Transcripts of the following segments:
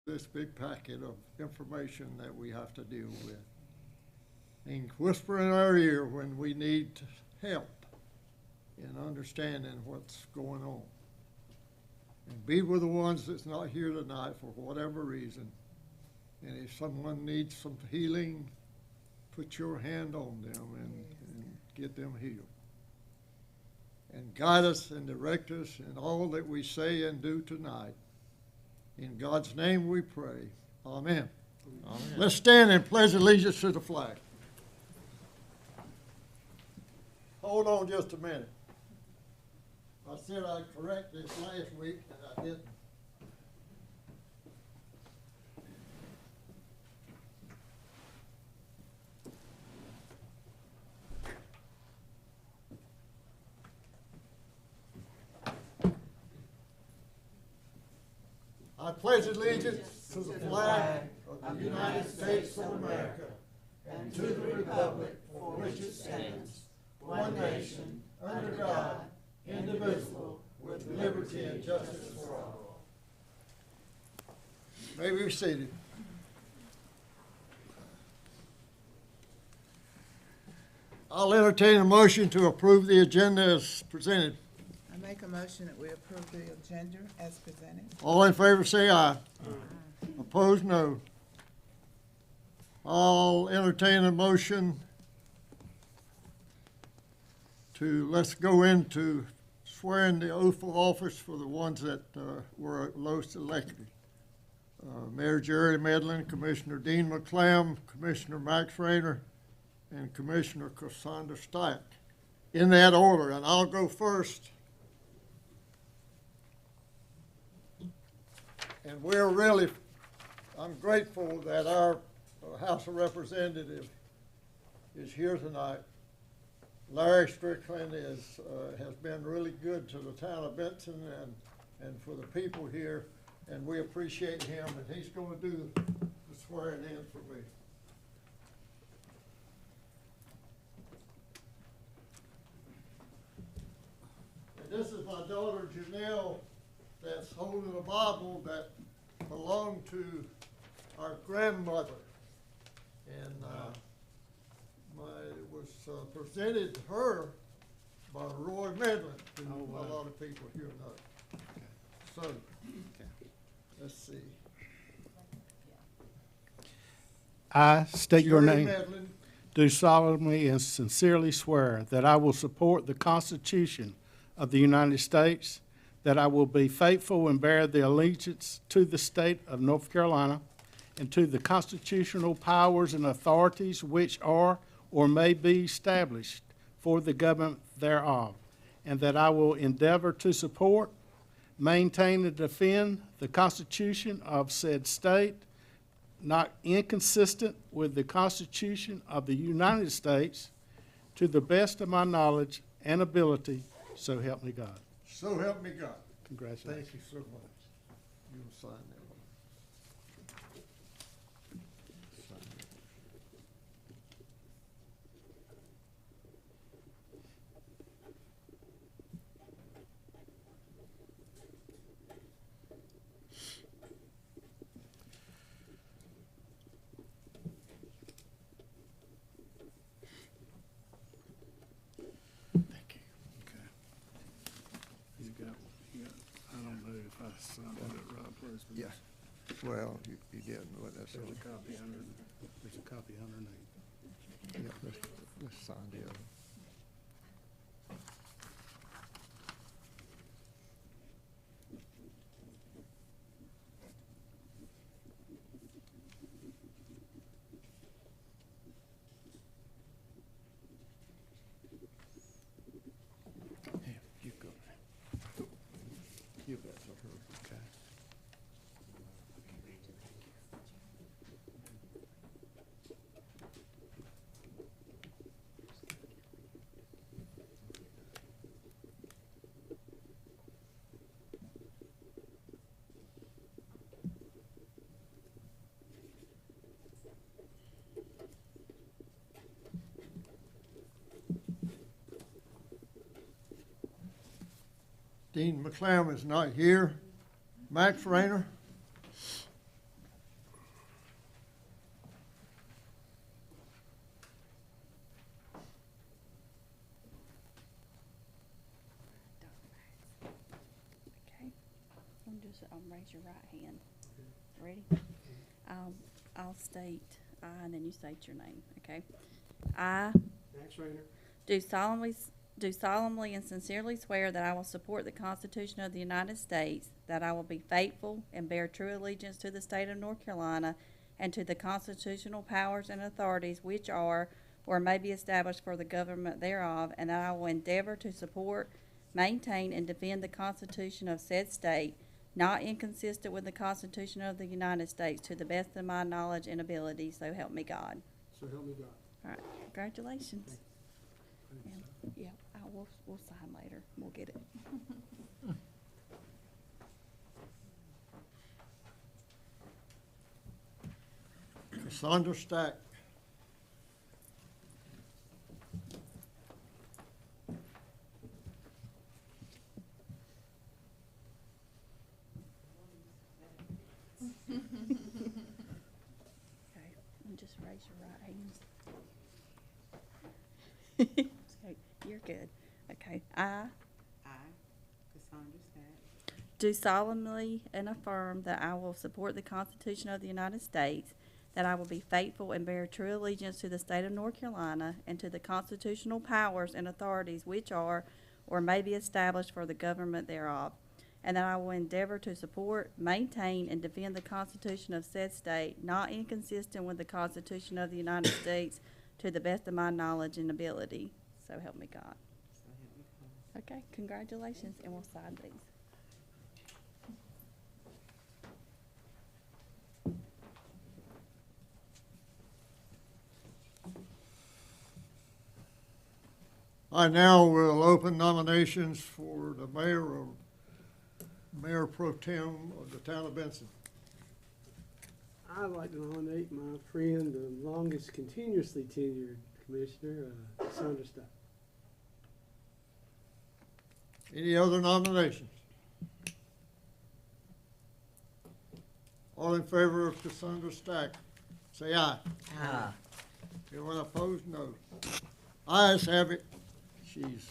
this big packet of information that we have to deal with. And whisper in our ear when we need help in understanding what's going on. And be with the ones that's not here tonight for whatever reason. And if someone needs some healing, put your hand on them and get them healed. And guide us and direct us in all that we say and do tonight. In God's name we pray. Amen. Amen. Let's stand and pledge allegiance to the flag. Hold on just a minute. I said I'd correct this last week, and I didn't. I pledge allegiance to the flag of the United States of America and to the republic for which it stands, one nation, under God, indivisible, with liberty and justice for all. May we be seated. I'll entertain a motion to approve the agenda as presented. I make a motion that we approve the agenda as presented. All in favor say aye. Aye. Opposed, no. I'll entertain a motion to, let's go into swearing the oath of office for the ones that were lowest elected. Mayor Jerry Medlin, Commissioner Dean McClam, Commissioner Max Rayner, and Commissioner Cassandra Stack. In that order, and I'll go first. And I'm grateful that our House of Representatives is here tonight. Larry Strickland has been really good to the town of Benson and for the people here, and we appreciate him, and he's going to do the swearing in for me. And this is my daughter Janelle that's holding a Bible that belonged to our grandmother. And it was presented to her by Roy Medlin, who a lot of people here know. So, let's see. I state your Jerry name. Medlin, Do solemnly and sincerely swear that I will support the Constitution of the United States, that I will be faithful and bear the allegiance to the state of North Carolina and to the constitutional powers and authorities which are or may be established for the government thereof, and that I will endeavor to support, maintain, and defend the Constitution of said state, not inconsistent with the Constitution of the United States, to the best of my knowledge and ability, so help me God. so help me God. Congratulations. Thank you so much. You will sign that one. Sign that. Thank you. Okay. You got, I don't know if I signed it right, please. but Yeah. Well, you didn't, but that's There's all. a copy under, there's a copy underneath. Yeah, let's sign the other. Here, you go. You bet, Okay. Dean McClam is not here. Max Rayner? just raise your right hand. Ready? I'll state I, and then you state your name, okay? I Max Rayner, do solemnly and sincerely swear that I will support the Constitution of the United States, that I will be faithful and bear true allegiance to the state of North Carolina and to the constitutional powers and authorities which are or may be established for the government thereof, and that I will endeavor to support, maintain, and defend the Constitution of said state, not inconsistent with the Constitution of the United States, to the best of my knowledge and ability, so help me God. so help me God. All right, congratulations. Yeah, we'll sign later. We'll get it. Cassandra Stack. Okay, and just raise your right hand. Okay, you're good. Okay, I Cassandra Stack, do solemnly and affirm that I will support the Constitution of the United States, that I will be faithful and bear true allegiance to the state of North Carolina and to the constitutional powers and authorities which are or may be established for the government thereof, and that I will endeavor to support, maintain, and defend the Constitution of said state, not inconsistent with the Constitution of the United States, to the best of my knowledge and ability. So help me God. so help me God. Okay, congratulations, and we'll sign these. I now will open nominations for the Mayor Pro Tem of the town of Benson. I'd like to nominate my friend, the longest continuously tenured commissioner, Cassandra Stack. Any other nominations? All in favor of Cassandra Stack, say aye. Aye. Anyone opposed? No. Ayes have it. She's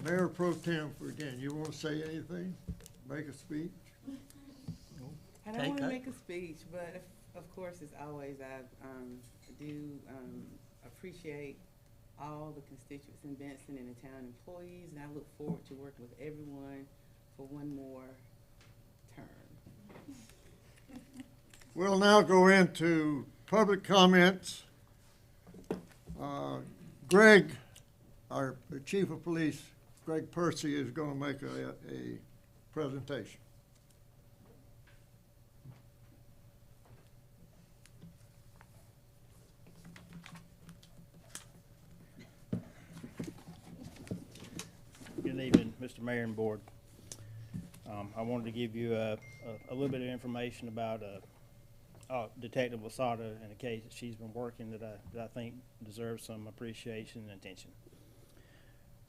Mayor Pro Tem for again. You want to say anything? Make a speech? I don't want to make a speech, but of course, as always, I do appreciate all the constituents in Benson and the town employees, and I look forward to working with everyone for one more term. We'll now go into public comments. Greg, our Chief of Police, Greg Percy, is going to make a presentation. Good evening, Mr. Mayor and Board. I wanted to give you a little bit of information about Detective Lasada and a case that she's been working that I think deserves some appreciation and attention.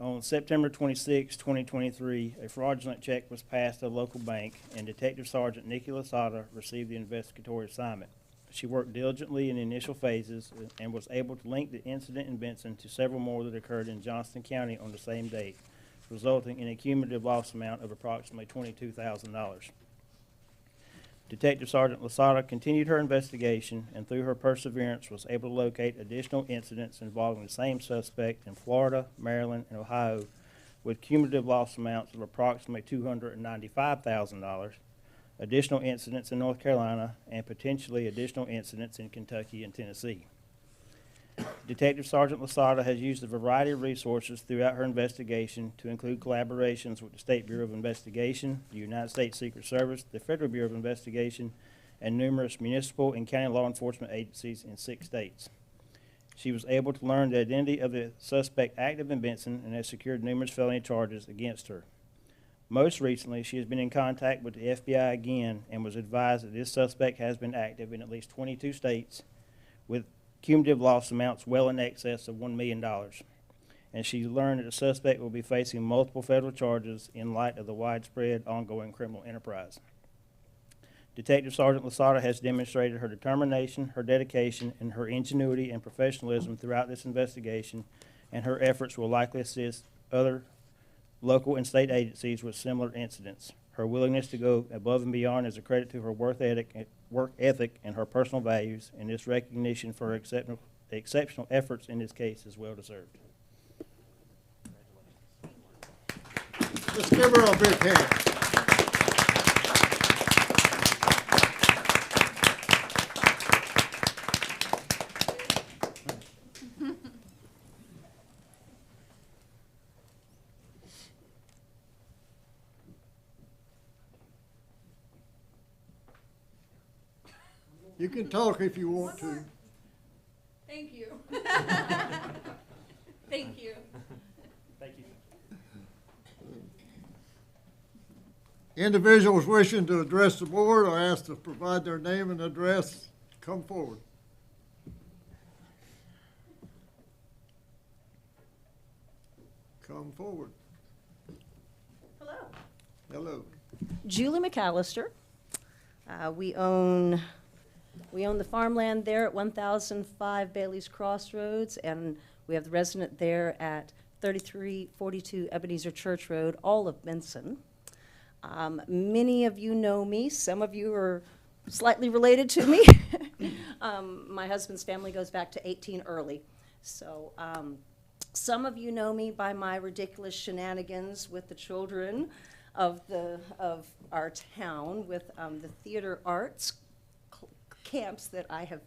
On September 26, 2023, a fraudulent check was passed at a local bank, and Detective Sergeant Nikki Lasada received the investigatory assignment. She worked diligently in the initial phases and was able to link the incident in Benson to several more that occurred in Johnston County on the same date, resulting in a cumulative loss amount of approximately $22,000. Detective Sergeant Lasada continued her investigation and through her perseverance was able to locate additional incidents involving the same suspect in Florida, Maryland, and Ohio with cumulative loss amounts of approximately $295,000, additional incidents in North Carolina, and potentially additional incidents in Kentucky and Tennessee. Detective Sergeant Lasada has used a variety of resources throughout her investigation to include collaborations with the State Bureau of Investigation, the United States Secret Service, the Federal Bureau of Investigation, and numerous municipal and county law enforcement agencies in 6 states. She was able to learn the identity of the suspect active in Benson and has secured numerous felony charges against her. Most recently, she has been in contact with the FBI again and was advised that this suspect has been active in at least 22 states with cumulative loss amounts well in excess of $1 million. And she learned that the suspect will be facing multiple federal charges in light of the widespread ongoing criminal enterprise. Detective Sergeant Lasada has demonstrated her determination, her dedication, and her ingenuity and professionalism throughout this investigation, and her efforts will likely assist other local and state agencies with similar incidents. Her willingness to go above and beyond is a credit to her work ethic and her personal values, and this recognition for her exceptional efforts in this case is well deserved. Let's give her a big hand. You can talk if you want to. Thank you. Thank you. Thank you. Individuals wishing to address the board are asked to provide their name and address. Come forward. Come forward. Hello. Hello. Julie McAllister. We own the farmland there at 1005 Bailey's Crossroads, and we have the resident there at 3342 Ebenezer Church Road, all of Benson. Many of you know me. Some of you are slightly related to me. My husband's family goes back to 18 early. So some of you know me by my ridiculous shenanigans with the children of our town with the theater arts camps that I have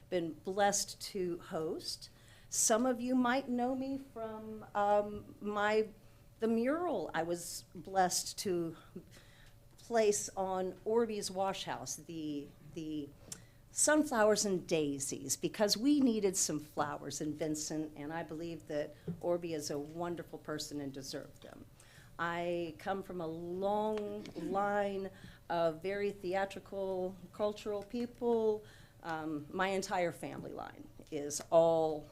been blessed to host. Some of you might know me from the mural I was blessed to place on Orbeez Wash House, the sunflowers and daisies, because we needed some flowers in Benson, and I believe that Orby is a wonderful person and deserved them. I come from a long line of very theatrical, cultural people. My entire family line is all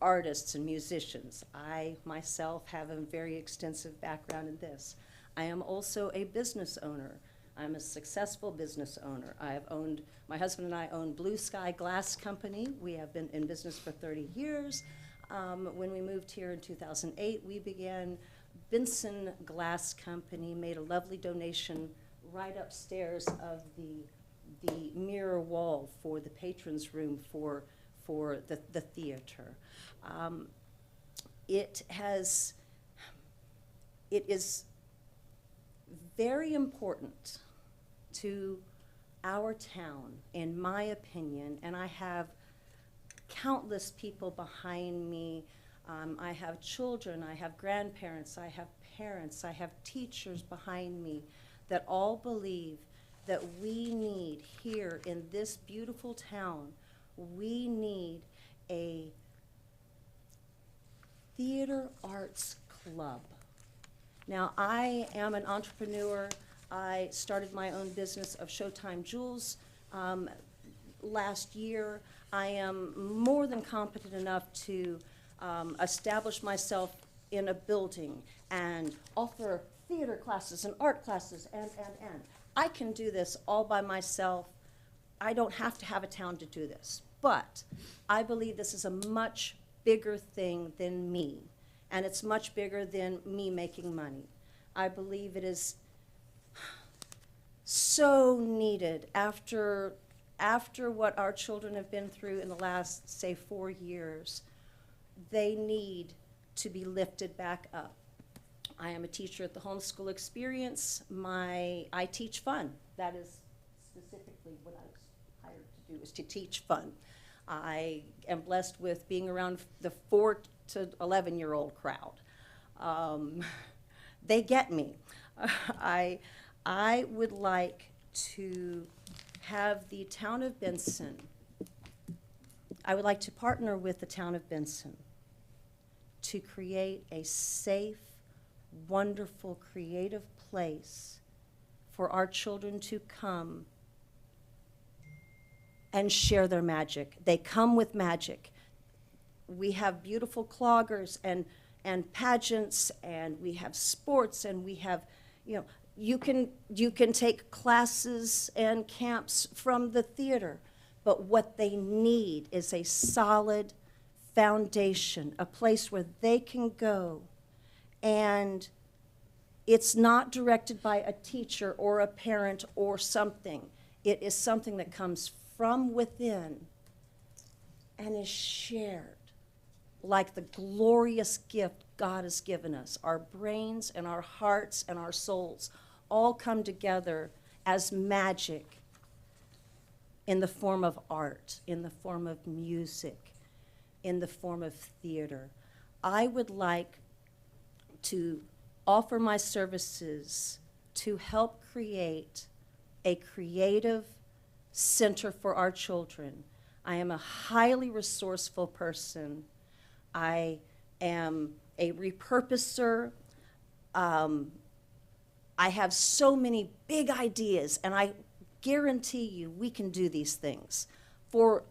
artists and musicians. I myself have a very extensive background in this. I am also a business owner. I'm a successful business owner. My husband and I own Blue Sky Glass Company. We have been in business for 30 years. When we moved here in 2008, we began Benson Glass Company, made a lovely donation right upstairs of the mirror wall for the patrons' room for the theater. It is very important to our town, in my opinion, and I have countless people behind me. I have children, I have grandparents, I have parents, I have teachers behind me that all believe that we need here in this beautiful town, we need a theater arts club. Now, I am an entrepreneur. I started my own business of Showtime Jewels last year. I am more than competent enough to establish myself in a building and offer theater classes and art classes and. I can do this all by myself. I don't have to have a town to do this. But I believe this is a much bigger thing than me, and it's much bigger than me making money. I believe it is so needed after what our children have been through in the last, say, 4 years. They need to be lifted back up. I am a teacher at the Homeschool Experience. I teach fun. That is specifically what I was hired to do, is to teach fun. I am blessed with being around the 4 to 11-year-old crowd. They get me. I would like to have the town of Benson, I would like to partner with the town of Benson to create a safe, wonderful, creative place for our children to come and share their magic. They come with magic. We have beautiful cloggers and pageants, and we have sports, and we have, you can take classes and camps from the theater, but what they need is a solid foundation, a place where they can go and It's not directed by a teacher or a parent or something. It is something that comes from within and is shared like the glorious gift God has given us. Our brains and our hearts and our souls all come together as magic in the form of art, in the form of music, in the form of theater. I would like to offer my services to help create a creative center for our children. I am a highly resourceful person. I am a repurposer. I have so many big ideas, and I guarantee you we can do these things for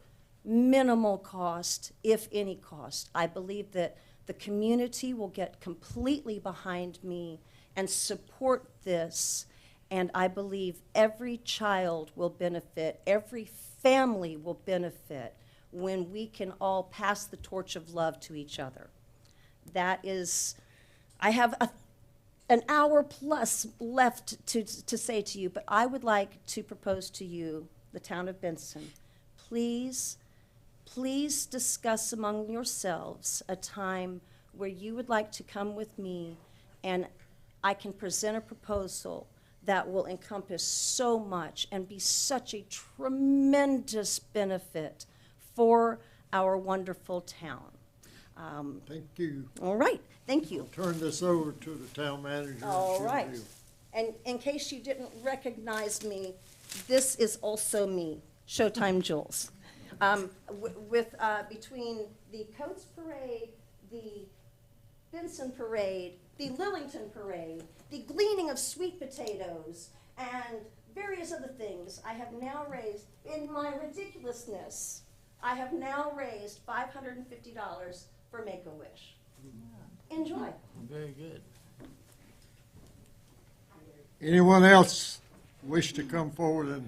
minimal cost, if any cost. I believe that the community will get completely behind me and support this, and I believe every child will benefit, every family will benefit when we can all pass the torch of love to each other. That is, I have an hour plus left to say to you, but I would like to propose to you, the town of Benson, please discuss among yourselves a time where you would like to come with me and I can present a proposal that will encompass so much and be such a tremendous benefit for our wonderful town. Thank you. All right, thank you. I'll turn this over to the town manager. and All she'll right. do. And in case you didn't recognize me, this is also me, Showtime Jules. Between the Coats Parade, the Benson Parade, the Lillington Parade, the gleaning of sweet potatoes, and various other things, I have now raised, in my ridiculousness, I have now raised $550 for Make-A-Wish. Enjoy. Very good. Anyone else wish to come forward and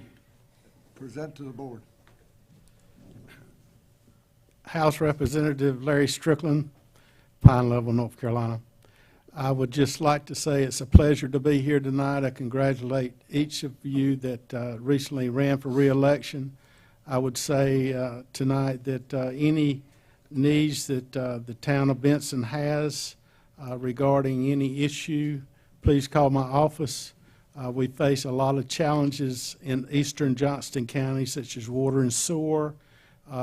present to the board? House Representative Larry Strickland, Pine Level, North Carolina. I would just like to say it's a pleasure to be here tonight. I congratulate each of you that recently ran for re-election. I would say tonight that any needs that the town of Benson has regarding any issue, please call my office. We face a lot of challenges in eastern Johnston County, such as water and sewer,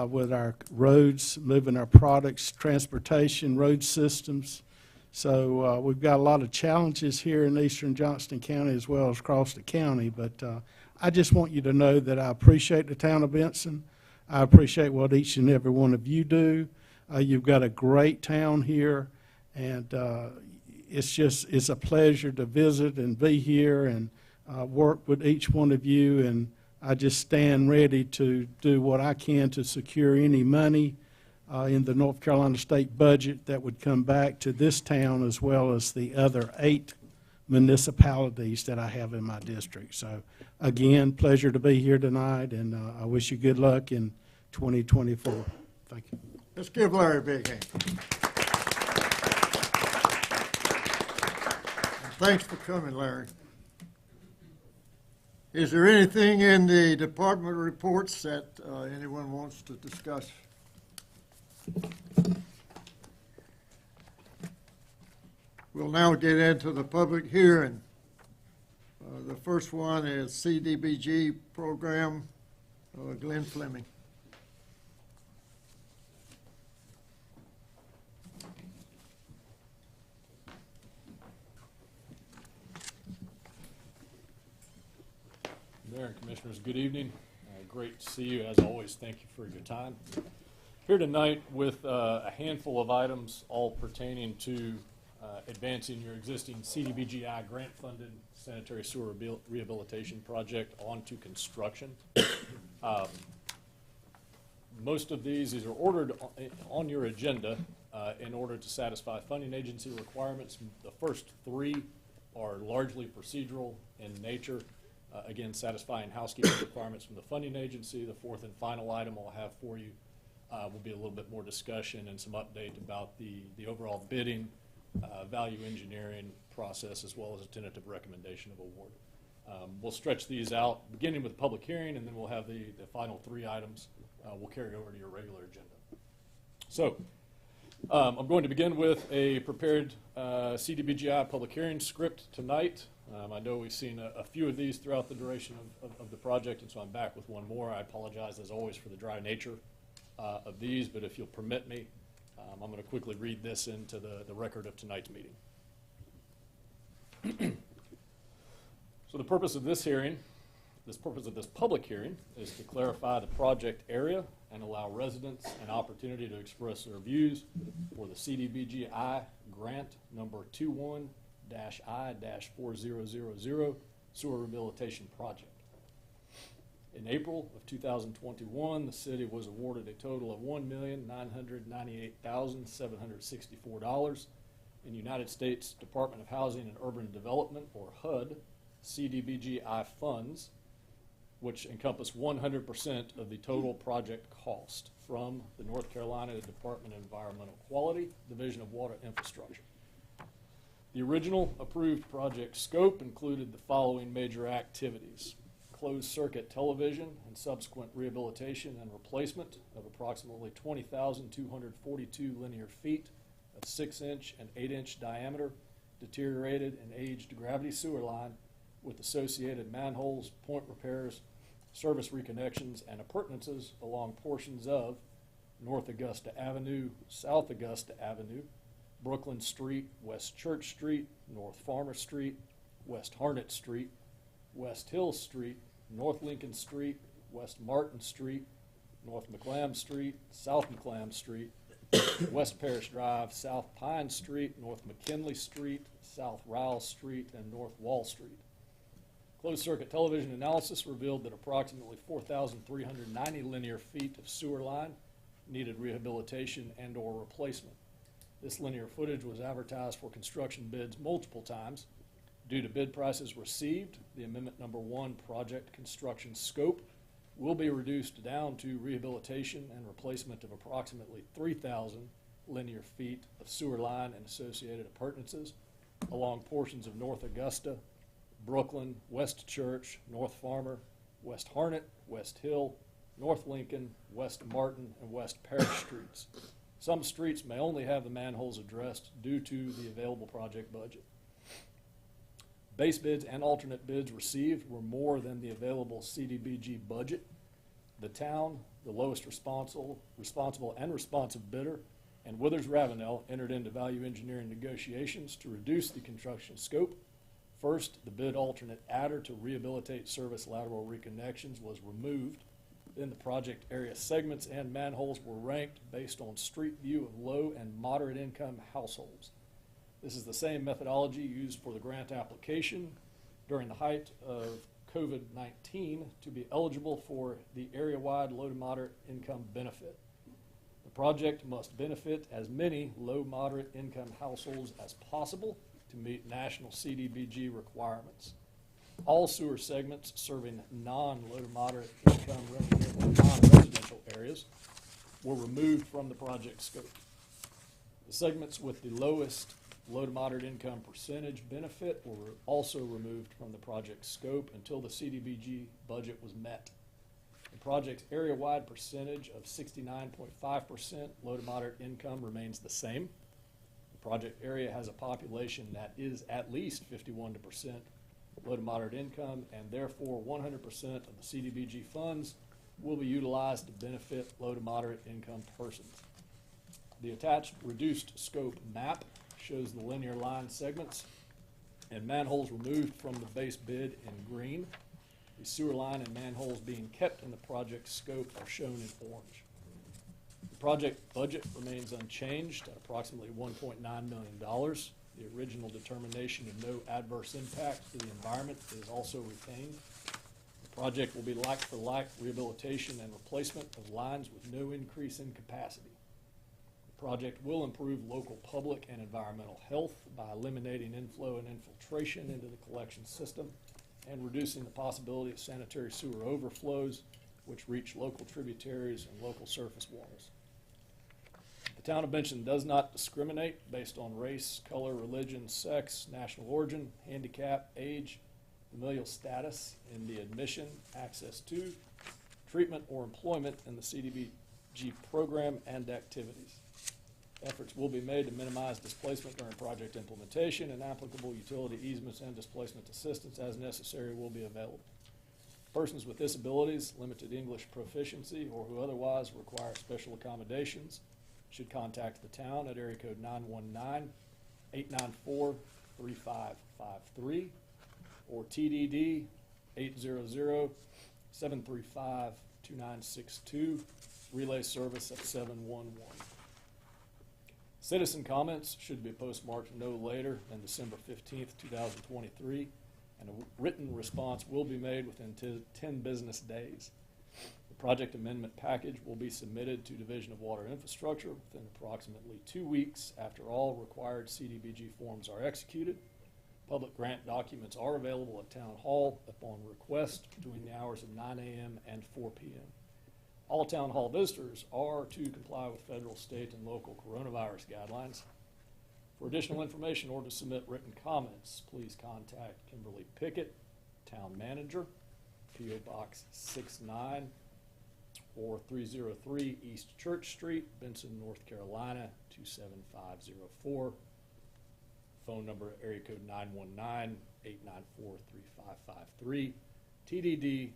with our roads, moving our products, transportation, road systems. So we've got a lot of challenges here in eastern Johnston County as well as across the county. But I just want you to know that I appreciate the town of Benson. I appreciate what each and every one of you do. You've got a great town here, and it's a pleasure to visit and be here and work with each one of you. And I just stand ready to do what I can to secure any money in the North Carolina state budget that would come back to this town as well as the other 8 municipalities that I have in my district. So again, pleasure to be here tonight, and I wish you good luck in 2024. Thank you. Let's give Larry a big hand. And thanks for coming, Larry. Is there anything in the department reports that anyone wants to discuss? We'll now get into the public hearing. The first one is CDBG program, Glenn Fleming. Mayor and Commissioners, good evening. Great to see you as always. Thank you for your time. Here tonight with a handful of items all pertaining to advancing your existing CDBGI grant-funded sanitary sewer rehabilitation project onto construction. Most of these are ordered on your agenda in order to satisfy funding agency requirements. The first 3 are largely procedural in nature. Again, satisfying housekeeping requirements from the funding agency. The 4th and final item I'll have for you will be a little bit more discussion and some update about the overall bidding value engineering process, as well as a tentative recommendation of award. We'll stretch these out, beginning with the public hearing, and then we'll have the final 3 items we'll carry over to your regular agenda. So I'm going to begin with a prepared CDBGI public hearing script tonight. I know we've seen a few of these throughout the duration of the project, and so I'm back with one more. I apologize, as always, for the dry nature of these, but if you'll permit me, I'm going to quickly read this into the record of tonight's meeting. So the purpose of this hearing, purpose of this public hearing, is to clarify the project area and allow residents an opportunity to express their views for the CDBGI grant number 21-I-4000 sewer rehabilitation project. In April of 2021, the city was awarded a total of $1,998,764 in United States Department of Housing and Urban Development, or HUD, CDBGI funds, which encompass 100% of the total project cost from the North Carolina Department of Environmental Quality, Division of Water Infrastructure. The original approved project scope included the following major activities: closed-circuit television and subsequent rehabilitation and replacement of approximately 20,242 linear feet of 6-inch and 8-inch diameter deteriorated and aged gravity sewer line with associated manholes, point repairs, service reconnections, and appurtenances along portions of North Augusta Avenue, South Augusta Avenue, Brooklyn Street, West Church Street, North Farmer Street, West Harnett Street, West Hill Street, North Lincoln Street, West Martin Street, North McLam Street, South McLam Street, West Parish Drive, South Pine Street, North McKinley Street, South Riles Street, and North Wall Street. Closed-circuit television analysis revealed that approximately 4,390 linear feet of sewer line needed rehabilitation and/or replacement. This linear footage was advertised for construction bids multiple times. Due to bid prices received, the Amendment Number 1 project construction scope will be reduced down to rehabilitation and replacement of approximately 3,000 linear feet of sewer line and associated appurtenances along portions of North Augusta, Brooklyn, West Church, North Farmer, West Harnett, West Hill, North Lincoln, West Martin, and West Parish streets. Some streets may only have the manholes addressed due to the available project budget. Base bids and alternate bids received were more than the available CDBG budget. The town, the lowest responsible and responsive bidder, and Withers Ravenel entered into value engineering negotiations to reduce the construction scope. First, the bid alternate adder to rehabilitate service lateral reconnections was removed. Then the project area segments and manholes were ranked based on street view of low and moderate income households. This is the same methodology used for the grant application during the height of COVID-19 to be eligible for the area-wide low to moderate income benefit. The project must benefit as many low-moderate income households as possible to meet national CDBG requirements. All sewer segments serving non-low to moderate income non-residential areas were removed from the project scope. The segments with the lowest low to moderate income percentage benefit were also removed from the project scope until the CDBG budget was met. The project's area-wide percentage of 69.5% low to moderate income remains the same. The project area has a population that is at least 51% low to moderate income, and therefore 100% of the CDBG funds will be utilized to benefit low to moderate income persons. The attached reduced scope map shows the linear line segments and manholes removed from the base bid in green. The sewer line and manholes being kept in the project scope are shown in orange. The project budget remains unchanged at approximately $1.9 million. The original determination of no adverse impact to the environment is also retained. The project will be like-for-like rehabilitation and replacement of lines with no increase in capacity. The project will improve local public and environmental health by eliminating inflow and infiltration into the collection system and reducing the possibility of sanitary sewer overflows which reach local tributaries and local surface walls. The The town of Benson does not discriminate based on race, color, religion, sex, national origin, handicap, age, familial status in the admission, access to, treatment, or employment in the CDBG program and activities. Efforts will be made to minimize displacement during project implementation, and applicable utility easements and displacement assistance as necessary will be available. Persons with disabilities, limited English proficiency, or who otherwise require special accommodations should contact the town at area code 919-894-3553 or TDD 800-735-2962, relay service at 711. Citizen comments should be postmarked no later than December 15th, 2023, and a written response will be made within 10 business days. The project amendment package will be submitted to Division of Water Infrastructure within approximately 2 weeks after all required CDBG forms are executed. Public grant documents are available at Town Hall upon request between the hours of 9 a.m. and 4 p.m. All Town Hall visitors are to comply with federal, state, and local coronavirus guidelines. For additional information or to submit written comments, please contact Kimberly Pickett, Town Manager, P.O. Box 69, or 303 East Church Street, Benson, North Carolina, 27504. Phone number, area code 919-894-3553, TDD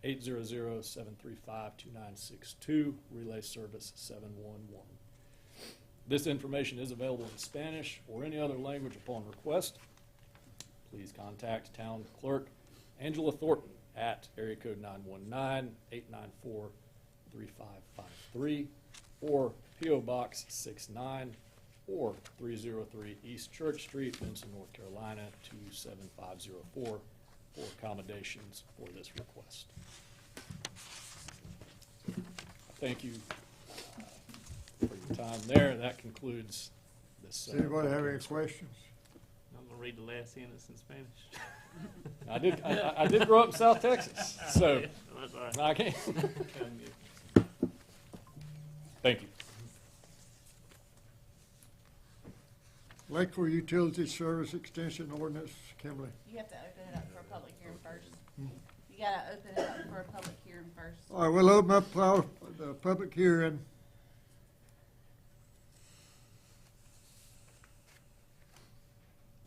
800-735-2962, relay service 711. This information is available in Spanish or any other language upon request. Please contact Town Clerk Angela Thornton at area code 919-894-3553 or P.O. Box 69 or 303 East Church Street, Benson, North Carolina, 27504 for accommodations for this request. Thank you for your time there. That concludes this. Does anybody have any questions? I'm gonna read the last sentence in Spanish. I did grow up in South Texas, so That's all right. I can't. Thank you. Lakeville Utility Service Extension Ordinance, Kimberly. You have to open it up for a public hearing first. You gotta open it up for a public hearing first. All right, we'll open up the public hearing.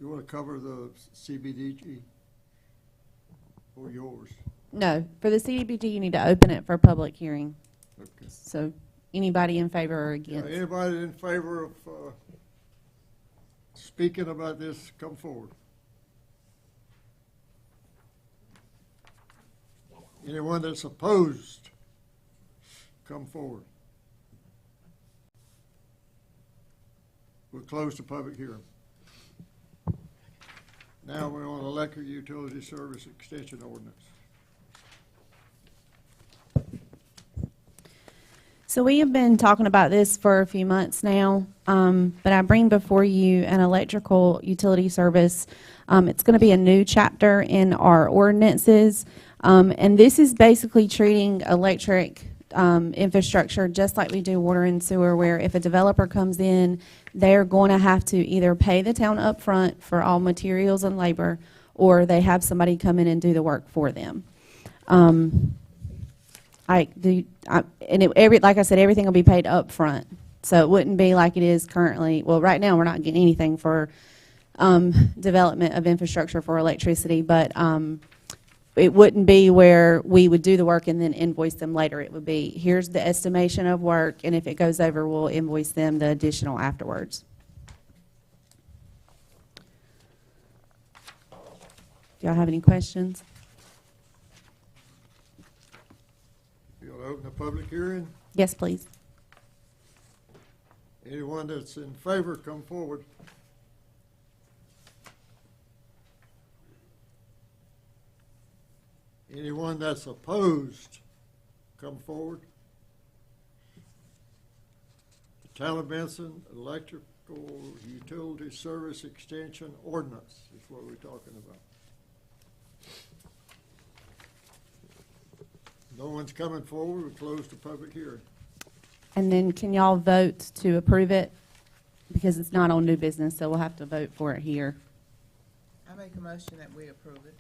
You want to cover the CBDG or yours? No, for the CDBG, you need to open it for public hearing. Okay. So anybody in favor or Yeah, against? anybody in favor of speaking about this, come forward. Anyone that's opposed, come forward. We'll close the public hearing. Now we're on electric utility service extension ordinance. So we have been talking about this for a few months now, but I bring before you an electrical utility service. It's going to be a new chapter in our ordinances, and this is basically treating electric infrastructure just like we do water and sewer, where if a developer comes in, they're going to have to either pay the town up front for all materials and labor, or they have somebody come in and do the work for them. Like I said, everything will be paid up front. So it wouldn't be like it is currently. Well, right now we're not getting anything for development of infrastructure for electricity, but it wouldn't be where we would do the work and then invoice them later. It would be, here's the estimation of work, and if it goes over, we'll invoice them the additional afterwards. Do y'all have any questions? You want to open the public hearing? Yes, please. Anyone that's in favor, come forward. Anyone that's opposed, come forward. The Town of Benson Electrical Utility Service Extension Ordinance is what we're talking about. No one's coming forward, we'll close the public hearing. And then can y'all vote to approve it? Because it's not on new business, so we'll have to vote for it here. I make a motion that we approve it.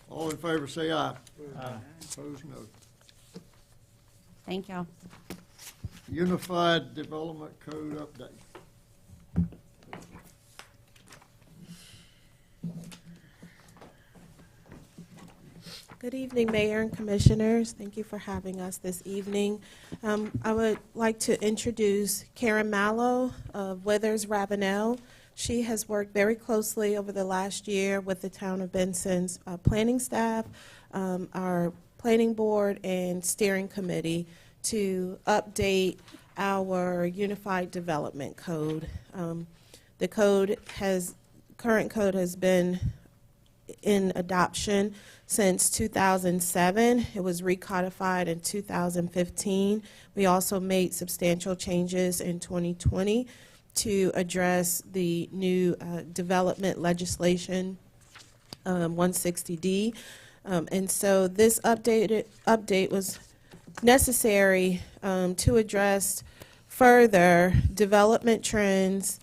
All in favor, say aye. Aye. Opposed, no. Thank y'all. Unified Development Code update. Good evening, Mayor and Commissioners. Thank you for having us this evening. I would like to introduce Karen Mallow of Withers Ravenel. She has worked very closely over the last year with the Town of Benson's planning staff, our planning board, and steering committee to update our Unified Development Code. The current code has been in adoption since 2007. It was recodified in 2015. We also made substantial changes in 2020 to address the new development legislation, 160D. And so this update was necessary to address further development trends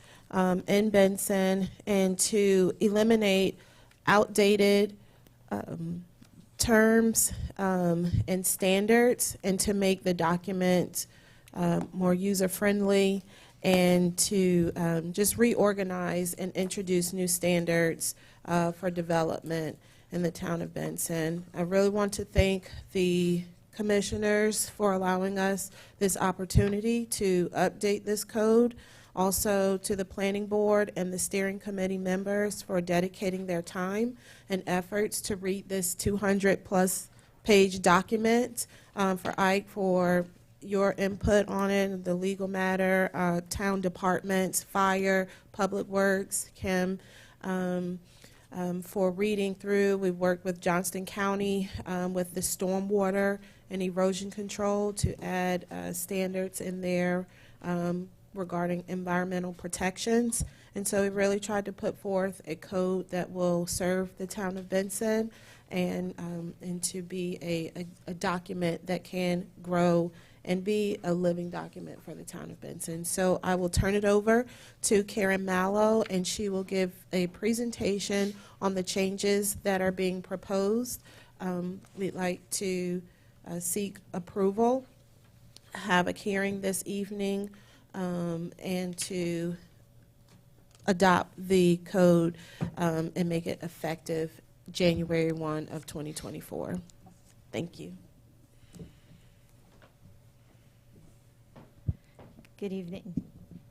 in Benson and to eliminate outdated terms and standards, and to make the document more user-friendly, and to just reorganize and introduce new standards for development in the town of Benson. I really want to thank the commissioners for allowing us this opportunity to update this code. Also to the planning board and the steering committee members for dedicating their time and efforts to read this 200-plus page document, for Ike for your input on it, the legal matter, town departments, fire, public works, Kim, for reading through. We've worked with Johnston County with the stormwater and erosion control to add standards in there regarding environmental protections. And so we really tried to put forth a code that will serve the town of Benson and to be a document that can grow and be a living document for the town of Benson. So I will turn it over to Karen Mallow, and she will give a presentation on the changes that are being proposed. We'd like to seek approval, have a hearing this evening, and to adopt the code and make it effective January 1 of 2024. Thank you. Good evening.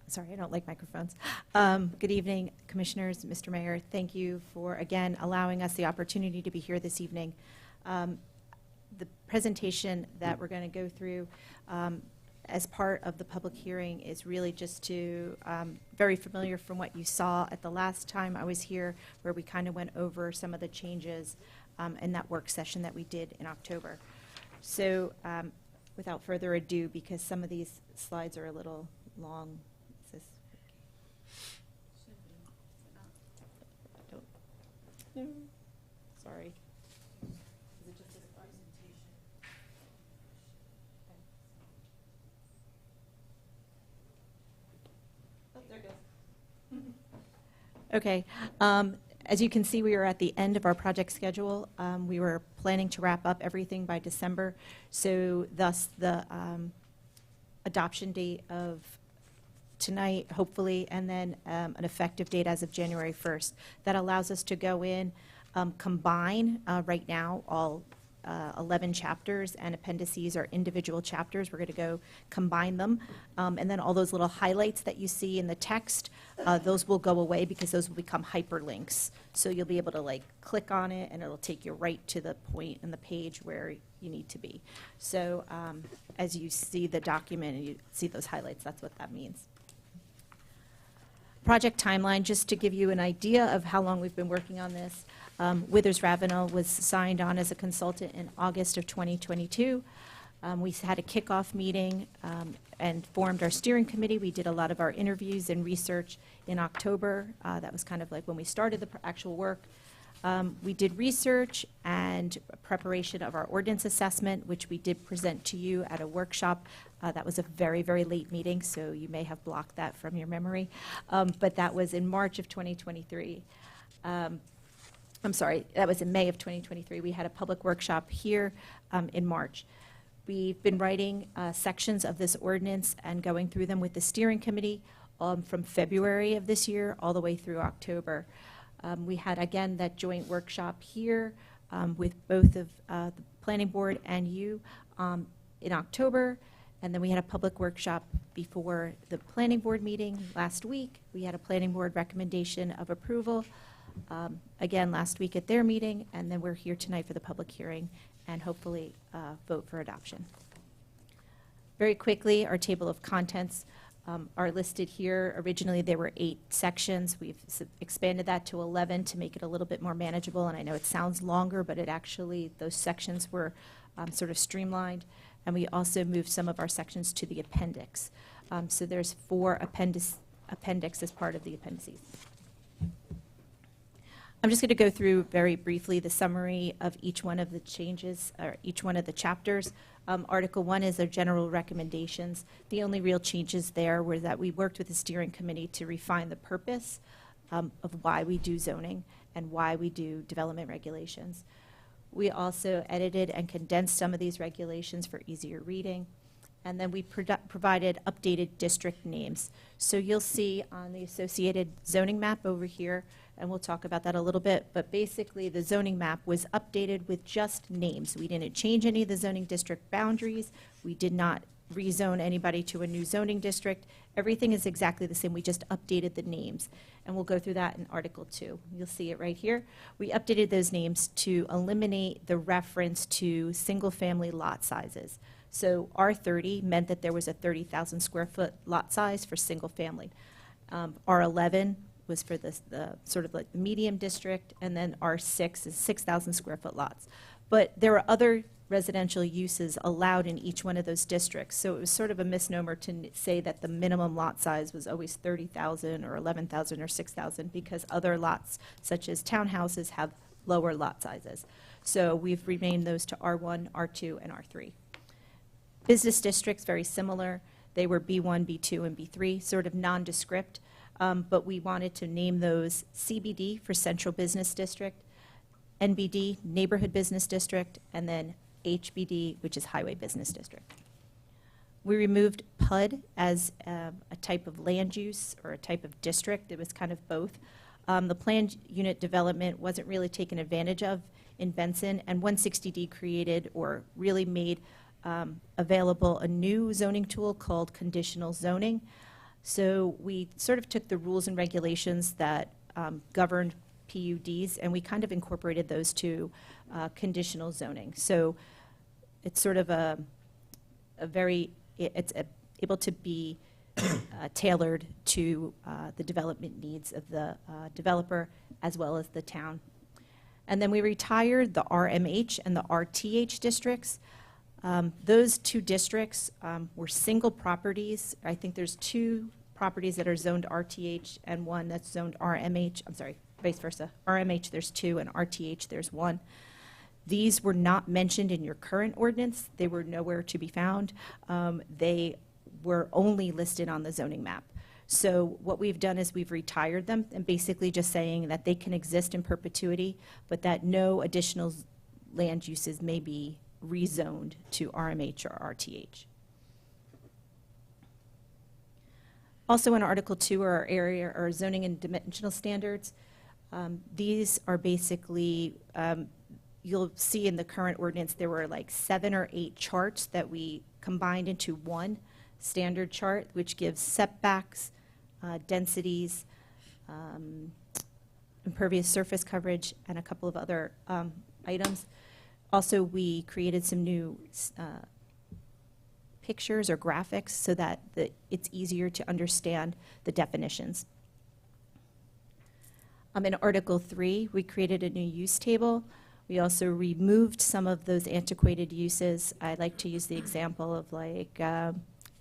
Sorry, I don't like microphones. Good evening, Commissioners, Mr. Mayor. Thank you for, again, allowing us the opportunity to be here this evening. The presentation that we're going to go through as part of the public hearing is really just to, very familiar from what you saw at the last time I was here, where we kind of went over some of the changes in that work session that we did in October. So without further ado, because some of these slides are a little long, is this? No, sorry. Is it just a presentation? Oh, there it goes. Okay. As you can see, we are at the end of our project schedule. We were planning to wrap up everything by December, so thus the adoption date of tonight, hopefully, and then an effective date as of January 1st. That allows us to go in, combine right now all 11 chapters, and appendices are individual chapters. We're going to go combine them, and then all those little highlights that you see in the text, those will go away because those will become hyperlinks. So you'll be able to like click on it, and it'll take you right to the point in the page where you need to be. So as you see the document and you see those highlights, that's what that means. Project timeline, just to give you an idea of how long we've been working on this. Withers Ravenel was signed on as a consultant in August of 2022. We had a kickoff meeting and formed our steering committee. We did a lot of our interviews and research in October. That was kind of like when we started the actual work. We did research and preparation of our ordinance assessment, which we did present to you at a workshop. That was a very, very late meeting, so you may have blocked that from your memory. But that was in March of 2023. I'm sorry, that was in May of 2023. We had a public workshop here in March. We've been writing sections of this ordinance and going through them with the steering committee from February of this year all the way through October. We had, again, that joint workshop here with both of the planning board and you in October. And then we had a public workshop before the planning board meeting last week. We had a planning board recommendation of approval, again, last week at their meeting. And then we're here tonight for the public hearing and hopefully vote for adoption. Very quickly, our table of contents are listed here. Originally, there were 8 sections. We've expanded that to 11 to make it a little bit more manageable. And I know it sounds longer, but it actually, those sections were sort of streamlined. And we also moved some of our sections to the appendix. So there's 4 appendix as part of the appendices. I'm just going to go through very briefly the summary of each one of the changes, or each one of the chapters. Article 1 is our general recommendations. The only real changes there were that we worked with the steering committee to refine the purpose of why we do zoning and why we do development regulations. We also edited and condensed some of these regulations for easier reading. And then we provided updated district names. So you'll see on the associated zoning map over here, and we'll talk about that a little bit, but basically the zoning map was updated with just names. We didn't change any of the zoning district boundaries. We did not rezone anybody to a new zoning district. Everything is exactly the same. We just updated the names. And we'll go through that in Article 2. You'll see it right here. We updated those names to eliminate the reference to single-family lot sizes. So R30 meant that there was a 30,000 square foot lot size for single family. R11 was for the sort of like the medium district, and then R6 is 6,000 square foot lots. But there were other residential uses allowed in each one of those districts. So it was sort of a misnomer to say that the minimum lot size was always 30,000 or 11,000 or 6,000 because other lots, such as townhouses, have lower lot sizes. So we've renamed those to R1, R2, and R3. Business districts, very similar. They were B1, B2, and B3, sort of nondescript, but we wanted to name those CBD for Central Business District, NBD, Neighborhood Business District, and then HBD, which is Highway Business District. We removed PUD as a type of land use or a type of district. It was kind of both. The planned unit development wasn't really taken advantage of in Benson, and 160D created or really made available a new zoning tool called conditional zoning. So we sort of took the rules and regulations that governed PUDs and we kind of incorporated those to conditional zoning. So it's sort of it's able to be tailored to the development needs of the developer as well as the town. And then we retired the RMH and the RTH districts. Those 2 districts were single properties. I think there's 2 properties that are zoned RTH and 1 that's zoned RMH. I'm sorry, vice versa. RMH there's 2 and RTH there's 1. These were not mentioned in your current ordinance. They were nowhere to be found. They were only listed on the zoning map. So what we've done is we've retired them and basically just saying that they can exist in perpetuity, but that no additional land uses may be rezoned to RMH or RTH. Also in Article 2 are our area or zoning and dimensional standards. These are basically, you'll see in the current ordinance there were like 7 or 8 charts that we combined into one standard chart, which gives setbacks, densities, impervious surface coverage, and a couple of other items. Also, we created some new pictures or graphics so that it's easier to understand the definitions. In Article 3, we created a new use table. We also removed some of those antiquated uses. I like to use the example of like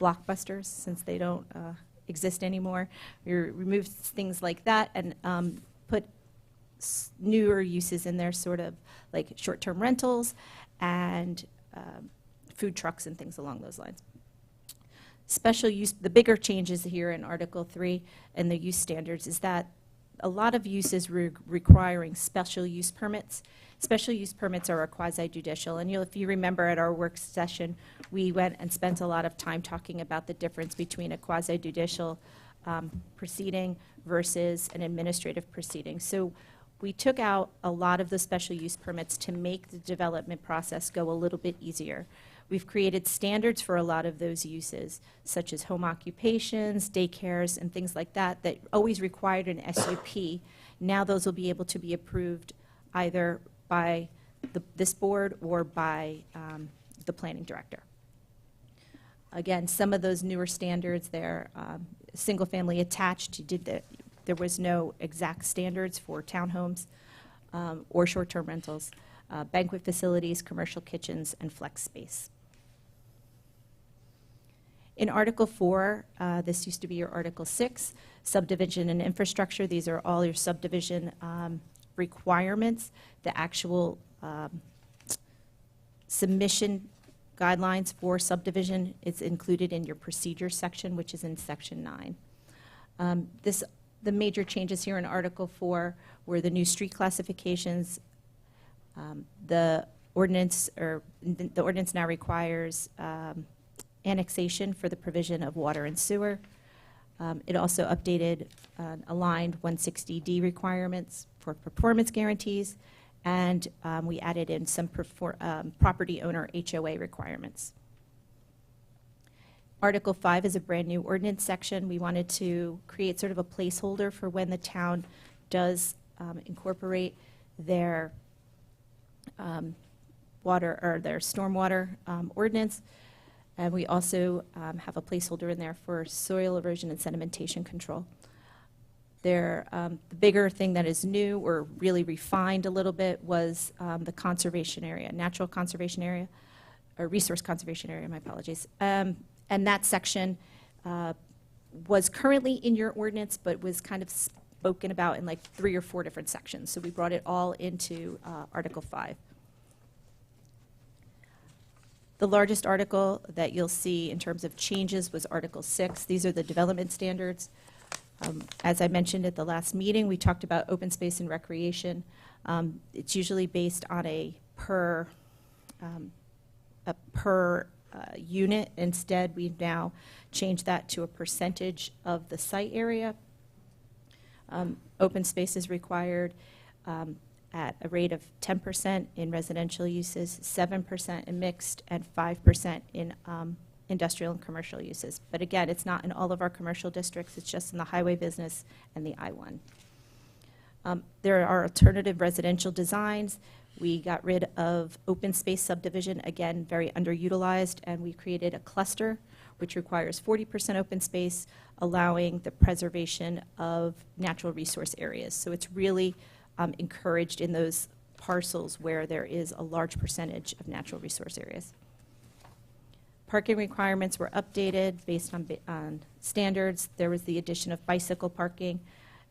blockbusters, since they don't exist anymore. We removed things like that and put newer uses in there, sort of like short-term rentals and food trucks and things along those lines. Special use, the bigger changes here in Article 3 and the use standards is that a lot of uses requiring special use permits. Special use permits are a quasi-judicial, and if you remember at our work session, we went and spent a lot of time talking about the difference between a quasi-judicial proceeding versus an administrative proceeding. So we took out a lot of the special use permits to make the development process go a little bit easier. We've created standards for a lot of those uses, such as home occupations, daycares, and things like that, that always required an SUP. Now those will be able to be approved either by this board or by the planning director. Again, some of those newer standards there, single-family attached, there was no exact standards for townhomes or short-term rentals, banquet facilities, commercial kitchens, and flex space. In Article 4, this used to be your Article 6, subdivision and infrastructure. These are all your subdivision requirements. The actual submission guidelines for subdivision is included in your procedures section, which is in Section 9. The major changes here in Article 4 were the new street classifications. The ordinance now requires annexation for the provision of water and sewer. It also updated aligned 160D requirements for performance guarantees, and we added in some property owner HOA requirements. Article 5 is a brand new ordinance section. We wanted to create sort of a placeholder for when the town does incorporate their water or their stormwater ordinance. And we also have a placeholder in there for soil erosion and sedimentation control. The bigger thing that is new or really refined a little bit was the conservation area, natural conservation area, or resource conservation area, my apologies. And that section was currently in your ordinance, but was kind of spoken about in like 3 or 4 different sections. So we brought it all into Article 5. The largest article that you'll see in terms of changes was Article 6. These are the development standards. As I mentioned at the last meeting, we talked about open space and recreation. It's usually based on a per unit. Instead, we've now changed that to a percentage of the site area. Open space is required at a rate of 10% in residential uses, 7% in mixed, and 5% in industrial and commercial uses. But again, it's not in all of our commercial districts, it's just in the highway business and the I-1. There are alternative residential designs. We got rid of open space subdivision, again, very underutilized, and we created a cluster which requires 40% open space, allowing the preservation of natural resource areas. So it's really encouraged in those parcels where there is a large percentage of natural resource areas. Parking requirements were updated based on standards. There was the addition of bicycle parking,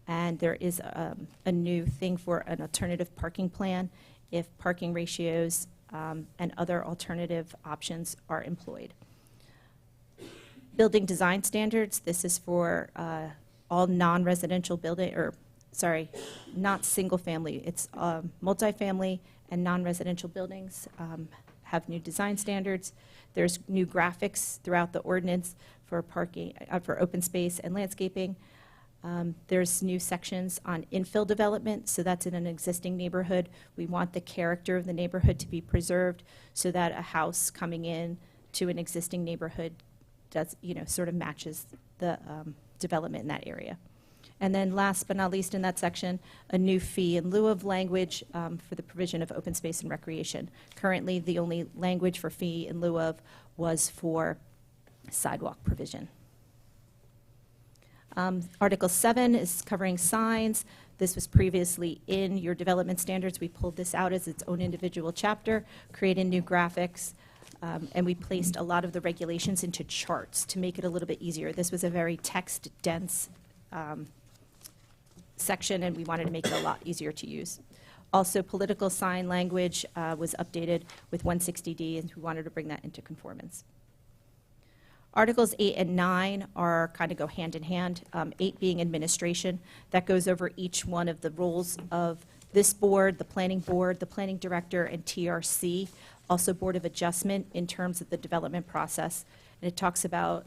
and there is a new thing for an alternative parking plan if parking ratios and other alternative options are employed. Building design standards, this is for all non-residential building, or sorry, not single family. It's multifamily and non-residential buildings have new design standards. There's new graphics throughout the ordinance for parking, for open space and landscaping. There's new sections on infill development, so that's in an existing neighborhood. We want the character of the neighborhood to be preserved so that a house coming in to an existing neighborhood does, sort of matches the development in that area. And then last but not least in that section, a new fee in lieu of language for the provision of open space and recreation. Currently, the only language for fee in lieu of was for sidewalk provision. Article 7 is covering signs. This was previously in your development standards. We pulled this out as its own individual chapter, created new graphics, and we placed a lot of the regulations into charts to make it a little bit easier. This was a very text-dense section, and we wanted to make it a lot easier to use. Also, political sign language was updated with 160D, and we wanted to bring that into conformance. Articles 8 and 9 are kind of go hand in hand. 8 being administration, that goes over each one of the roles of this board, the planning director, and TRC, also Board of Adjustment in terms of the development process. And it talks about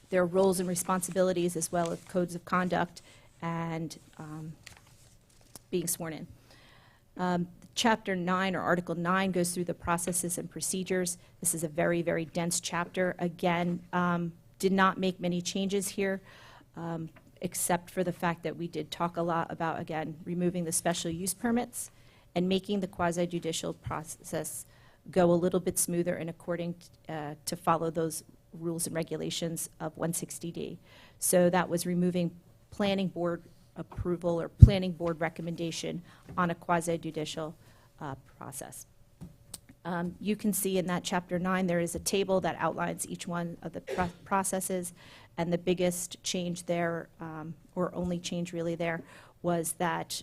their roles and responsibilities as well as codes of conduct and being sworn in. Chapter 9 or Article 9 goes through the processes and procedures. This is a very, very dense chapter. Again, did not make many changes here, except for the fact that we did talk a lot about, again, removing the special use permits and making the quasi-judicial process go a little bit smoother and according to follow those rules and regulations of 160D. So that was removing planning board approval or planning board recommendation on a quasi-judicial process. You can see in that Chapter 9 there is a table that outlines each one of the processes, and the biggest change there, or only change really there, was that,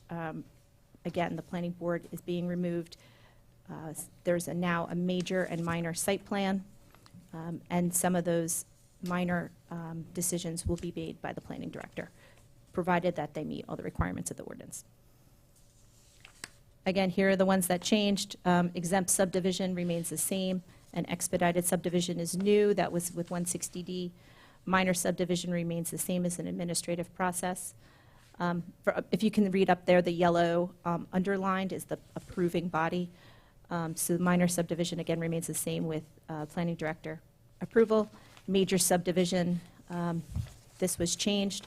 again, the planning board is being removed. There's now a major and minor site plan, and some of those minor decisions will be made by the planning director, provided that they meet all the requirements of the ordinance. Again, here are the ones that changed. Exempt subdivision remains the same, and expedited subdivision is new. That was with 160D. Minor subdivision remains the same as an administrative process. If you can read up there, the yellow underlined is the approving body. So minor subdivision, again, remains the same with planning director approval. Major subdivision, this was changed.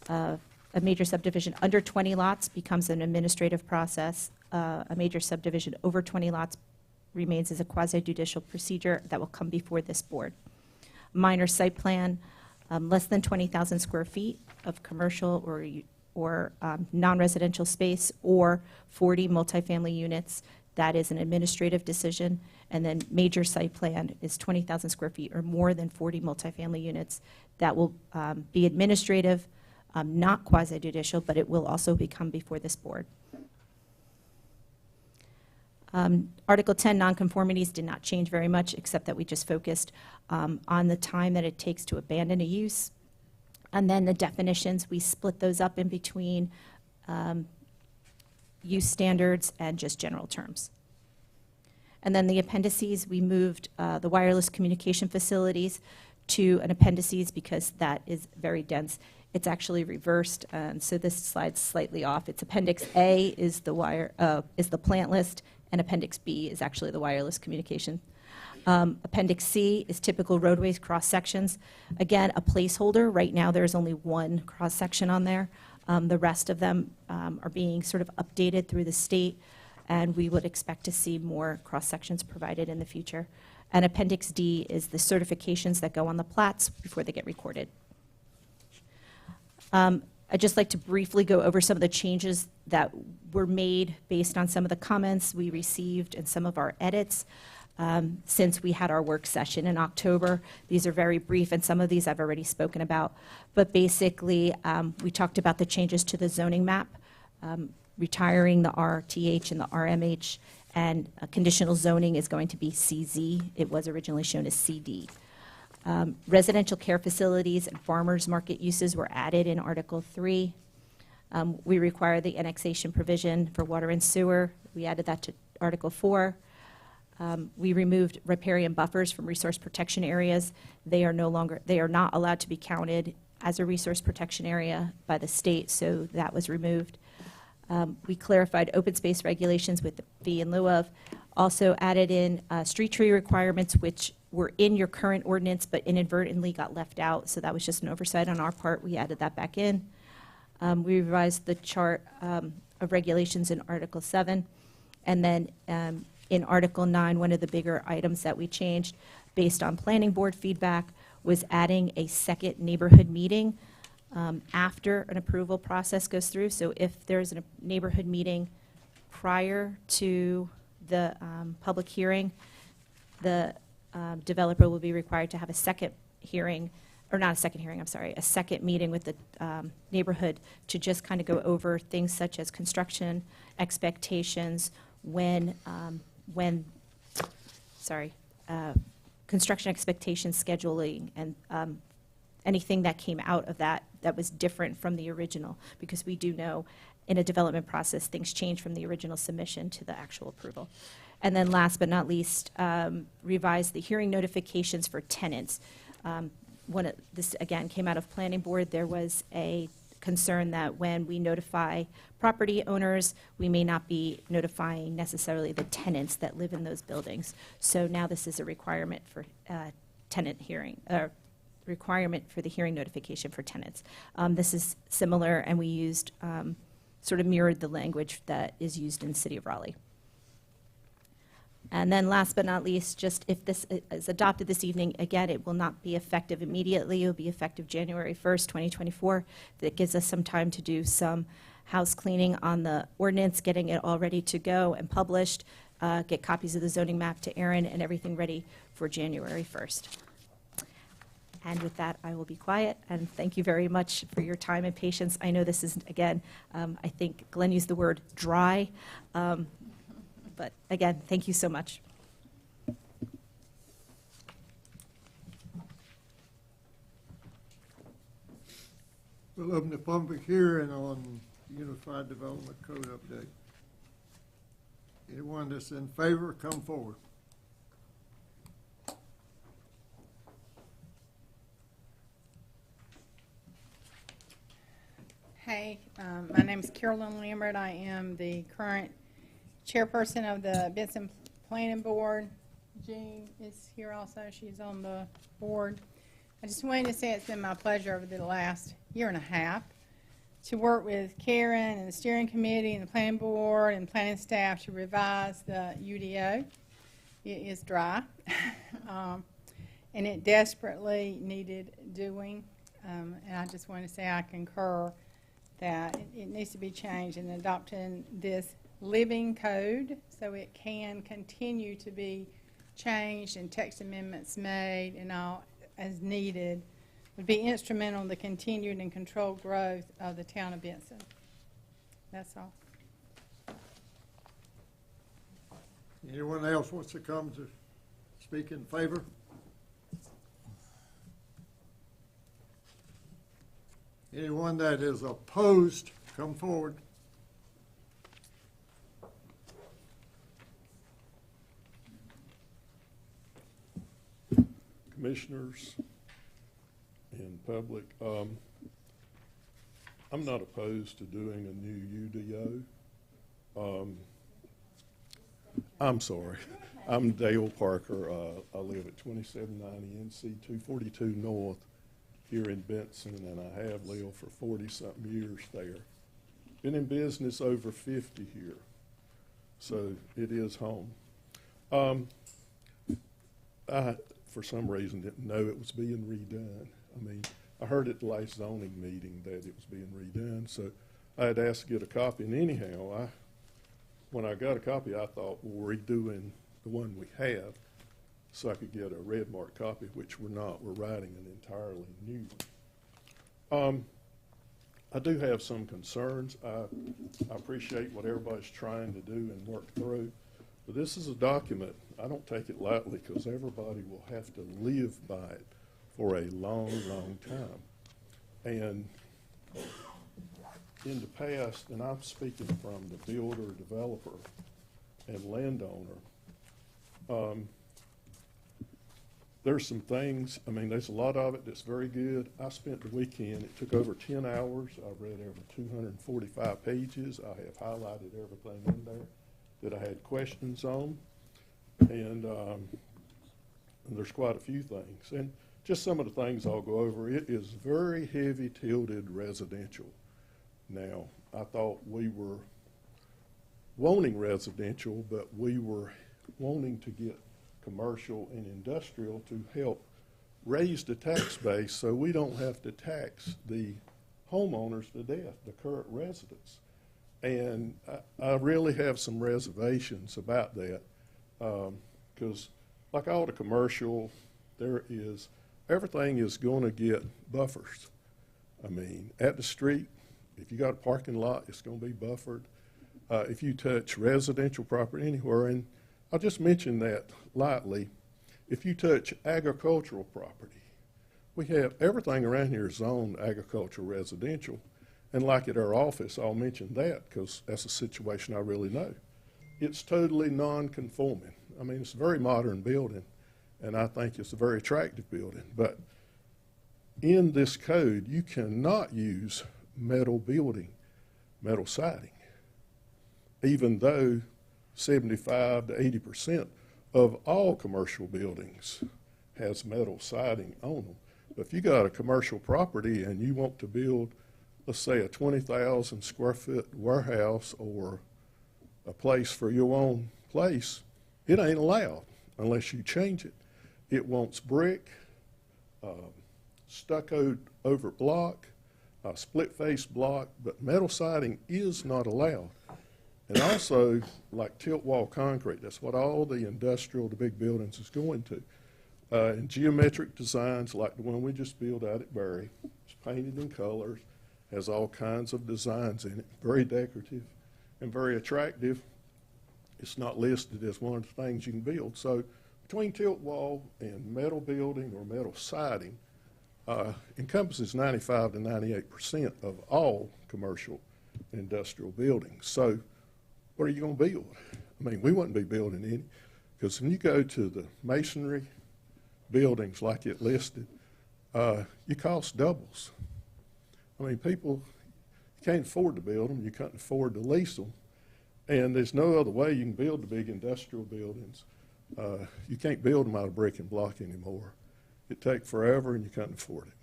A major subdivision under 20 lots becomes an administrative process. A major subdivision over 20 lots remains as a quasi-judicial procedure that will come before this board. Minor site plan, less than 20,000 square feet of commercial or non-residential space, or 40 multifamily units. That is an administrative decision. And then major site plan is 20,000 square feet or more than 40 multifamily units. That will be administrative, not quasi-judicial, but it will also become before this board. Article 10, nonconformities, did not change very much, except that we just focused on the time that it takes to abandon a use. And then the definitions, we split those up in between use standards and just general terms. And then the appendices, we moved the wireless communication facilities to an appendices because that is very dense. It's actually reversed, so this slide's slightly off. It's Appendix A is the plant list, and Appendix B is actually the wireless communication. Appendix C is typical roadways cross-sections. Again, a placeholder. Right now, there's only one cross-section on there. The rest of them are being sort of updated through the state, and we would expect to see more cross-sections provided in the future. And Appendix D is the certifications that go on the plats before they get recorded. I'd just like to briefly go over some of the changes that were made based on some of the comments we received and some of our edits since we had our work session in October. These are very brief, and some of these I've already spoken about. But basically, we talked about the changes to the zoning map, retiring the RTH and the RMH, and conditional zoning is going to be CZ. It was originally shown as CD. Residential care facilities and farmers market uses were added in Article 3. We require the annexation provision for water and sewer. We added that to Article 4. We removed riparian buffers from resource protection areas. They are not allowed to be counted as a resource protection area by the state, so that was removed. We clarified open space regulations with the fee in lieu of. Also added in street tree requirements, which were in your current ordinance but inadvertently got left out, so that was just an oversight on our part. We added that back in. We revised the chart of regulations in Article 7, and then in Article 9, one of the bigger items that we changed based on planning board feedback was adding a second neighborhood meeting after an approval process goes through. So if there's a neighborhood meeting prior to the public hearing, the developer will be required to have a second hearing or not a second hearing, I'm sorry, a second meeting with the neighborhood to just kind of go over things such as construction expectations, construction expectations, scheduling, and anything that came out of that that was different from the original, because we do know in a development process, things change from the original submission to the actual approval. And then last but not least, revise the hearing notifications for tenants. This, again, came out of planning board. There was a concern that when we notify property owners, we may not be notifying necessarily the tenants that live in those buildings. So now this is a requirement for tenant hearing, requirement for the hearing notification for tenants. This is similar, and we used, sort of mirrored the language that is used in the city of Raleigh. And then last but not least, just if this is adopted this evening, again, it will not be effective immediately. It will be effective January 1st, 2024. That gives us some time to do some house cleaning on the ordinance, getting it all ready to go and published, get copies of the zoning map to Aaron, and everything ready for January 1st. And with that, I will be quiet, and thank you very much for your time and patience. I know this is, again, I think Glenn used the word dry, but again, thank you so much. We'll open the public hearing on Unified Development Code update. Anyone that's in favor, come forward. Hey, my name is Carolyn Lambert. I am the current chairperson of the Benson Planning Board. Jean is here also. She's on the board. I just wanted to say it's been my pleasure over the last year and a half to work with Karen and the steering committee and the planning board and planning staff to revise the UDO. It is dry, and it desperately needed doing. And I just want to say I concur that it needs to be changed in adopting this living code so it can continue to be changed and text amendments made and all as needed would be instrumental in the continued and controlled growth of the town of Benson. That's all. Anyone else wants to come to speak in favor? Anyone that is opposed, come forward. Commissioners and public, I'm not opposed to doing a new UDO. I'm sorry. I'm Dale Parker. I live at 2790 NC 242 North here in Benson, and I have lived for 40-something years there. Been in business over 50 here, so it is home. I, for some reason, didn't know it was being redone. I mean, I heard at the last zoning meeting that it was being redone, so I had asked to get a copy, and anyhow, when I got a copy, I thought, well, we're redoing the one we have, so I could get a red mark copy, which we're not. We're writing an entirely new one. I do have some concerns. I appreciate what everybody's trying to do and work through, but this is a document. I don't take it lightly because everybody will have to live by it for a long, long time. And in the past, and I'm speaking from the builder, developer, and landowner, there's some things, I mean, there's a lot of it that's very good. I spent the weekend, it took over 10 hours. I read over 245 pages. I have highlighted everything in there that I had questions on. And there's quite a few things. And just some of the things I'll go over. It is very heavy tilted residential. Now, I thought we were wanting residential, but we were wanting to get commercial and industrial to help raise the tax base so we don't have to tax the homeowners to death, the current residents. And I really have some reservations about that because like all the commercial, there is everything is going to get buffers. I mean, at the street, if you got a parking lot, it's going to be buffered. If you touch residential property anywhere, and I'll just mention that lightly, if you touch agricultural property, we have everything around here is zoned agricultural residential. And like at our office, I'll mention that because that's a situation I really know. It's totally non-conforming. I mean, it's a very modern building, and I think it's a very attractive building. But in this code, you cannot use metal building, metal siding, even though 75 to 80% of all commercial buildings has metal siding on them. But if you got a commercial property and you want to build, let's say, a 20,000 square foot warehouse or a place for your own place, it ain't allowed unless you change it. It wants brick, stuccoed over block, split face block, but metal siding is not allowed. And also, like tilt wall concrete, that's what all the industrial, the big buildings is going to. And geometric designs like the one we just built out at Berry, it's painted in colors, has all kinds of designs in it, very decorative and very attractive. It's not listed as one of the things you can build. So between tilt wall and metal building or metal siding encompasses 95 to 98% of all commercial and industrial buildings. So what are you going to build? I mean, we wouldn't be building any, because when you go to the masonry buildings like it listed, your cost doubles. I mean, people, you can't afford to build them, you can't afford to lease them, and there's no other way you can build the big industrial buildings. You can't build them out of brick and block anymore. It takes forever and you can't afford it.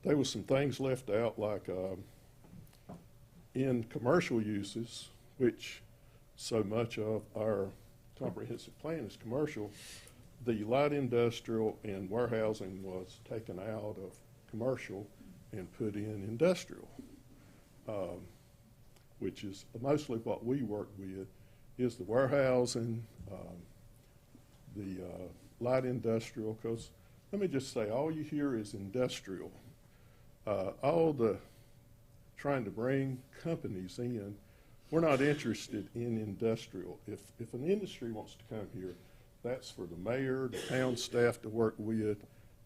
There was some things left out, like in commercial uses, which so much of our comprehensive plan is commercial, the light industrial and warehousing was taken out of commercial and put in industrial, which is mostly what we work with, is the warehousing, the light industrial, because let me just say, all you hear is industrial. All the trying to bring companies in, we're not interested in industrial. If an industry wants to come here, that's for the mayor, the town staff to work with,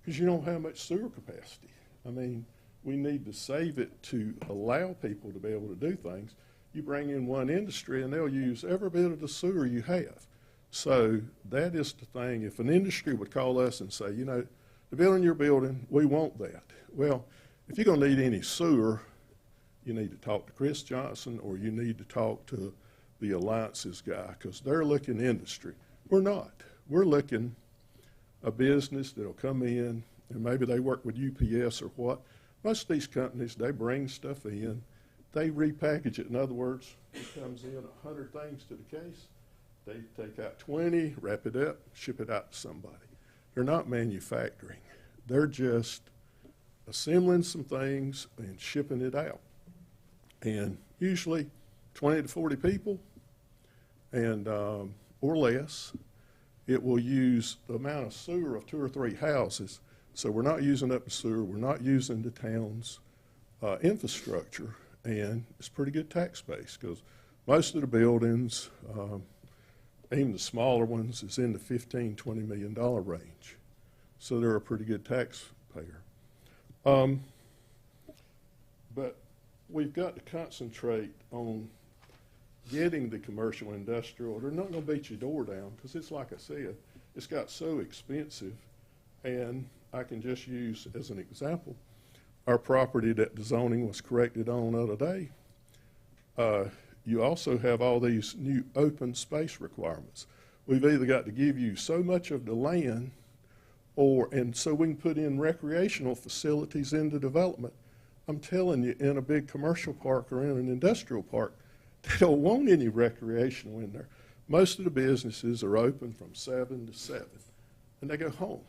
because you don't have much sewer capacity. I mean, we need to save it to allow people to be able to do things. You bring in one industry and they'll use every bit of the sewer you have. So that is the thing. If an industry would call us and say, you know, the building you're building, we want that. Well, if you're going to need any sewer, you need to talk to Chris Johnson or you need to talk to the Alliances guy, because they're looking industry. We're not. We're looking a business that'll come in, and maybe they work with UPS or what. Most of these companies, they bring stuff in, they repackage it. In other words, it comes in 100 things to the case. They take out 20, wrap it up, ship it out to somebody. They're not manufacturing. They're just assembling some things and shipping it out. And usually 20 to 40 people and or less. It will use the amount of sewer of 2 or 3 houses. So we're not using up the sewer. We're not using the town's infrastructure. And it's a pretty good tax base, because most of the buildings, even the smaller ones, is in the $15, $20 million range. So they're a pretty good taxpayer. But we've got to concentrate on getting the commercial industrial. They're not going to beat your door down, because it's like I said, it's got so expensive. And I can just use as an example our property that the zoning was corrected on the other day. You also have all these new open space requirements. We've either got to give you so much of the land, and so we can put in recreational facilities into development. I'm telling you, in a big commercial park or in an industrial park, they don't want any recreational in there. Most of the businesses are open from 7 to 7, and they go home.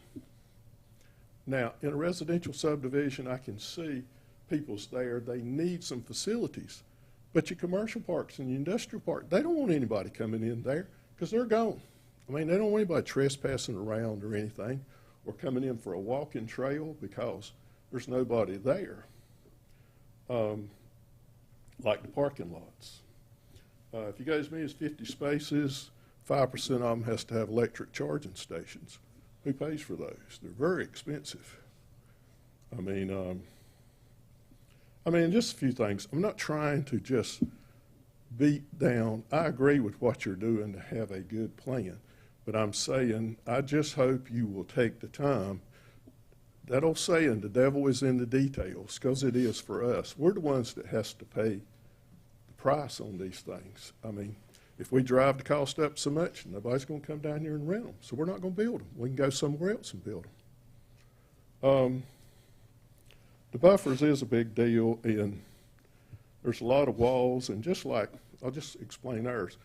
Now, in a residential subdivision, I can see people's there, they need some facilities. But your commercial parks and your industrial park, they don't want anybody coming in there, because they're gone. I mean, they don't want anybody trespassing around or anything, or coming in for a walking trail because there's nobody there. Like the parking lots. If you got as many as 50 spaces, 5% of them has to have electric charging stations. Who pays for those? They're very expensive. I mean, just a few things. I'm not trying to just beat down. I agree with what you're doing to have a good plan, but I'm saying I just hope you will take the time. That old saying, the devil is in the details, because it is for us. We're the ones that has to pay the price on these things. I mean, if we drive the cost up so much, nobody's going to come down here and rent them, so we're not going to build them. We can go somewhere else and build them. The buffers is a big deal, and there's a lot of walls, and just like, I'll just explain ours.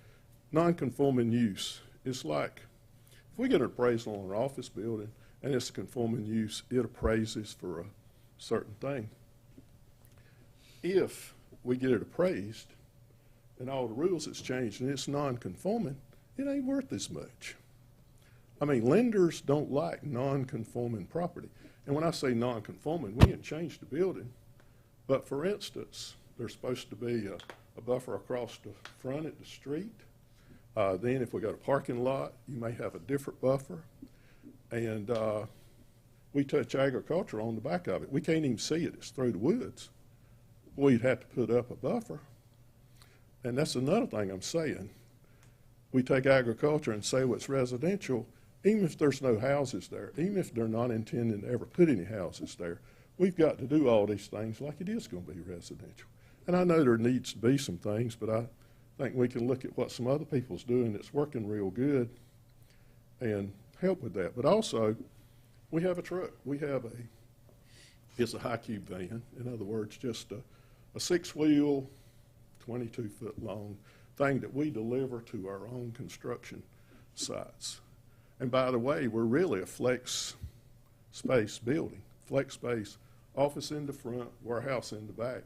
Non-conforming use, it's like, if we get an appraisal on an office building, and it's a conforming use, it appraises for a certain thing. If we get it appraised, and all the rules that's changed, and it's non-conforming, it ain't worth as much. I mean, lenders don't like non-conforming property. And when I say non-conforming, we didn't change the building. But for instance, there's supposed to be a buffer across the front at the street. Then if we got a parking lot, you may have a different buffer. And we touch agriculture on the back of it. We can't even see it. It's through the woods. We'd have to put up a buffer. And that's another thing I'm saying. We take agriculture and say, well, it's residential. Even if there's no houses there, even if they're not intending to ever put any houses there, we've got to do all these things like it is going to be residential. And I know there needs to be some things, but I think we can look at what some other people's doing that's working real good and help with that. But also, we have a truck. We have it's a high cube van. In other words, just a 6-wheel, 22-foot long thing that we deliver to our own construction sites. And by the way, we're really a flex space building. Flex space, office in the front, warehouse in the back.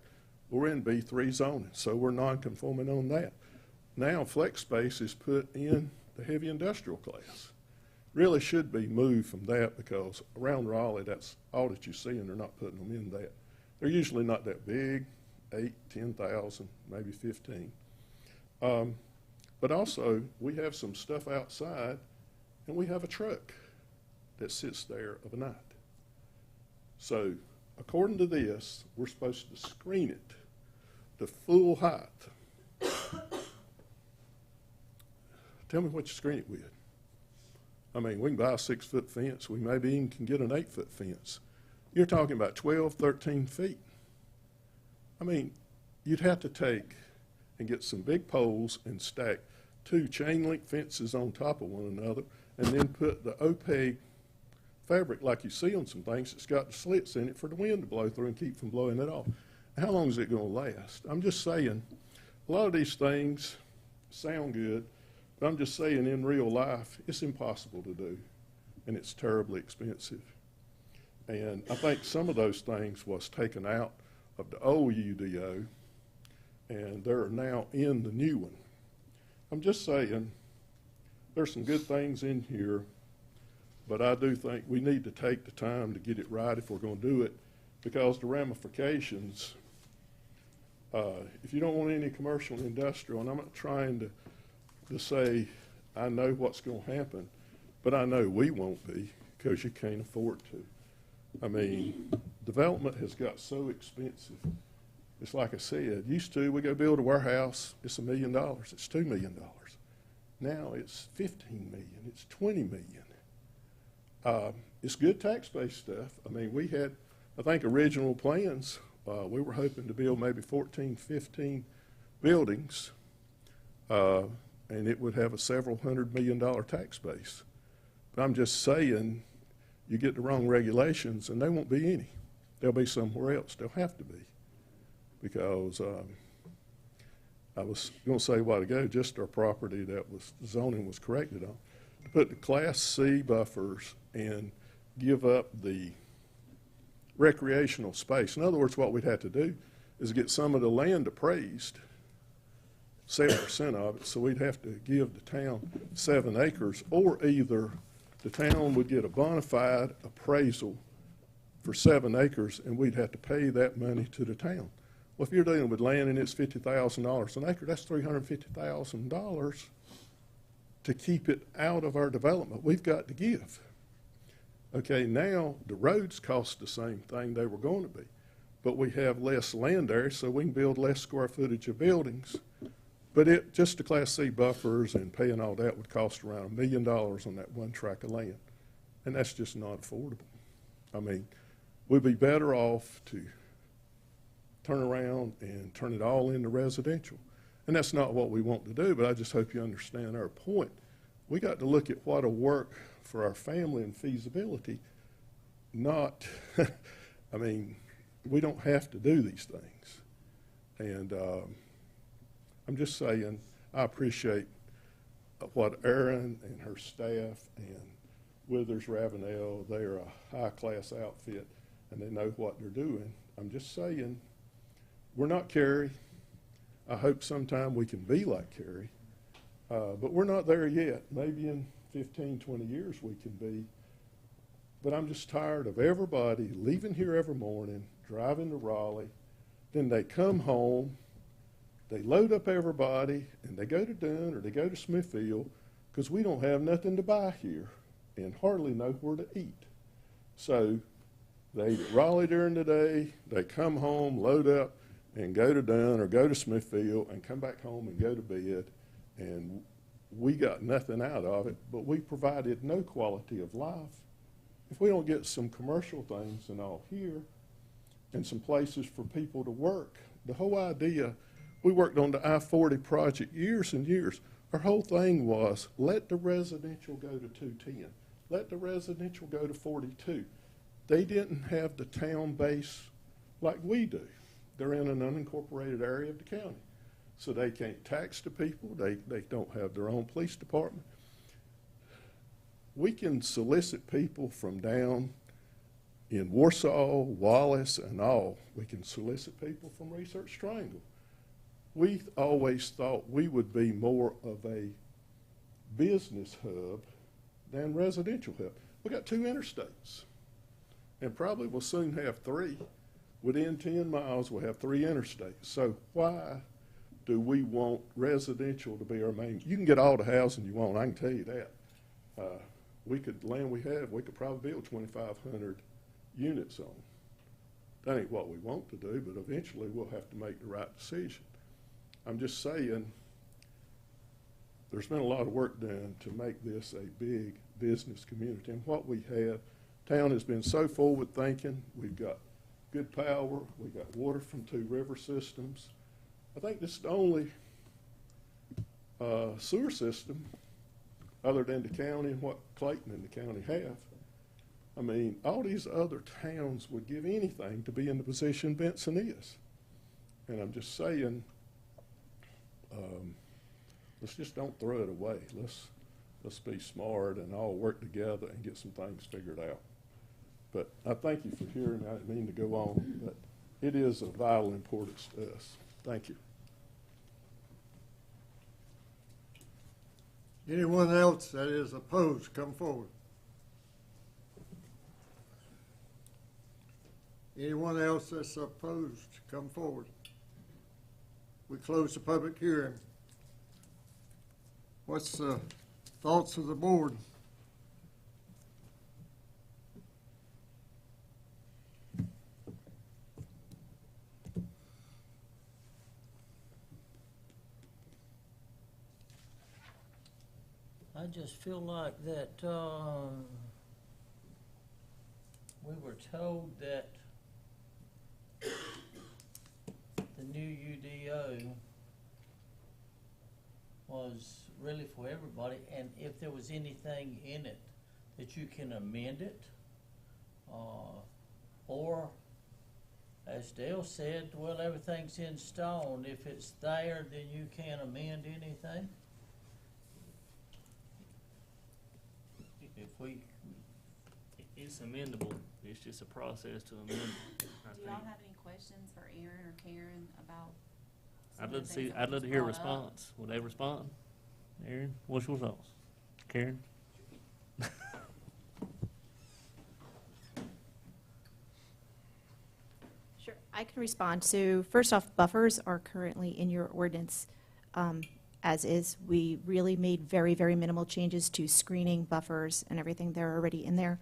We're in B3 zoning, so we're non-conforming on that. Now flex space is put in the heavy industrial class. Really should be moved from that, because around Raleigh, that's all that you see, and they're not putting them in that. They're usually not that big, 8, 10,000, maybe 15. But also, we have some stuff outside, and we have a truck that sits there of a night. So, according to this, we're supposed to screen it to full height. Tell me what you screen it with. I mean, we can buy a 6-foot fence. We maybe even can get an 8-foot fence. You're talking about 12, 13 feet. I mean, you'd have to take and get some big poles and stack 2 chain link fences on top of one another, and then put the opaque fabric like you see on some things that's got the slits in it for the wind to blow through and keep from blowing it off. How long is it going to last? I'm just saying, a lot of these things sound good, but I'm just saying in real life, it's impossible to do, and it's terribly expensive. And I think some of those things was taken out of the old UDO, and they're now in the new one. I'm just saying, there's some good things in here, but I do think we need to take the time to get it right if we're going to do it, because the ramifications, if you don't want any commercial and industrial, and I'm not trying to say I know what's going to happen, but I know we won't be, because you can't afford to. I mean, development has got so expensive. It's like I said, used to, we go build a warehouse, it's $1 million, it's $2 million. Now it's 15 million, it's 20 million. It's good tax-based stuff. I mean, we had, I think, original plans. We were hoping to build maybe 14, 15 buildings, and it would have a several $100 million tax base. But I'm just saying, you get the wrong regulations, and there won't be any. There'll be somewhere else. There'll have to be. Because I was going to say a while ago, just our property that was zoning was corrected on, to put the Class C buffers and give up the recreational space. In other words, what we'd have to do is get some of the land appraised 7% of it, so we'd have to give the town 7 acres, or either the town would get a bona fide appraisal for 7 acres, and we'd have to pay that money to the town. Well, if you're dealing with land and it's $50,000 an acre, that's $350,000 to keep it out of our development. We've got to give. Okay, now the roads cost the same thing they were going to be, but we have less land area, so we can build less square footage of buildings. But just the Class C buffers and paying all that would cost around $1 million on that one tract of land, and that's just not affordable. I mean, we'd be better off to turn around and turn it all into residential. And that's not what we want to do, but I just hope you understand our point. We got to look at what'll work for our family and feasibility, not, I mean, we don't have to do these things. And I'm just saying, I appreciate what Erin and her staff and Withers Ravenel, they're a high-class outfit, and they know what they're doing. I'm just saying, we're not Cary. I hope sometime we can be like Cary, but we're not there yet. Maybe in 15, 20 years we can be. But I'm just tired of everybody leaving here every morning, driving to Raleigh, then they come home, they load up everybody, and they go to Dunn or they go to Smithfield because we don't have nothing to buy here and hardly know where to eat. So they eat at Raleigh during the day, they come home, load up, and go to Dunn or go to Smithfield and come back home and go to bed, and we got nothing out of it, but we provided no quality of life. If we don't get some commercial things and all here and some places for people to work, the whole idea, we worked on the I-40 project years and years. Our whole thing was let the residential go to 210. Let the residential go to 42. They didn't have the town base like we do. They're in an unincorporated area of the county. So they can't tax the people. They don't have their own police department. We can solicit people from down in Warsaw, Wallace, and all. We can solicit people from Research Triangle. We always thought we would be more of a business hub than residential hub. We got 2 interstates, and probably we'll soon have 3. Within 10 miles, we'll have 3 interstates. So why do we want residential to be our main? You can get all the housing you want, I can tell you that. Land we have, we could probably build 2,500 units on. That ain't what we want to do, but eventually we'll have to make the right decision. I'm just saying, there's been a lot of work done to make this a big business community. And what we have, town has been so forward thinking. We've got good power. We got water from 2 river systems. I think this is the only sewer system other than the county and what Clayton and the county have. I mean, all these other towns would give anything to be in the position Benson is. And I'm just saying, let's just don't throw it away. Let's be smart and all work together and get some things figured out. But I thank you for hearing me. I didn't mean to go on, but it is of vital importance to us. Thank you. Anyone else that is opposed, come forward. Anyone else that's opposed, come forward. We close the public hearing. What's the thoughts of the board? I just feel like that we were told that the new UDO was really for everybody, and if there was anything in it that you can amend it, or as Dale said, well, everything's in stone. If it's there, then you can't amend anything. It's amendable. It's just a process to amend. Do y'all have any questions for Aaron or Karen about I'd love to see, I'd love to hear a response. Will they respond? Aaron, what's your thoughts? Karen? Sure, I can respond. So first off, buffers are currently in your ordinance as is. We really made very, very minimal changes to screening, buffers, and everything. They're already in there.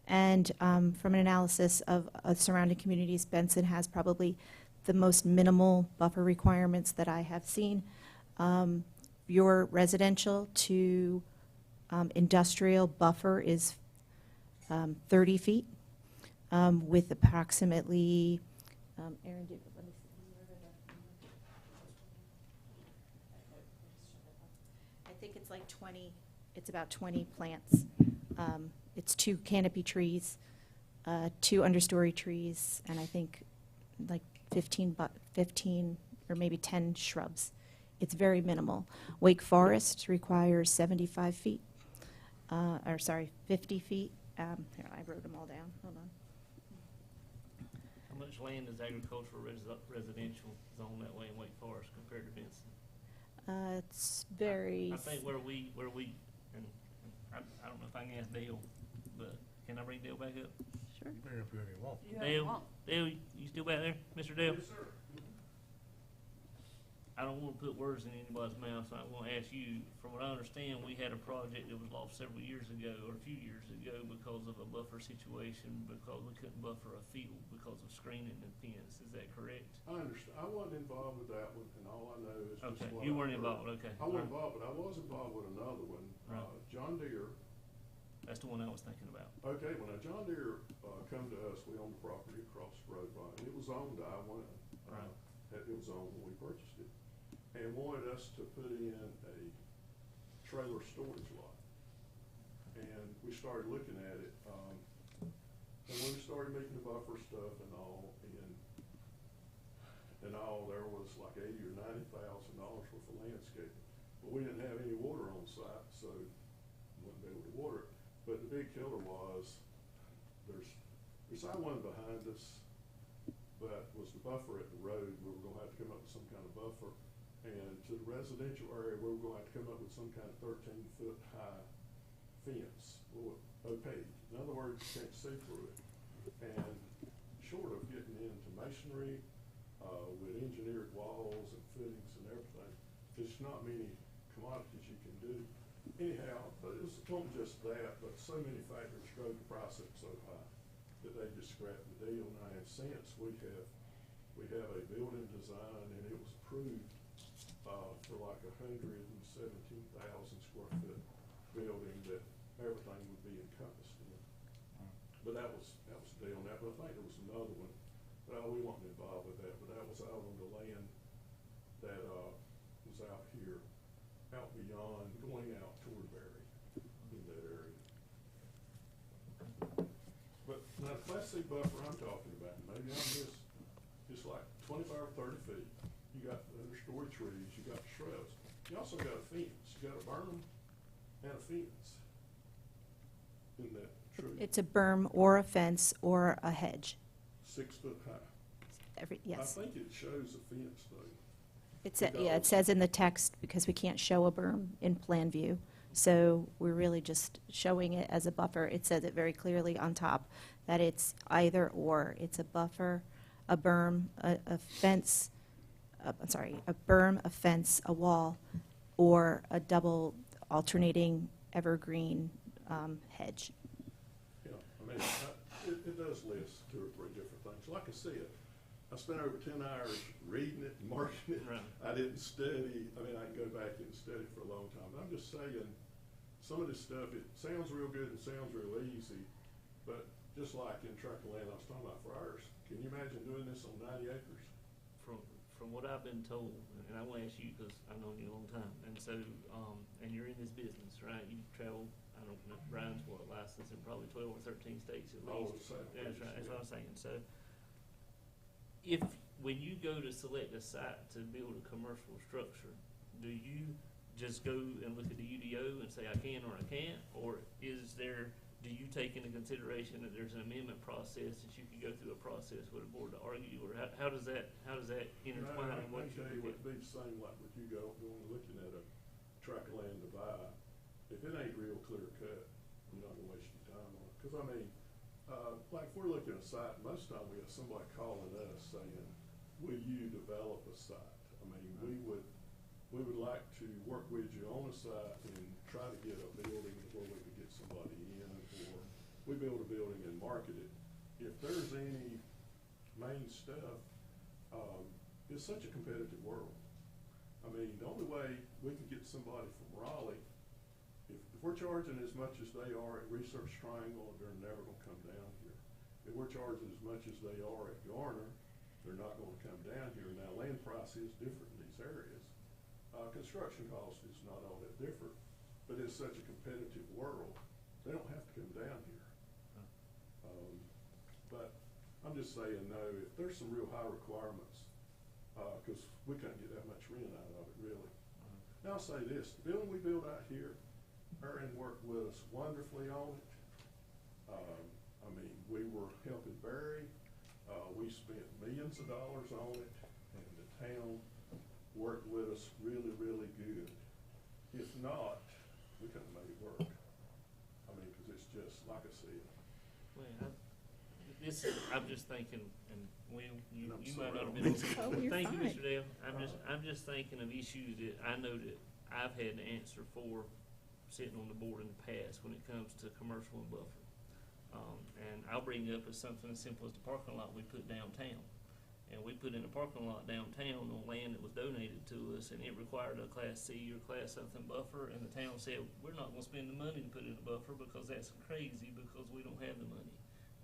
And from an analysis of surrounding communities, Benson has probably the most minimal buffer requirements that I have seen. Your residential to industrial buffer is 30 feet with approximately, Aaron, let me see. I think it's like 20, it's about 20 plants. It's 2 canopy trees, 2 understory trees, and I think like 15 or maybe 10 shrubs. It's very minimal. Wake Forest requires 75 feet, or sorry, 50 feet. Here, I wrote them all down. Hold on. How much land is agricultural residential zone that way in Wake Forest compared to Benson? It's very. I think where we, and I don't know if I can ask Dale, but can I bring Dale back up? Sure. Bring up whoever you want. Dale, you still back there, Mr. Dale? Yes, sir. I don't want to put words in anybody's mouth, so I want to ask you, from what I understand, we had a project that was lost several years ago, or a few years ago, because of a buffer situation, because we couldn't buffer a field because of screening and fence. Is that correct? I understand. I wasn't involved with that one, and all I know is just Okay, what you I weren't heard. involved, okay. I wasn't involved, but I was involved with another one. Right. John Deere. That's the one I was thinking about. Okay, when a John Deere come to us, we owned the property across the road by, and it was owned I-1. Right. It was owned when we purchased it, and wanted us to put in a trailer storage lot. And we started looking at it, and when we started making the buffer stuff and all, there was like $80,000 or $90,000 worth of landscaping. But we didn't have any water on site, so wouldn't be able to water it. But the big killer was, there's I-1 behind us, that was the buffer at the road. We were gonna have to come up with some kind of buffer. And to the residential area, we were gonna have to come up with some kind of 13-foot high fence, or opaque. In other words, you can't see through it. And short of getting into masonry, with engineered walls and footings and everything, there's not many commodities you can do. Anyhow, but it wasn't just that, but so many factors drove the price up so high that they just scrapped the deal. Now, in since we have a building design, and it was approved for like 117,000 square foot building that everything would be encompassed in. But that was the deal on that. But I think there was another one. We weren't involved with that, but that was out on the land that was out here, out beyond, going out toward Berry, in that area. But now the Class C buffer I'm talking about, maybe I missed, just like 25 or 30 feet. You got understory trees, you got shrubs. You also got a fence. You got a berm and a fence in that tree. It's a berm or a fence or a hedge. 6 foot high. Yes. I think it shows a fence though. Yeah, it says in the text, because we can't show a berm in plan view. So we're really just showing it as a buffer. It says it very clearly on top that it's either or. It's a buffer, a berm, a fence, a berm, a fence, a wall, or a double alternating evergreen hedge. Yeah, I mean, it does list 2 or 3 different things. Like I said, I spent over 10 hours reading it and marking it. Right. I didn't study. I mean, I can go back and study for a long time. But I'm just saying, some of this stuff, it sounds real good and sounds real easy, but just like in tract of land I was talking about for ours, can you imagine doing this on 90 acres? From what I've been told, and I want to ask you because I've known you a long time, and so, and you're in this business, right? You travel, I don't know, Brian's licensed in probably 12 or 13 states at least. That's right, that's what I'm saying. So, if, when you go to select a site to build a commercial structure, do you just go and look at the UDO and say I can or I can't, or do you take into consideration that there's an amendment process that you could go through a process with a board to argue, or how does that intertwine in what you It do? would be the same like with you going looking at a tract of land to buy. If it ain't real clear cut, you're not gonna waste your time on it. Cause I mean, like if we're looking at a site, most of the time we have somebody calling us saying, will you develop a site? I mean, we would like to work with you on a site and try to get a building where we could get somebody in, or we build a building and market it. If there's any main stuff, it's such a competitive world. I mean, the only way we can get somebody from Raleigh, if we're charging as much as they are at Research Triangle, they're never gonna come down here. If we're charging as much as they are at Garner, they're not gonna come down here. Now, land price is different in these areas. Construction cost is not all that different, but it's such a competitive world, they don't have to come down here. But I'm just saying, no, if there's some real high requirements, because we couldn't get that much rent out of it, really. Now, I'll say this, the building we built out here, Erin worked with us wonderfully on it. I mean, we were helping Barry. We spent millions of dollars on it, and the town worked with us really, really good. If not, we couldn't have made it work. I mean, because it's just, like I said. Well, I'm just thinking, and Will, you I'm might not have sorry. been. Oh, you're Thank you, fine. Mr. Dale. I'm just thinking of issues that I know that I've had to answer for sitting on the board in the past when it comes to commercial and buffer. And I'll bring up as something as simple as the parking lot we put downtown. And we put in a parking lot downtown on land that was donated to us, and it required a Class C or Class something buffer, and the town said, we're not gonna spend the money to put in a buffer because that's crazy, because we don't have the money.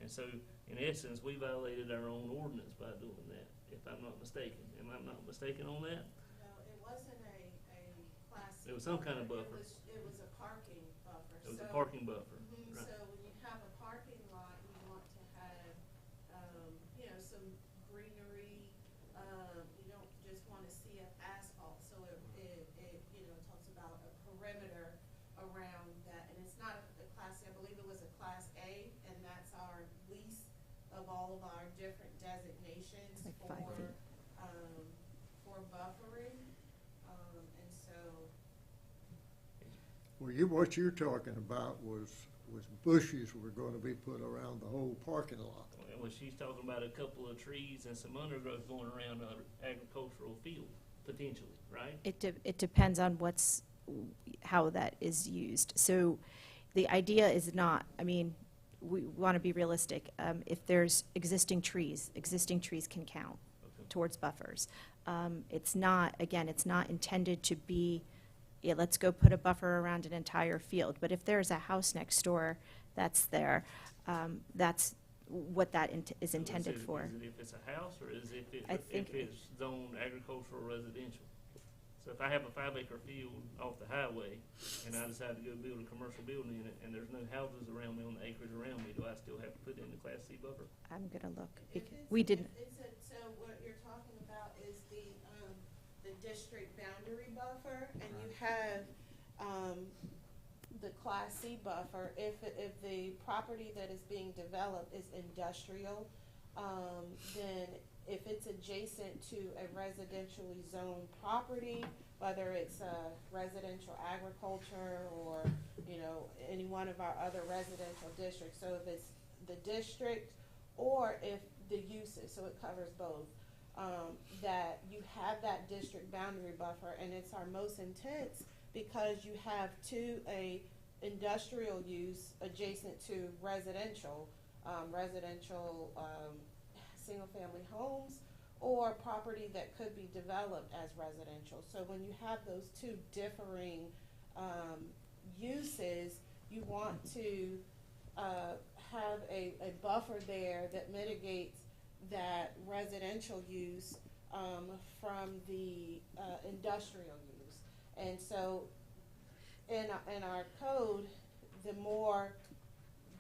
And so, in essence, we violated our own ordinance by doing that, if I'm not mistaken. Am I not mistaken on that? No, it wasn't a class. It was some kind of buffer. It was a parking buffer. It was a parking buffer, Mhm, right? So when you have a parking lot, you want to have, you know, some greenery. You don't just want to see an asphalt. So it you know, talks about a perimeter around that. And it's not a class C, I believe it was a class A, and that's our lease of all of our different designations Like 5 feet. for buffering. And so, Well, what you're talking about was bushes were gonna be put around the whole parking lot. Well, she's talking about a couple of trees and some undergrowth going around an agricultural field, potentially, right? It depends on how that is used. So the idea is not, I mean, we want to be realistic. If there's existing trees can count Okay. towards buffers. It's not, again, it's not intended to be, yeah, let's go put a buffer around an entire field. But if there's a house next door that's there, that's what that is intended for. Is it if it's a house, or is it I if think- it's zoned agricultural residential? So if I have a 5-acre field off the highway, and I decide to go build a commercial building in it, and there's no houses around me on the acreage around me, do I still have to put in the Class C buffer? I'm going to look. if because it's, we didn't, so what you're talking about is the district boundary buffer, and you have, the Class C buffer. If the property that is being developed is industrial, then if it's adjacent to a residentially zoned property, whether it's residential agriculture or, you know, any one of our other residential districts, so if it's the district or if the uses, so it covers both, that you have that district boundary buffer, and it's our most intense because you have a industrial use adjacent to residential, single-family homes, or property that could be developed as residential. So when you have those two differing uses, you want to have a buffer there that mitigates that residential use from the industrial use. And so in our code, the more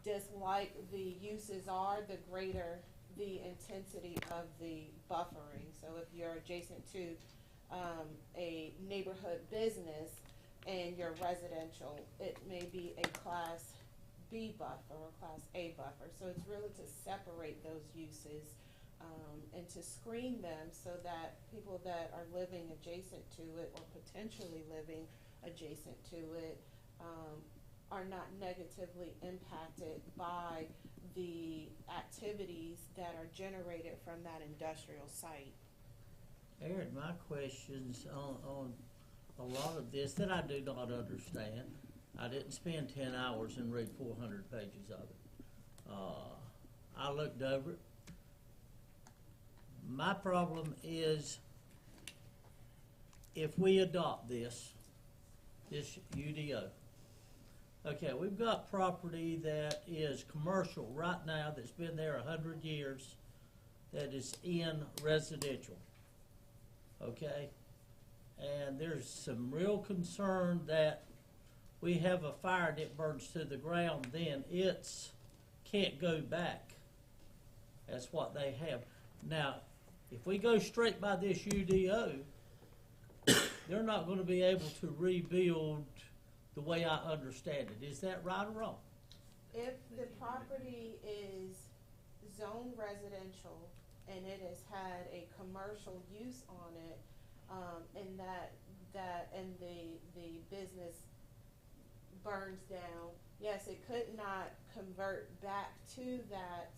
dislike the uses are, the greater the intensity of the buffering. So if you're adjacent to a neighborhood business and you're residential, it may be a Class B buffer or Class A buffer. So it's really to separate those uses and to screen them so that people that are living adjacent to it or potentially living adjacent to it are not negatively impacted by the activities that are generated from that industrial site. Aaron, my questions on a lot of this that I do not understand. I didn't spend 10 hours and read 400 pages of it. I looked over it. My problem is if we adopt this UDO, okay, we've got property that is commercial right now that's been there 100 years that is in residential, okay? And there's some real concern that we have a fire that burns to the ground, then it's can't go back. That's what they have. Now, if we go straight by this UDO, they're not going to be able to rebuild the way I understand it. Is that right or wrong? If the property is zoned residential and it has had a commercial use on it, and and the business burns down, yes, it could not convert back to that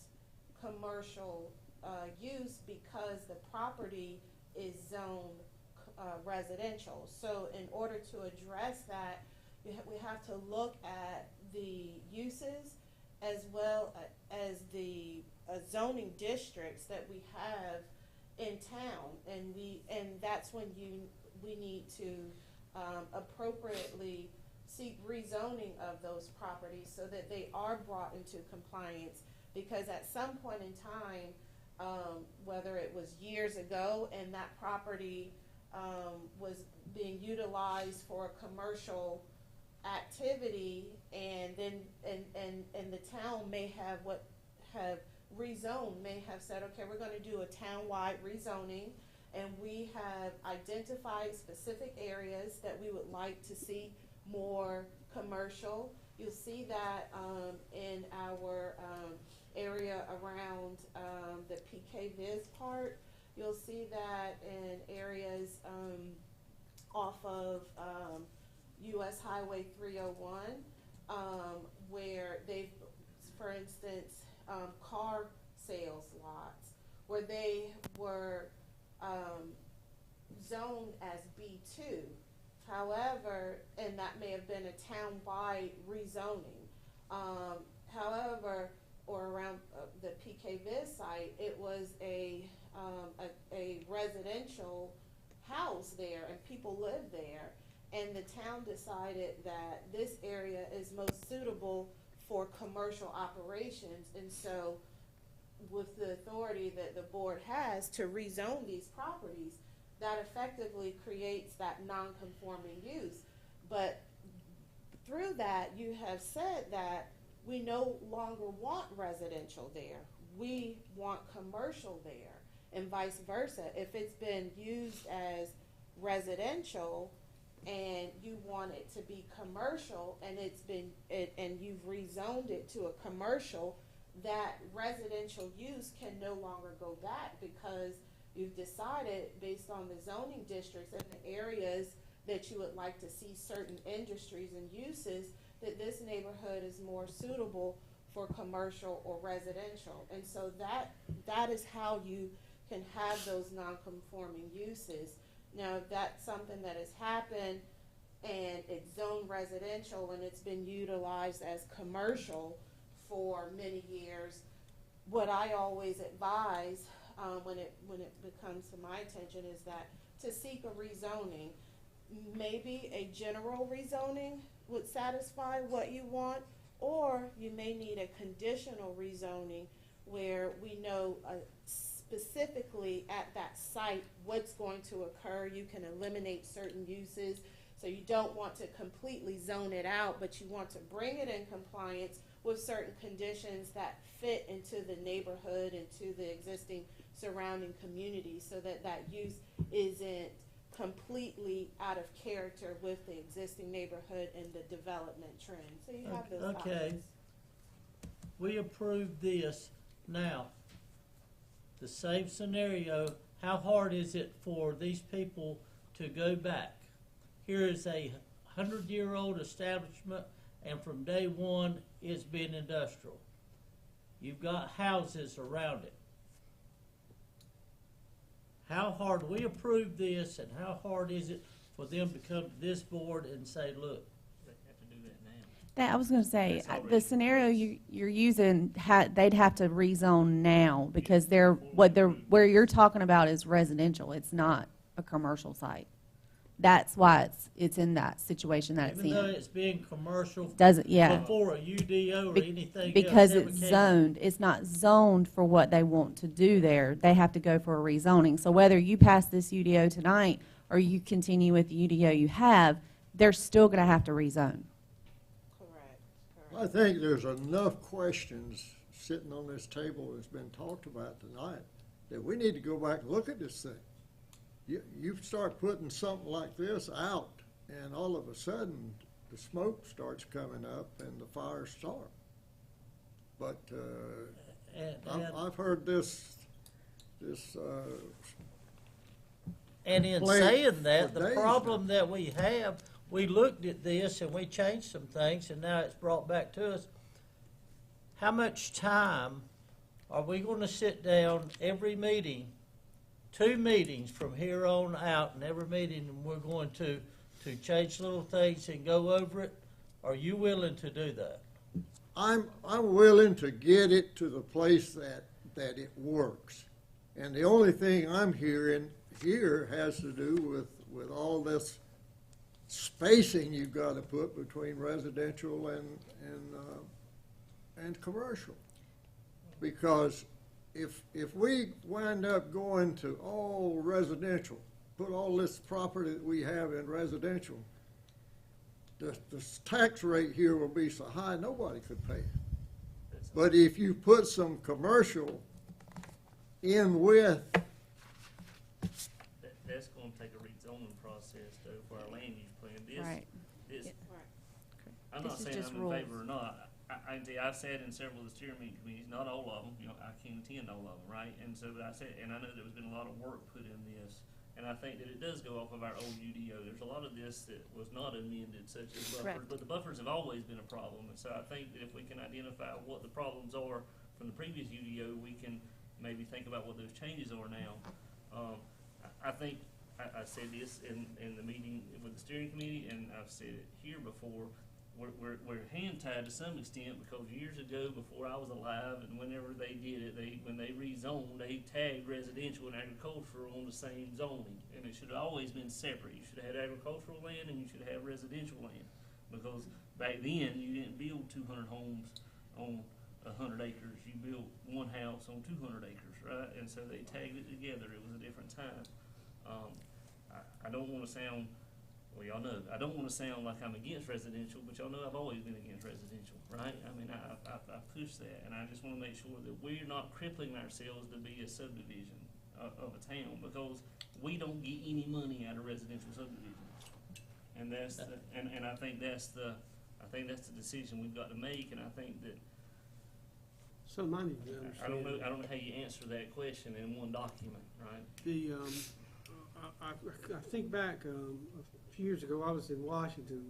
commercial use because the property is zoned residential. So in order to address that, we have to look at the uses as well as the zoning districts that we have in town, and that's when we need to appropriately seek rezoning of those properties so that they are brought into compliance, because at some point in time, whether it was years ago and that property was being utilized for a commercial activity, and then and the town may have rezoned, may have said, okay, we're going to do a town-wide rezoning, and we have identified specific areas that we would like to see more commercial. You'll see that in our area around the PK Viz part. You'll see that in areas off of US Highway 301, where they've, for instance, car sales lots, where they were zoned as B2. However, and that may have been a town-wide rezoning. However, or around the PK Viz site, it was a residential house there, and people lived there. And the town decided that this area is most suitable for commercial operations. And so with the authority that the board has to rezone these properties, that effectively creates that non-conforming use. But through that, you have said that we no longer want residential there. We want commercial there, and vice versa. If it's been used as residential and you want it to be commercial, and and you've rezoned it to a commercial, that residential use can no longer go back, because you've decided, based on the zoning districts and the areas that you would like to see certain industries and uses, that this neighborhood is more suitable for commercial or residential. And so that is how you can have those non-conforming uses. Now, if that's something that has happened and it's zoned residential and it's been utilized as commercial for many years, what I always advise when it becomes to my attention is that to seek a rezoning, maybe a general rezoning would satisfy what you want, or you may need a conditional rezoning where we know specifically at that site what's going to occur. You can eliminate certain uses, so you don't want to completely zone it out, but you want to bring it in compliance with certain conditions that fit into the neighborhood and to the existing surrounding community, so that that use isn't completely out of character with the existing neighborhood and the development trend. So you have those Okay. options. we approve this now, the same scenario, how hard is it for these people to go back? Here is a 100-year-old establishment, and from day one, it's been industrial. You've got houses around it. How hard, we approve this, and how hard is it for them to come to this board and say, look, They have to do that now. That, I was going to say, That's already the scenario you're using, they'd have to rezone now because where you're talking about is residential. It's not a commercial site. That's why it's in that situation that it's even though in. it's being commercial Doesn't, yeah. before a UDO or anything Because else ever it's came? zoned, it's not zoned for what they want to do there. They have to go for a rezoning. So whether you pass this UDO tonight or you continue with the UDO you have, they're still going to have to rezone. Correct. I think there's enough questions sitting on this table that's been talked about tonight that we need to go back and look at this thing. You start putting something like this out, and all of a sudden, the smoke starts coming up and the fires start. But I've heard this And in plan saying that, for the days problem that we have, we looked at this and we changed some things, and now it's brought back to us. How much time are we going to sit down every meeting, 2 meetings from here on out, and every meeting, and we're going to change little things and go over it? Are you willing to do that? I'm willing to get it to the place that it works. And the only thing I'm hearing here has to do with all this spacing you've got to put between residential and commercial. Because if we wind up going to all residential, put all this property that we have in residential, the tax rate here will be so high nobody could pay it. But if you put some commercial in with, That's gonna take a rezoning process though for our land use plan. Right. I'm not This is saying just I'm in rules. favor or not. I've sat in several of the steering committees, not all of them, I can't attend all of them, right? And so, but I know there's been a lot of work put in this, and I think that it does go off of our old UDO. There's a lot of this that was not amended, such as buffers, Correct. but the buffers have always been a problem. And so I think that if we can identify what the problems are from the previous UDO, we can maybe think about what those changes are now. I think, I said this in the meeting with the steering committee, and I've said it here before, we're hand-tied to some extent, because years ago, before I was alive, and whenever they did it, when they rezoned, they tagged residential and agricultural on the same zoning, and it should have always been separate. You should have had agricultural land, and you should have residential land, because back then, you didn't build 200 homes on 100 acres. You built one house on 200 acres, right? And so they tagged it together. It was a different time. I don't want to sound, well, y'all know, I don't want to sound like I'm against residential, but y'all know I've always been against residential, right? I mean, I push that, and I just want to make sure that we're not crippling ourselves to be a subdivision of a town, because we don't get any money out of residential subdivisions. And that's and I think that's the decision we've got to make, and I think that So I need to I don't know understand. how you answer that question in one document, right? I think back a few years ago, I was in Washington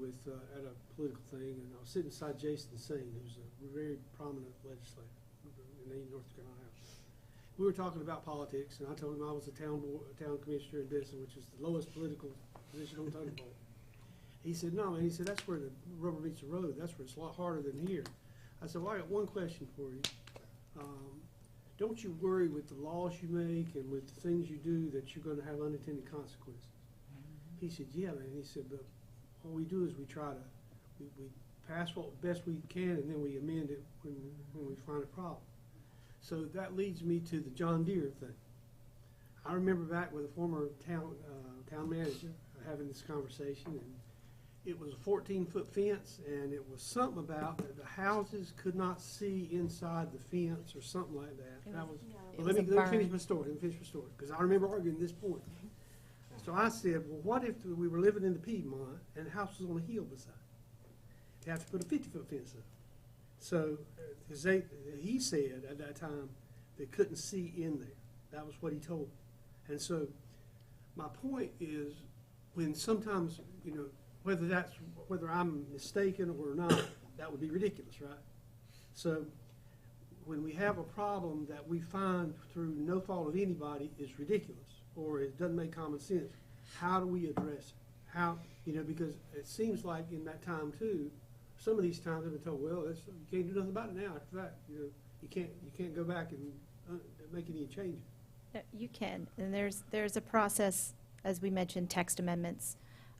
at a political thing, and I was sitting beside Jason Singh, who's a very prominent legislator in North Carolina. We were talking about politics, and I told him I was a town commissioner in Benson, which is the lowest political position on the totem pole. He said, no, man, he said, that's where the rubber meets the road. That's where it's a lot harder than here. I said, well, I got one question for you. Don't you worry with the laws you make and with the things you do that you're going to have unintended consequences? He said, yeah, man. He said, but what we do is we try to, we pass what best we can, and then we amend it when we find a problem. So that leads me to the John Deere thing. I remember back with a former town manager having this conversation, and it was a 14-foot fence, and it was something about that the houses could not see inside the fence or something like that. Let me finish my story, because I remember arguing this point. So I said, well, what if we were living in the Piedmont and the house was on a hill beside? They have to put a 50-foot fence up. So, because he said at that time, they couldn't see in there. That was what he told me. And so, my point is, when sometimes, you know, whether I'm mistaken or not, that would be ridiculous, right? So, when we have a problem that we find through no fault of anybody is ridiculous, or it doesn't make common sense, how do we address it? How, you know, because it seems like in that time too, some of these times I've been told, well, you can't do nothing about it now after that. You know, you can't go back and make any changes. You can, and there's a process, as we mentioned, text amendments.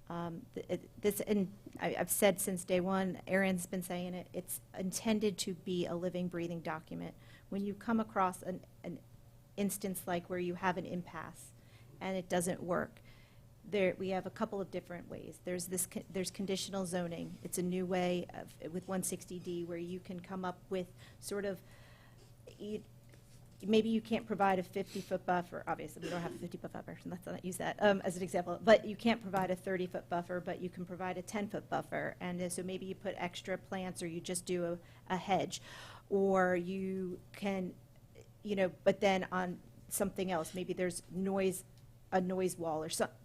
And I've said since day one, Aaron's been saying it, it's intended to be a living, breathing document. When you come across an instance like where you have an impasse and it doesn't work, we have a couple of different ways. There's conditional zoning. It's a new way with 160D where you can come up with sort of, maybe you can't provide a 50-foot buffer. Obviously, we don't have a 50-foot buffer, so let's not use that as an example. But you can't provide a 30-foot buffer, but you can provide a 10-foot buffer. And so maybe you put extra plants, or you just do a hedge. Or you can, you know, but then on something else, maybe there's a noise wall or something.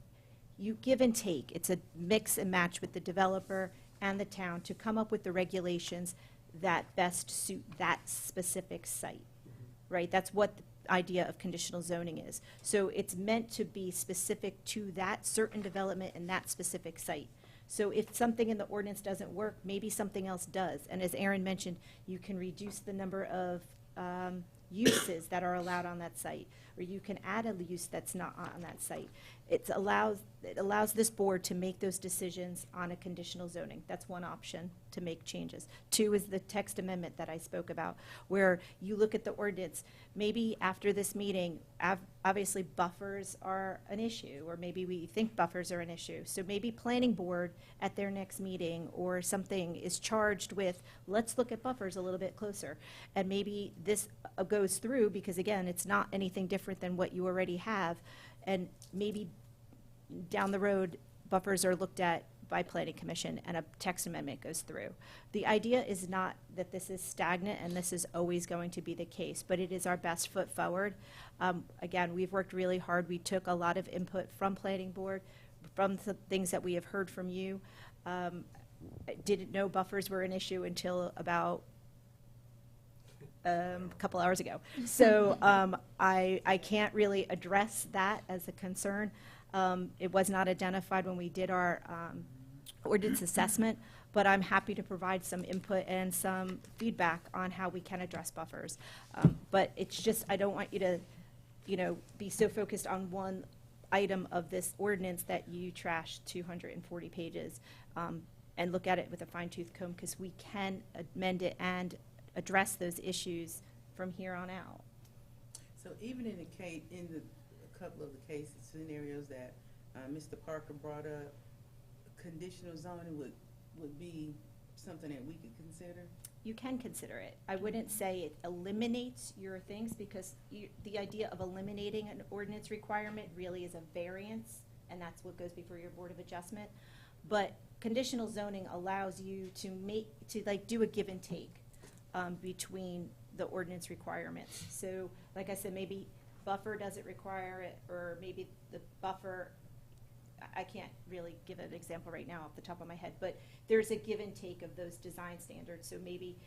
You give and take. It's a mix and match with the developer and the town to come up with the regulations that best suit that specific site. Right? That's what the idea of conditional zoning is. So it's meant to be specific to that certain development and that specific site. So if something in the ordinance doesn't work, maybe something else does. And as Aaron mentioned, you can reduce the number of uses that are allowed on that site, or you can add a use that's not on that site. It allows this board to make those decisions on a conditional zoning. That's one option to make changes. Two is the text amendment that I spoke about, where you look at the ordinance. Maybe after this meeting, obviously buffers are an issue, or maybe we think buffers are an issue. So maybe planning board at their next meeting or something is charged with, let's look at buffers a little bit closer. And maybe this goes through because, again, it's not anything different than what you already have. And maybe down the road, buffers are looked at by planning commission and a text amendment goes through. The idea is not that this is stagnant and this is always going to be the case, but it is our best foot forward. Again, we've worked really hard. We took a lot of input from planning board, from the things that we have heard from you. I didn't know buffers were an issue until about a couple hours ago. So I can't really address that as a concern. It was not identified when we did our ordinance assessment, but I'm happy to provide some input and some feedback on how we can address buffers. But it's just, I don't want you to, you know, be so focused on one item of this ordinance that you trash 240 pages and look at it with a fine-tooth comb, because we can amend it and address those issues from here on out. So even in a couple of the cases, scenarios that Mr. Parker brought up, conditional zoning would be something that we could consider? You can consider it. I wouldn't say it eliminates your things, because the idea of eliminating an ordinance requirement really is a variance, and that's what goes before your Board of Adjustment. But conditional zoning allows you to do a give and take between the ordinance requirements. So like I said, maybe buffer doesn't require it, or maybe the buffer, I can't really give an example right now off the top of my head, but there's a give and take of those design standards. So maybe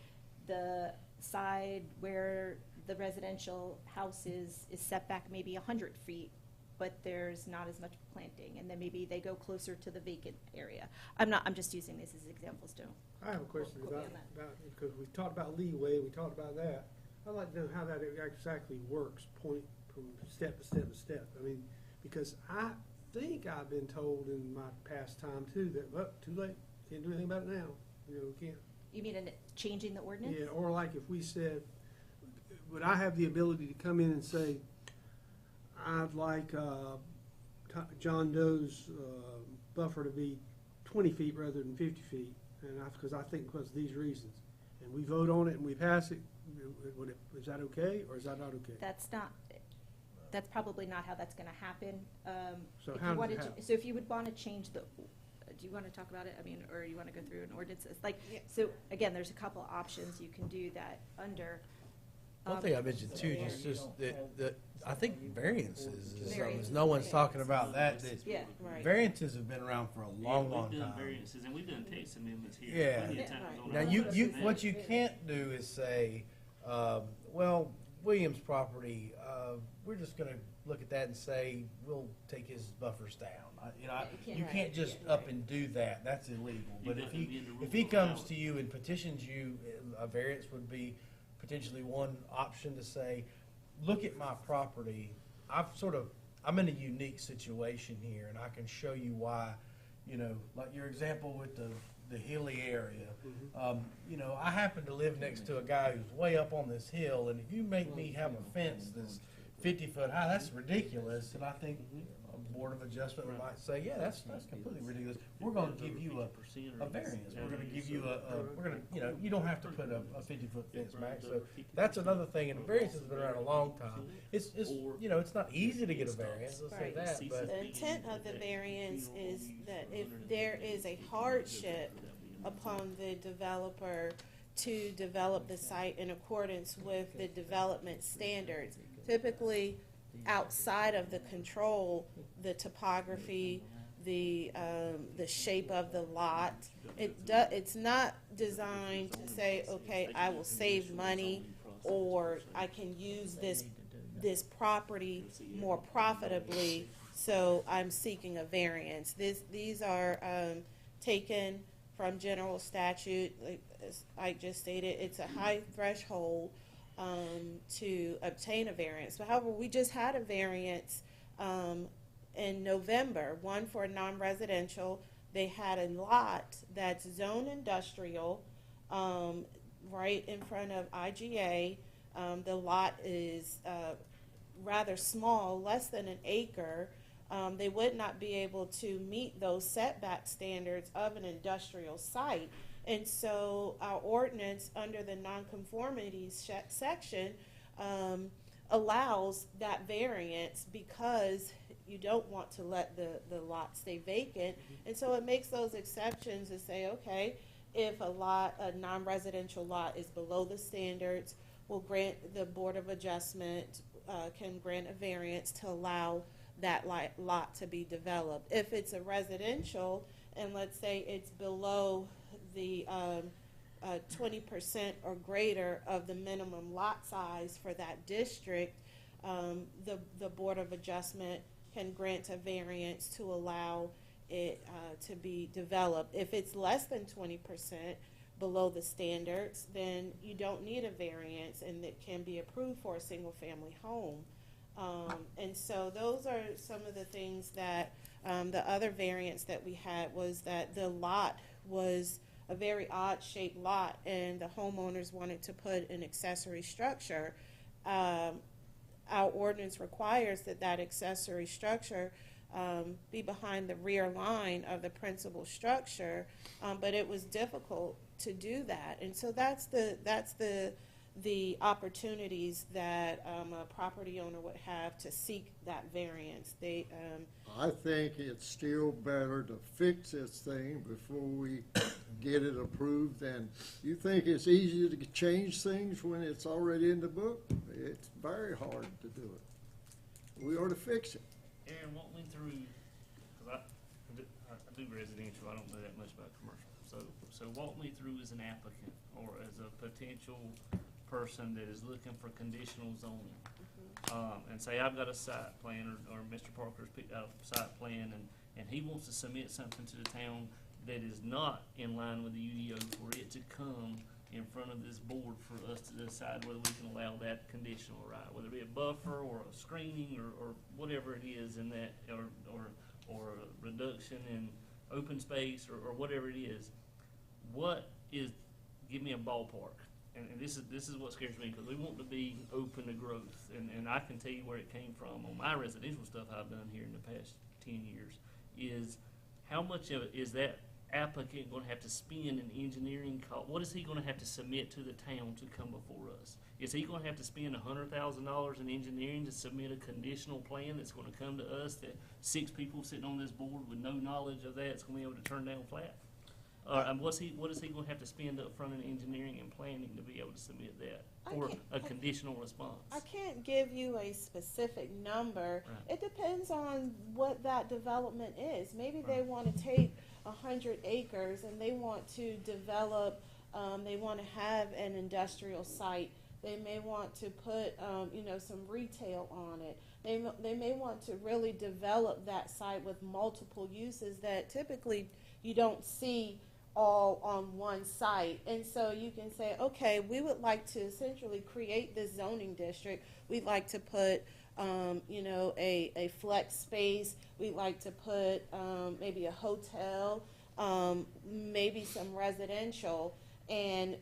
the side where the residential house is set back maybe 100 feet, but there's not as much planting, and then maybe they go closer to the vacant area. I'm just using this as examples too. I have a question about because we talked about leeway, we talked about that. I'd like to know how that exactly works, point from step to step to step. I mean, because I think I've been told in my past time too that, well, too late, can't do anything about it now. You know, can't. You mean changing the ordinance? Yeah, or like if we said, would I have the ability to come in and say, I'd like John Doe's buffer to be 20 feet rather than 50 feet, and because I think because of these reasons, and we vote on it and we pass it, is that okay, or is that not okay? That's probably not how that's going to happen. So how does it happen? So if you would want to change do you want to talk about it? I mean, or you want to go through an ordinance? It's like, so again, there's a couple options you can do that under. One thing I mentioned too, just that I think variances is something, no one's talking about that. Yeah, right. Variances have been around for a long, long We've done time. variances, and we've done text amendments here. Yeah. Plenty of times on Now, our you, ordinance. what you can't do is say, well, Williams property, we're just gonna look at that and say, we'll take his buffers down. You can't just up and do that, that's illegal. But if he comes to you and petitions you, a variance would be potentially one option to say, look at my property, I'm in a unique situation here, and I can show you why, like your example with the hilly area. I happen to live next to a guy who's way up on this hill, and if you make me have a fence that's 50 foot high, that's ridiculous. And I think a board of adjustment might say, yeah, that's completely ridiculous. We're going to give you a variance. We're going to give you you don't have to put a 50-foot fence back. So that's another thing. And the variance has been around a long time. It's not easy to get a variance. Let's say that. But The intent of the variance is that if there is a hardship upon the developer to develop the site in accordance with the development standards, typically outside of the control, the topography, the shape of the lot, it's not designed to say, okay, I will save money, or I can use this property more profitably, so I'm seeking a variance. These are taken from general statute. Like as I just stated, it's a high threshold to obtain a variance. But however, we just had a variance in November, one for non-residential. They had a lot that's zone industrial right in front of IGA. The lot is rather small, less than an acre. They would not be able to meet those setback standards of an industrial site. And so our ordinance under the nonconformities section allows that variance because you don't want to let the lot stay vacant. And so it makes those exceptions to say, okay, if a non-residential lot is below the standards, we'll grant, the Board of Adjustment can grant a variance to allow that lot to be developed. If it's a residential, and let's say it's below the 20% or greater of the minimum lot size for that district, the Board of Adjustment can grant a variance to allow it to be developed. If it's less than 20% below the standards, then you don't need a variance, and it can be approved for a single-family home. And so those are some of the things that the other variance that we had was that the lot was a very odd shaped lot, and the homeowners wanted to put an accessory structure. Our ordinance requires that accessory structure be behind the rear line of the principal structure, but it was difficult to do that. And so that's the opportunities that a property owner would have to seek that variance. I think it's still better to fix this thing before we get it approved. And you think it's easier to change things when it's already in the book? It's very hard to do it. We ought to fix it. Aaron, walk me through, because I do residential, I don't know that much about commercial. So walk me through as an applicant or as a potential person that is looking for conditional zoning. And say I've got a site plan, or Mr. Parker's picked out a site plan, and he wants to submit something to the town that is not in line with the UDO for it to come in front of this board for us to decide whether we can allow that conditional right, whether it be a buffer or a screening or whatever it is in that, or a reduction in open space or whatever it is. Give me a ballpark. And this is what scares me, because we want to be open to growth, and I can tell you where it came from on my residential stuff I've done here in the past 10 years. Is how much of it is that applicant gonna have to spend in engineering cost? What is he gonna have to submit to the town to come before us? Is he gonna have to spend $100,000 in engineering to submit a conditional plan that's gonna come to us that 6 people sitting on this board with no knowledge of that is gonna be able to turn down flat? What is he gonna have to spend up front in engineering and planning to be able to submit that for a conditional response? I can't give you a specific number. Right. It depends on what that development is. Maybe they Right. want to take 100 acres and they want to develop, they want to have an industrial site. They may want to put, some retail on it. They may want to really develop that site with multiple uses that typically you don't see all on one site. And so you can say, okay, we would like to essentially create this zoning district. We'd like to put, a flex space. We'd like to put maybe a hotel, maybe some residential. And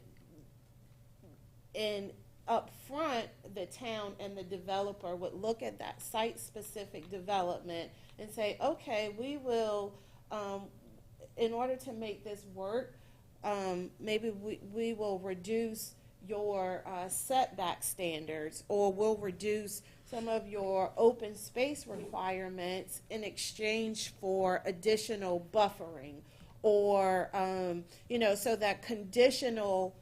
up front, the town and the developer would look at that site-specific development and say, okay, we will, in order to make this work, maybe we will reduce your setback standards, or we'll reduce some of your open space requirements in exchange for additional buffering, or, so that conditional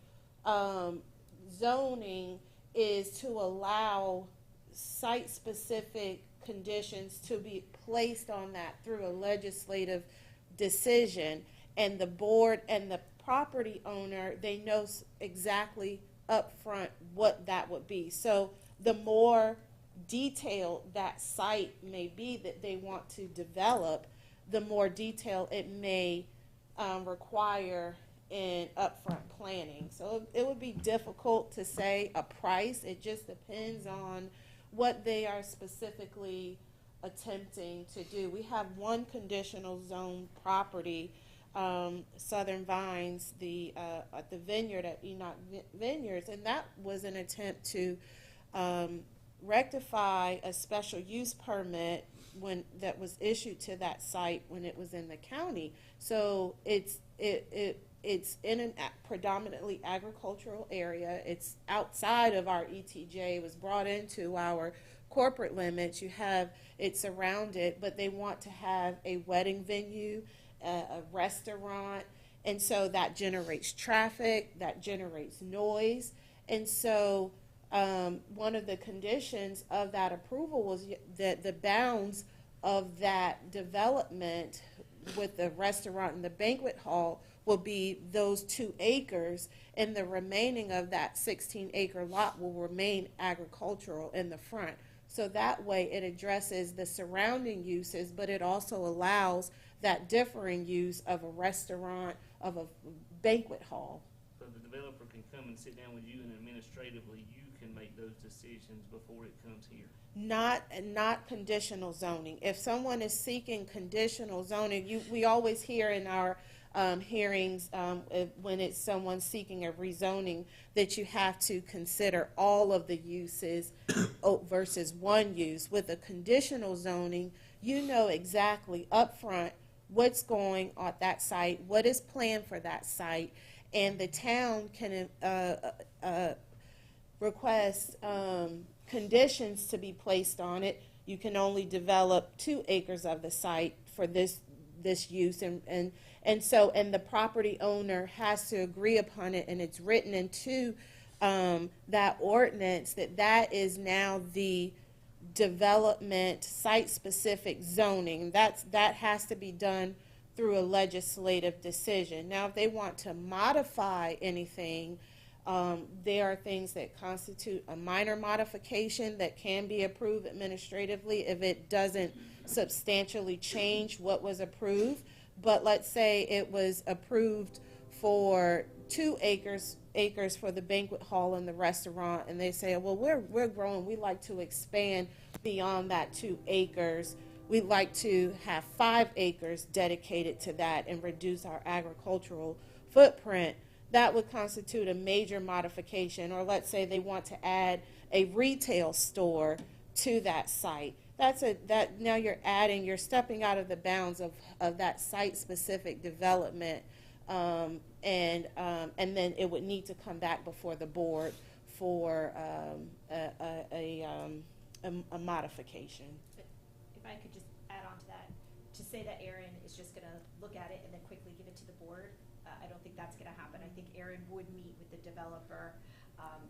zoning is to allow site-specific conditions to be placed on that through a legislative decision, and the board and the property owner, they know exactly up front what that would be. So the more detailed that site may be that they want to develop, the more detail it may require in upfront planning. So it would be difficult to say a price. It just depends on what they are specifically attempting to do. We have one conditional zone property, Southern Vines, at the vineyard at Enoch Vineyards, and that was an attempt to rectify a special use permit that was issued to that site when it was in the county. So it's in a predominantly agricultural area. It's outside of our ETJ. It was brought into our corporate limits. You have it surrounded, but they want to have a wedding venue, a restaurant, and so that generates traffic, that generates noise. And so one of the conditions of that approval was that the bounds of that development with the restaurant and the banquet hall will be those 2 acres, and the remaining of that 16-acre lot will remain agricultural in the front. So that way it addresses the surrounding uses, but it also allows that differing use of a restaurant, of a banquet hall. So the developer can come and sit down with you, and administratively you can make those decisions before it comes here? Not conditional zoning. If someone is seeking conditional zoning, we always hear in our hearings when it's someone seeking a rezoning that you have to consider all of the uses versus one use. With a conditional zoning, you know exactly up front what's going on at that site, what is planned for that site, and the town can request conditions to be placed on it. You can only develop 2 acres of the site for this use, and the property owner has to agree upon it, and it's written into that ordinance that is now the development site-specific zoning. That has to be done through a legislative decision. Now, if they want to modify anything, there are things that constitute a minor modification that can be approved administratively if it doesn't substantially change what was approved. But let's say it was approved for 2 acres for the banquet hall and the restaurant, and they say, well, we're growing, we'd like to expand beyond that 2 acres. We'd like to have 5 acres dedicated to that and reduce our agricultural footprint. That would constitute a major modification. Or let's say they want to add a retail store to that site. now you're stepping out of the bounds of that site-specific development, and then it would need to come back before the board for a modification. If I could just add on to that, to say that Aaron is just going to look at it and then quickly give it to the board, I don't think that's going to happen. I think Aaron would meet with the developer.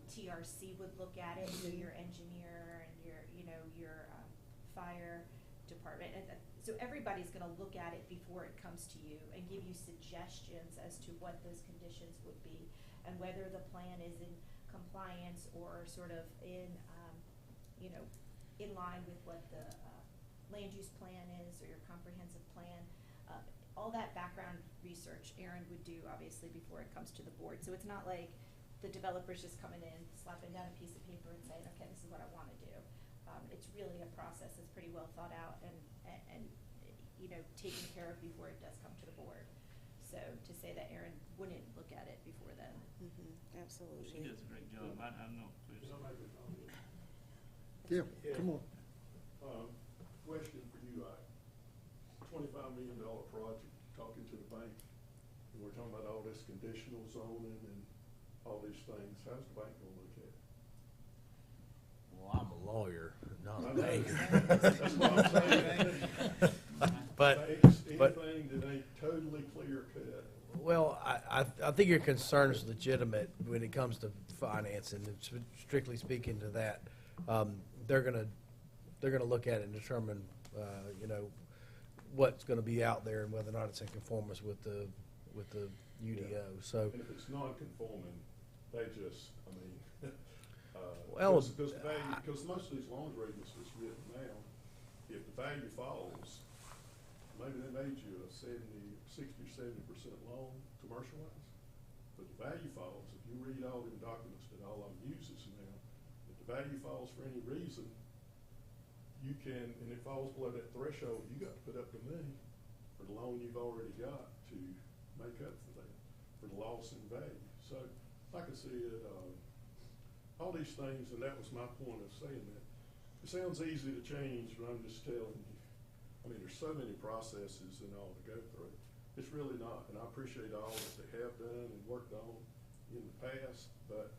TRC would look at it, so your engineer and your fire department. And so everybody's going to look at it before it comes to you and give you suggestions as to what those conditions would be and whether the plan is in compliance or sort of in line with what the land use plan is or your comprehensive plan. All that background research Aaron would do obviously before it comes to the board. So it's not like the developer's just coming in, slapping down a piece of paper and saying, okay, this is what I want to do. It's really a process that's pretty well thought out and taken care of before it does come to the board. So to say that Aaron wouldn't look at it before then. Absolutely. She does a great job. I know. Yeah, come on. Question for you, $25 million project, talking to the bank, and we're talking about all this conditional zoning and all these things. How's the bank gonna look at it? Well, I'm a lawyer, not a I know. banker. That's what I'm saying. But Anything that ain't totally clear cut. well, I think your concern's legitimate when it comes to financing. And strictly speaking to that, they're gonna look at it and determine, what's gonna be out there and whether or not it's in conformance with the UDO. Yeah. So, And if it's non-conforming, they just, well, because most of these loan agreements that's written now, if the value falls, maybe they made you a 60 or 70% loan commercialized, but the value falls. If you read all them documents that all of them uses now, if the value falls for any reason, you can, and it falls below that threshold, you got to put up the money for the loan you've already got to make up for that, for the loss in value. So, like I said, all these things, and that was my point of saying that. It sounds easy to change, but I'm just telling you, there's so many processes and all to go through. It's really not, and I appreciate all that they have done and worked on in the past, but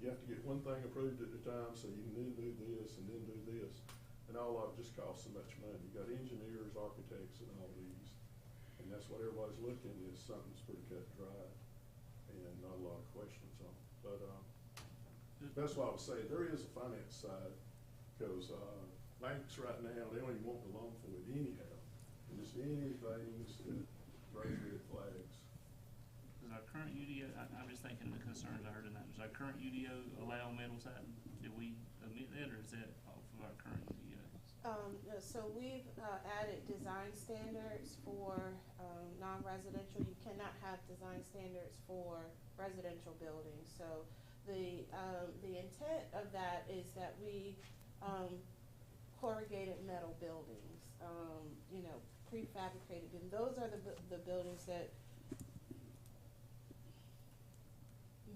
you have to get one thing approved at a time, so you can then do this and then do this, and all of it just costs so much money. You got engineers, architects, and all these, and that's what everybody's looking is something's pretty cut and dry, and not a lot of questions on. But that's why I was saying there is a finance side, because banks right now, they don't even want the loan for it anyhow, and just anything that raise red flags. Does our current UDO, I'm just thinking the concerns I heard in that, does our current UDO allow metal siding? Did we omit that, or is that off of our current UDO? So we've added design standards for non-residential. You cannot have design standards for residential buildings. So the intent of that is that we corrugated metal buildings, prefabricated, and those are the buildings that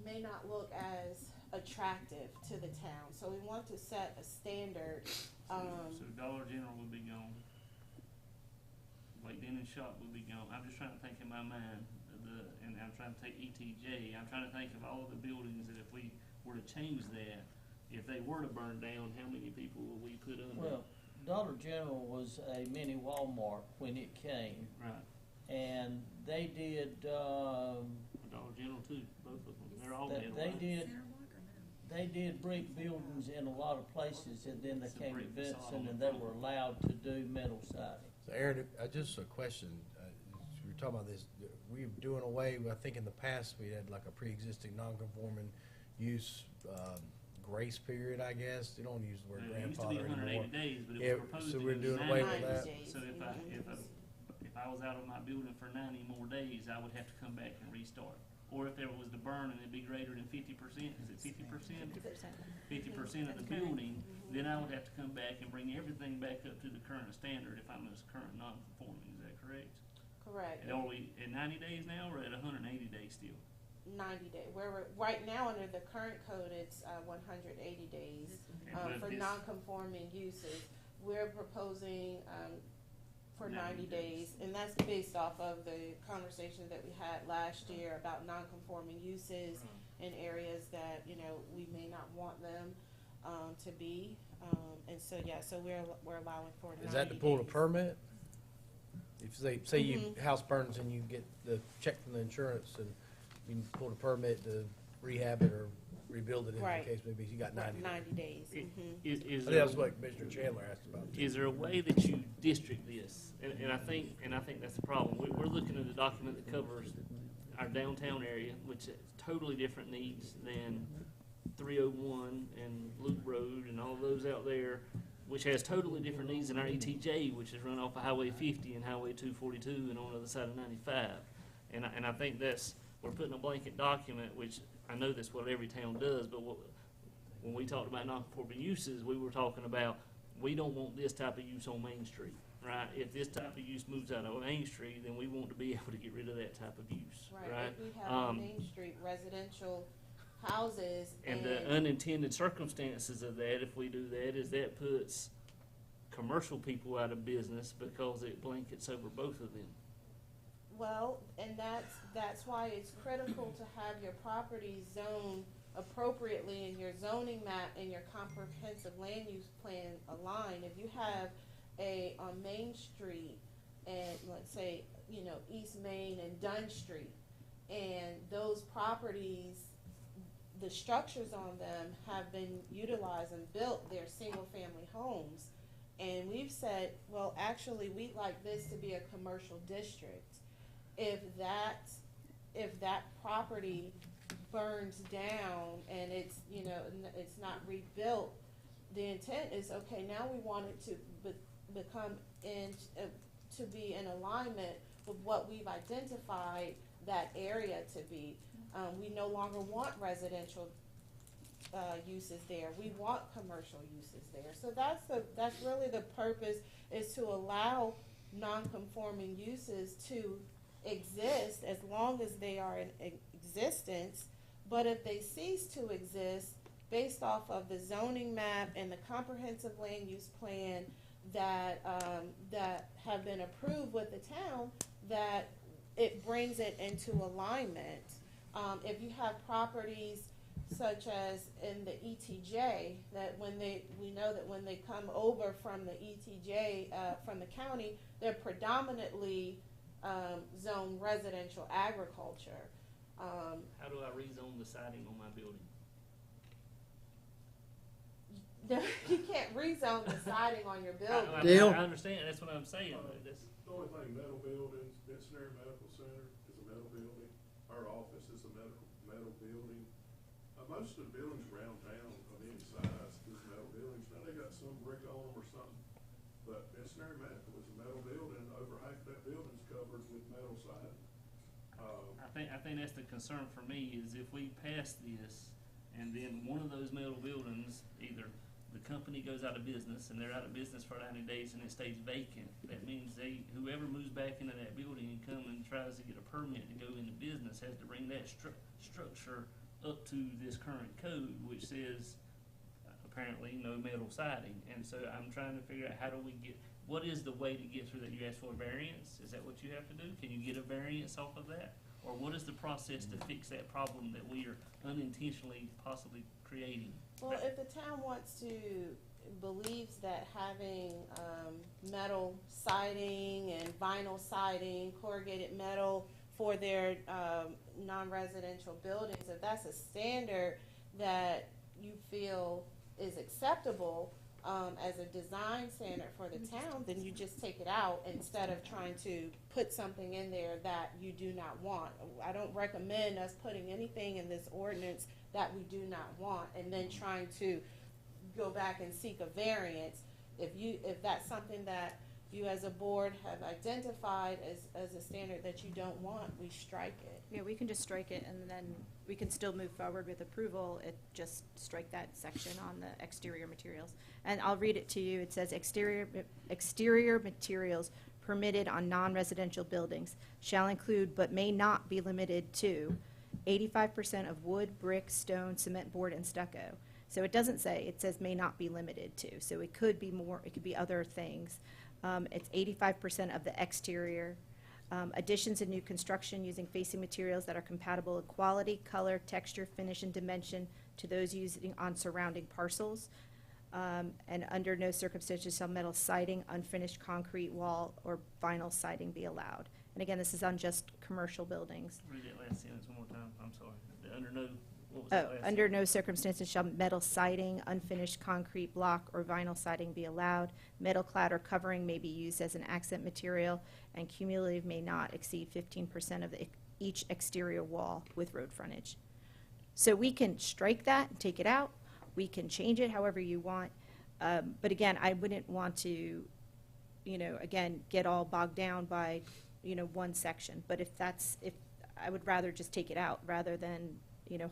may not look as attractive to the town. So we want to set a standard. So Dollar General would be gone. Like Dennis Shop would be gone. I'm just trying to think in my mind, and I'm trying to take ETJ. I'm trying to think of all the buildings that if we were to change that, if they were to burn down, how many people would we put under? Well, Dollar General was a mini Walmart when it came. Right. And they did, Dollar General too, both of them. They're all metal. They did brick buildings in a lot of places, and then they came to Benson, and they were allowed to do metal siding. So Aaron, just a question. We were talking about this. We're doing away with, I think in the past we had like a pre-existing non-conforming use grace period, I guess. You don't use the word grandfather anymore. It used to be 180 days, but it was proposed so to we're go doing away 90 with that. days. So if I was out of my building for 90 more days, I would have to come back and restart. Or if there was to burn and it'd be greater than 50%, is it 50%? 50% of the building, then I would have to come back and bring everything back up to the current standard if I'm a current non-conforming. Is that correct? Correct. And are we at 90 days now or at 180 days still? 90 day. Where we're, right now under the current code, it's 180 days for non-conforming uses. We're proposing for 90 days, and that's based off of the conversation that we had last year about non-conforming uses in areas that, you know, we may not want them to be. And so, yeah, so we're allowing for 90 days. Is that to pull a permit? If say you house burns and you get the check from the insurance and you pull a permit to rehab it or rebuild it in Right. the case maybe, you got 90 days. 90 days. Is I think there, that's what Commissioner Chandler asked about. is there a way that you district this? And I think that's the problem. We're looking at a document that covers our downtown area, which has totally different needs than 301 and Loop Road and all those out there, which has totally different needs than our ETJ, which is run off of Highway 50 and Highway 242 and on the other side of 95. And I think we're putting a blanket document, which I know that's what every town does, but when we talked about non-conforming uses, we were talking about, we don't want this type of use on Main Street, right? If this type of use moves out of Main Street, then we want to be able to get rid of that type of use, right? If we have on Main Street residential houses and the unintended circumstances of that, if we do that, is that puts commercial people out of business because it blankets over both of them. Well, and that's why it's critical to have your property zoned appropriately in your zoning map and your comprehensive land use plan aligned. If you have on Main Street and let's say, you know, East Main and Dunn Street, and those properties, the structures on them have been utilized and built, they're single family homes. And we've said, well, actually, we'd like this to be a commercial district. If that property burns down and it's, you know, it's not rebuilt, the intent is, okay, now we want it to become to be in alignment with what we've identified that area to be. We no longer want residential uses there. We want commercial uses there. So that's really the purpose, is to allow non-conforming uses to exist as long as they are in existence. But if they cease to exist, based off of the zoning map and the comprehensive land use plan that have been approved with the town, that it brings it into alignment. If you have properties such as in the ETJ, that we know that when they come over from the ETJ, from the county, they're predominantly zoned residential agriculture. How do I rezone the siding on my building? You can't rezone the siding on your building. I understand, that's what I'm saying. The only thing, metal buildings, Benson Medical Center is a metal building. Our office is a metal building. Most of the buildings around town of any size is metal buildings. Now, they got some brick on them or something, but Benson Medical is a metal building. Over half that building's covered with metal siding. I think that's the concern for me, is if we pass this and then one of those metal buildings, either the company goes out of business and they're out of business for 90 days and it stays vacant, that means whoever moves back into that building and come and tries to get a permit to go into business has to bring that structure up to this current code, which says apparently no metal siding. And so I'm trying to figure out, what is the way to get through that? You ask for a variance? Is that what you have to do? Can you get a variance off of that? Or what is the process to fix that problem that we are unintentionally possibly creating? Well, if the town believes that having metal siding and vinyl siding, corrugated metal for their non-residential buildings, if that's a standard that you feel is acceptable as a design standard for the town, then you just take it out instead of trying to put something in there that you do not want. I don't recommend us putting anything in this ordinance that we do not want and then trying to go back and seek a variance. If that's something that you as a board have identified as a standard that you don't want, we strike it. Yeah, we can just strike it, and then we can still move forward with approval. Just strike that section on the exterior materials. And I'll read it to you. It says exterior materials permitted on non-residential buildings shall include but may not be limited to 85% of wood, brick, stone, cement board, and stucco. So it doesn't say, it says may not be limited to. So it could be more, it could be other things. It's 85% of the exterior. Additions and new construction using facing materials that are compatible in quality, color, texture, finish, and dimension to those using on surrounding parcels. And under no circumstances shall metal siding, unfinished concrete wall, or vinyl siding be allowed. And again, this is on just commercial buildings. Read that last sentence one more time, I'm sorry. Under no, what was that last Under sentence? no circumstances shall metal siding, unfinished concrete block, or vinyl siding be allowed. Metal clad or covering may be used as an accent material, and cumulative may not exceed 15% of each exterior wall with road frontage. So we can strike that and take it out. We can change it however you want. But again, I wouldn't want to, again, get all bogged down by, one section. But if I would rather just take it out rather than,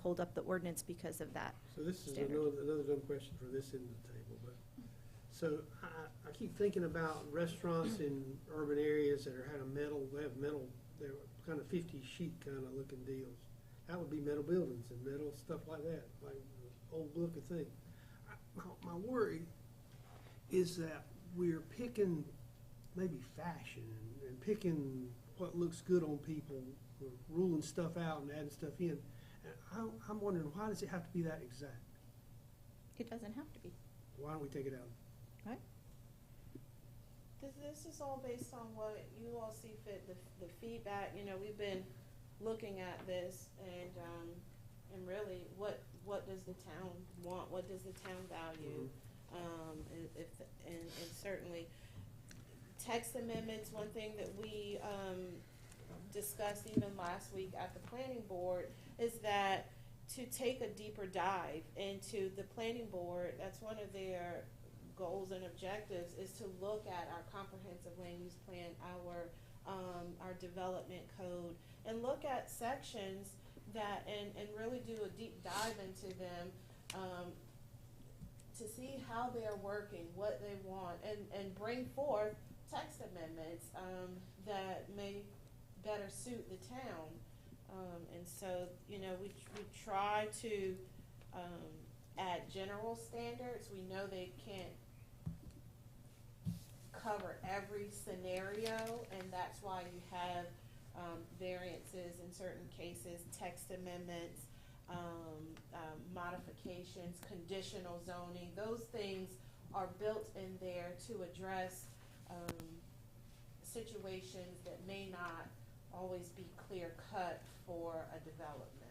hold up the ordinance because of that. So this is standard. another dumb question for this end of the table, but, so I keep thinking about restaurants in urban areas that have metal, they're kind of 50 sheet kind of looking deals. That would be metal buildings and metal stuff like that, like the old looking thing. My worry is that we're picking maybe fashion and picking what looks good on people, we're ruling stuff out and adding stuff in. And I'm wondering, why does it have to be that exact? It doesn't have to be. Why don't we take it out? Right? This is all based on what you all see fit, the feedback. We've been looking at this and really what does the town want? What does the town value? And certainly text amendments, one thing that we discussed even last week at the planning board is that to take a deeper dive into the planning board, that's one of their goals and objectives, is to look at our comprehensive land use plan, our development code, and look at sections that and really do a deep dive into them to see how they're working, what they want, and bring forth text amendments that may better suit the town. And so, we try to add general standards. We know they can't cover every scenario, and that's why you have variances in certain cases, text amendments, modifications, conditional zoning. Those things are built in there to address situations that may not always be clear cut for a development.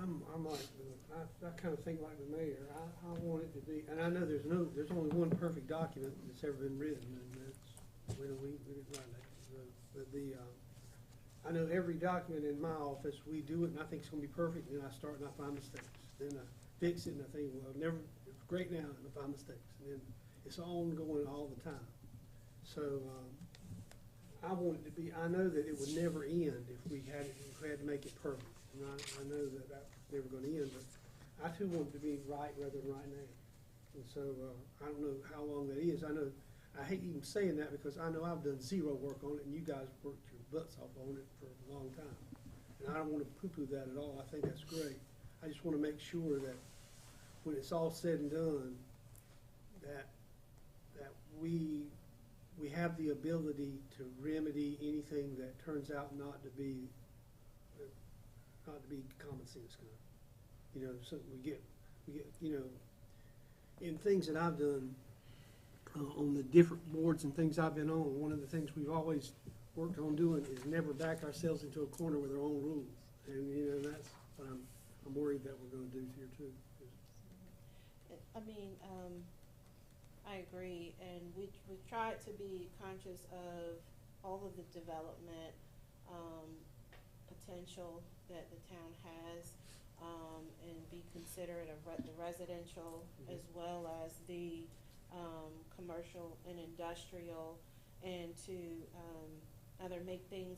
I'm like, I kind of think like the mayor. I want it to be, and I know there's only one perfect document that's ever been written, and that's, we didn't write that. I know every document in my office, we do it, and I think it's gonna be perfect, and then I start and I find mistakes. Then I fix it, and I think, well, it's great now, and I find mistakes. And then it's ongoing all the time. So, I want it to be, I know that it would never end if we had to make it perfect. And I know that that's never gonna end, but I too want it to be right rather than right now. And so, I don't know how long that is. I hate even saying that because I know I've done zero work on it and you guys worked your butts off on it for a long time. And I don't wanna poo-poo that at all. I think that's great. I just wanna make sure that when it's all said and done, that we have the ability to remedy anything that turns out not to be common sense kind of. So we get, in things that I've done on the different boards and things I've been on, one of the things we've always worked on doing is never back ourselves into a corner with our own rules. And, that's what I'm worried that we're gonna do here too. I agree, and we tried to be conscious of all of the development potential that the town has, and be considerate of the residential as well as the commercial and industrial, and to either make things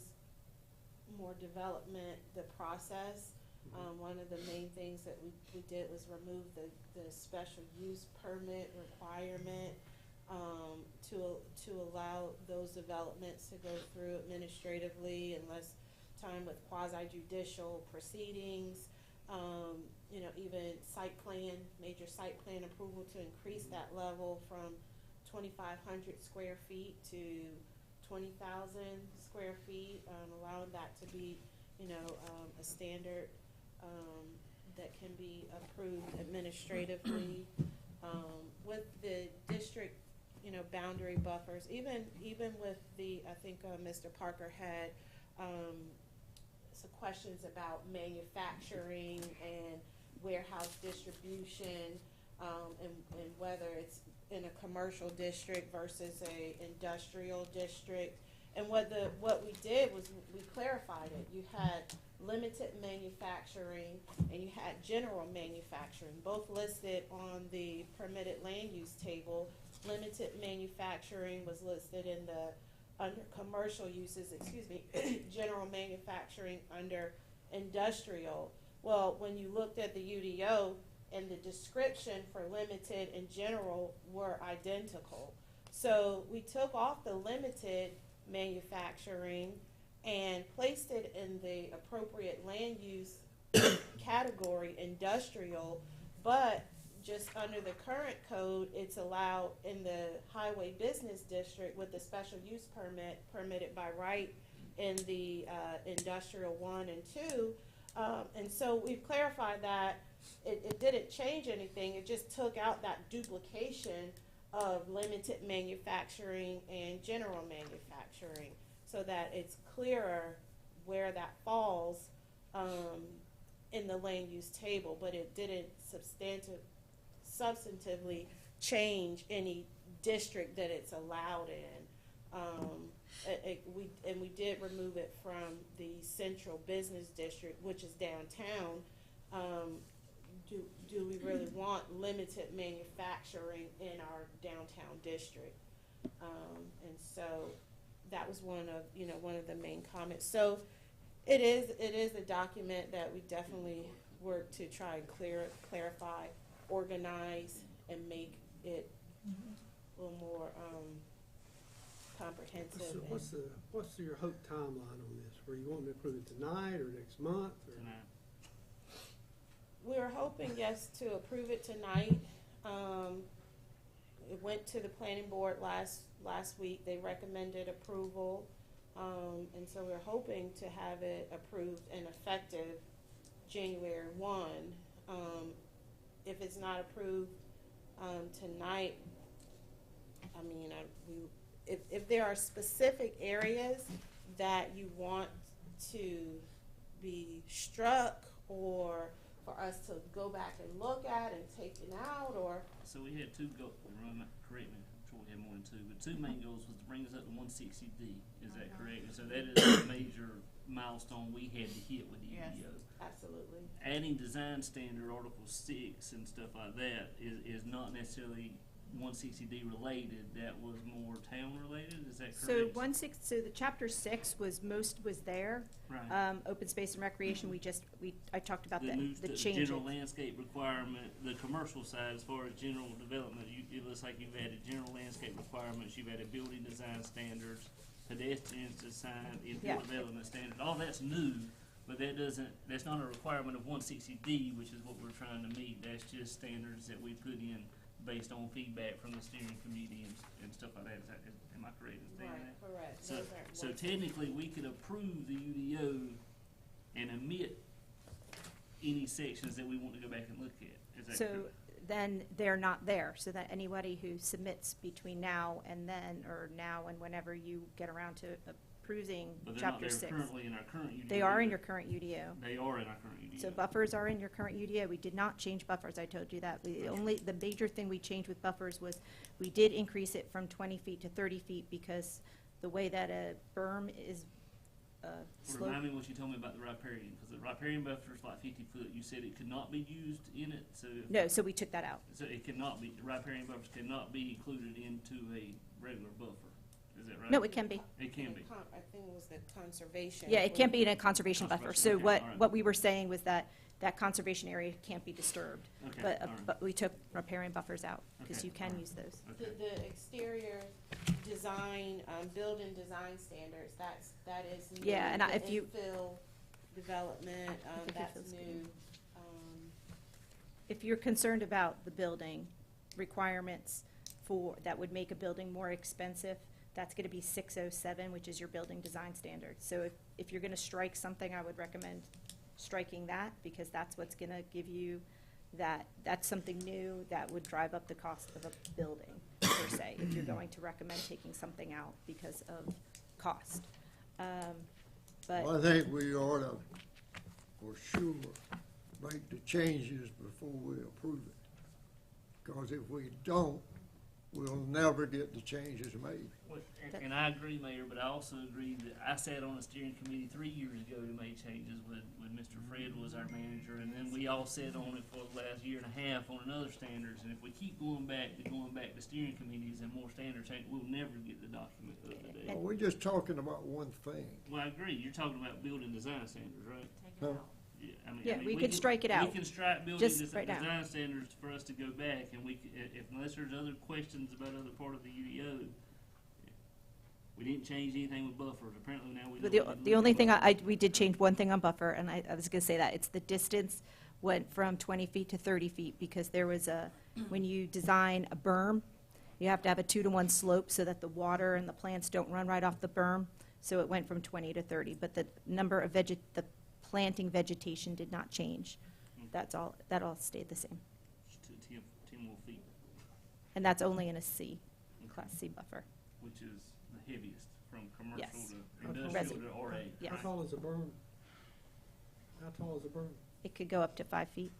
more development, the process. One of the main things that we did was remove the special use permit requirement to allow those developments to go through administratively and less time with quasi-judicial proceedings. You know, even major site plan approval to increase that level from 2,500 square feet to 20,000 square feet, allowing that to be, you know, a standard that can be approved administratively. With the district, you know, boundary buffers, even with the, I think Mr. Parker had some questions about manufacturing and warehouse distribution, and whether it's in a commercial district versus a industrial district. And what we did was we clarified it. You had limited manufacturing and you had general manufacturing, both listed on the permitted land use table. Limited manufacturing was listed in the under commercial uses, general manufacturing under industrial. Well, when you looked at the UDO and the description for limited and general were identical. So we took off the limited manufacturing and placed it in the appropriate land use category, industrial, but just under the current code, it's allowed in the highway business district with the special use permit permitted by right in the industrial 1 and 2. And so we've clarified that it didn't change anything. It just took out that duplication of limited manufacturing and general manufacturing so that it's clearer where that falls in the land use table, but it didn't substantively change any district that it's allowed in. We did remove it from the central business district, which is downtown. Do we really want limited manufacturing in our downtown district? And so that was one of the main comments. So it is a document that we definitely work to try and clarify, organize, and make it a little more comprehensive. So what's your hope timeline on this? Were you wanting to approve it tonight or next month? Or? Tonight. We're hoping, yes, to approve it tonight. It went to the planning board last week. They recommended approval. And so we're hoping to have it approved and effective January 1. If it's not approved tonight, I mean, if there are specific areas that you want to be struck or for us to go back and look at and take it out, or so we had two goals. Correct me. I'm sure we had more than two, but two main goals was to bring us up to 160D. Is that correct? And so that is a major milestone we had to hit with the UDO. Yes, absolutely. Adding design standard Article 6 and stuff like that is not necessarily 160D related. That was more town related. Is that correct? So the chapter 6 was there. Right. Open space and recreation. I talked about the changes. General landscape requirement, the commercial side as far as general development. It looks like you've added general landscape requirements. You've added building design standards, pedestrians design, infill development standards. All that's new. But that's not a requirement of 160D, which is what we're trying to meet. That's just standards that we put in based on feedback from the steering committee and stuff like that. Am I correct in saying that? Correct. So technically, we could approve the UDO and omit any sections that we want to go back and look at. Is that correct? Then they're not there, so that anybody who submits between now and then, or now and whenever you get around to approving chapter 6. But they're not currently in our current UDO. They are in your current UDO. They are in our current UDO. So buffers are in your current UDO. We did not change buffers, I told you that. The major thing we changed with buffers was we did increase it from 20 feet to 30 feet because the way that a berm is sloped. Remind me what you told me about the riparian, because the riparian buffer is like 50 foot. You said it could not be used in it, so. No, so we took that out. So it cannot be, the riparian buffers cannot be included into a regular buffer. Is that right? No, it can be. It can be. I think it was the conservation. Yeah, it can't be in a conservation buffer. So Okay, what, all right. what we were saying was that that conservation area can't be disturbed. Okay, But, all right. but we took riparian buffers out, because Okay, you can all right. use those. The exterior design, building design standards, that is new. Yeah, and The if you- infill development, think it that's feels good. new. If you're concerned about the building requirements for, that would make a building more expensive, that's gonna be 607, which is your building design standard. So if you're gonna strike something, I would recommend striking that, because that's what's gonna give you that's something new that would drive up the cost of a building, per se, if you're going to recommend taking something out because of cost. But. Well, I think we ought to, for sure, make the changes before we approve it. Because if we don't, we'll never get the changes made. Well, and I agree, Mayor, but I also agree that I sat on a steering committee 3 years ago to make changes when Mr. Fred was our manager, and then we all sat on it for the last year and a half on another standards, and if we keep going back to steering committees and more standard change, we'll never get the document of the day. Well, we're just talking about one thing. Well, I agree, you're talking about building design standards, right? Huh? Yeah, Yeah, we could strike it out. We can strike building Just right now. design standards for us to go back, and unless there's other questions about other part of the UDO, we didn't change anything with buffers. Apparently now we But don't. the only thing we did change one thing on buffer, and I was gonna say that, it's the distance went from 20 feet to 30 feet, because there was when you design a berm, you have to have a 2-to-1 slope so that the water and the plants don't run right off the berm, so it went from 20 to 30, but the number of the planting vegetation did not change. That all stayed the same. 10 more feet, And that's only in a C, Class C buffer. which is the heaviest from commercial Yes. to industrial to RA. Yes. How tall is a berm? How tall is a berm? It could go up to 5 feet.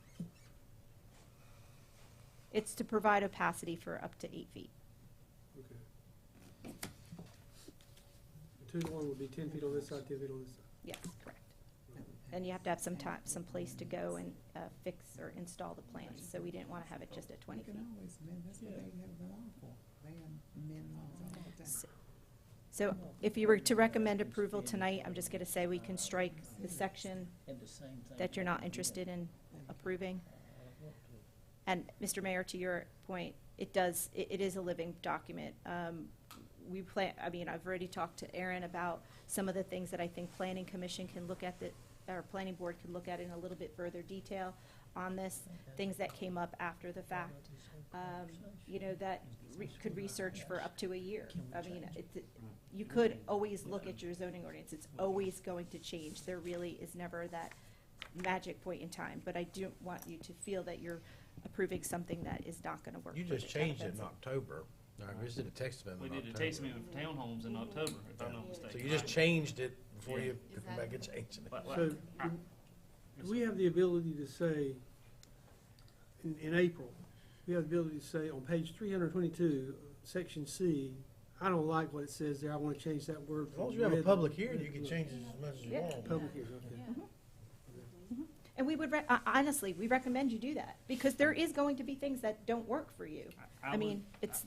It's to provide opacity for up to 8 feet. Okay. 2-to-1 would be 10 feet on this side, 10 feet on this side. Yes, correct. And you have to have some place to go and fix or install the plants, so we didn't want to have it just at 20 feet. So if you were to recommend approval tonight, I'm just going to say we can strike the section that you're not interested in approving. And Mr. Mayor, to your point, it is a living document. I've already talked to Aaron about some of the things that I think Planning Commission can look at, or Planning Board can look at in a little bit further detail on this, things that came up after the fact, that could research for up to a year. You could always look at your zoning ordinance. It's always going to change. There really is never that magic point in time, but I do want you to feel that you're approving something that is not going to work. You for just the town of changed it in Benson. October. No, we just did a text We amendment in did a October. text amendment for townhomes in October, if I'm not mistaken. So you just changed it before Yeah. you could come back and change it. So, do we have the ability to say, in April, we have the ability to say on page 322, section C, I don't like what it says there, I want to change that word. As long as from you have a red public to hearing, you can blue. change it as much as you Yeah. want. Public hearing, okay. And we would, honestly, we recommend you do that, because there is going to be things that don't work for you. I mean, that's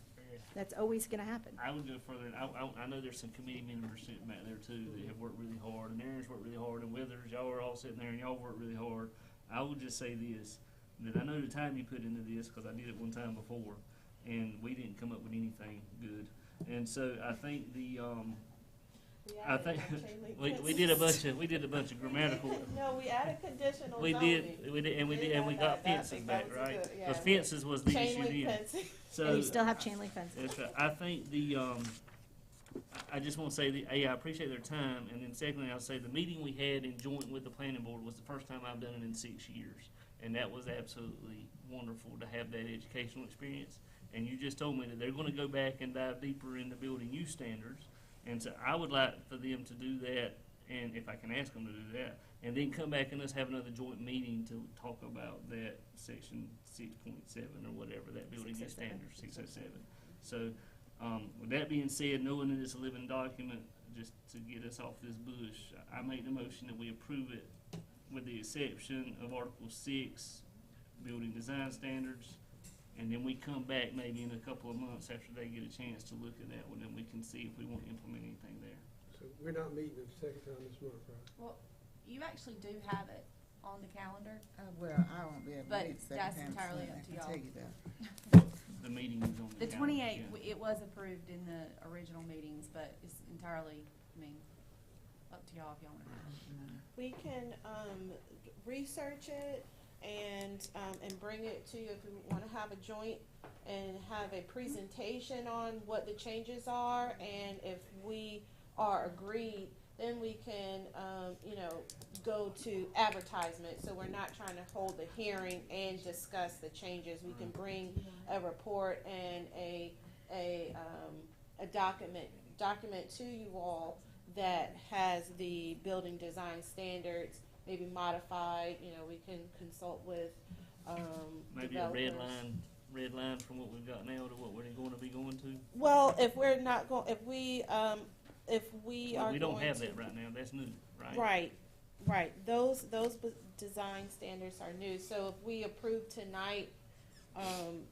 always going to happen. I would go further, and I know there's some committee members sitting back there too that have worked really hard, and Aaron's worked really hard, and Withers, y'all are all sitting there and y'all worked really hard. I would just say this, that I know the time you put into this, because I did it one time before, and we didn't come up with anything good. And so I think we did a bunch of grammatical. No, we added conditional We zoning. did, and we got fences back, right? Because fences was the issue then. So And you still have chain link fences. that's right. I think I just want to say I appreciate their time, and then secondly, I'll say the meeting we had in joint with the planning board was the first time I've done it in 6 years, and that was absolutely wonderful to have that educational experience. And you just told me that they're going to go back and dive deeper into building use standards, and so I would like for them to do that, and if I can ask them to do that, and then come back and let's have another joint meeting to talk about that section 6.7 or whatever, that building use standard, 607. So, with that being said, knowing that it's a living document, just to get us off this bush, I make the motion that we approve it with the exception of Article 6, building design standards, And then we come back maybe in a couple of months after they get a chance to look at that one, and we can see if we want to implement anything there. So we're not meeting the second time this month, right? Well, you actually do have it on the calendar. Well, I won't be able to But meet the second that's time entirely soon, up I to can y'all. tell you that. The meeting is on the The calendar, 28th, yeah. it was approved in the original meetings, but it's entirely, I mean, up to y'all if y'all want to have it. We can research it and bring it to you if we want to have a joint and have a presentation on what the changes are, and if we are agreed, then we can, go to advertisement. So we're not trying to hold a hearing and discuss the changes. We can bring a report and a document to you all that has the building design standards, maybe modified. We can consult with Maybe developers. a red line from what we've got now to what we're going to be going to. Well, if we're not going, if we Well, are we don't going have to- that right now. That's new, right? Right. Those design standards are new. So if we approve tonight, and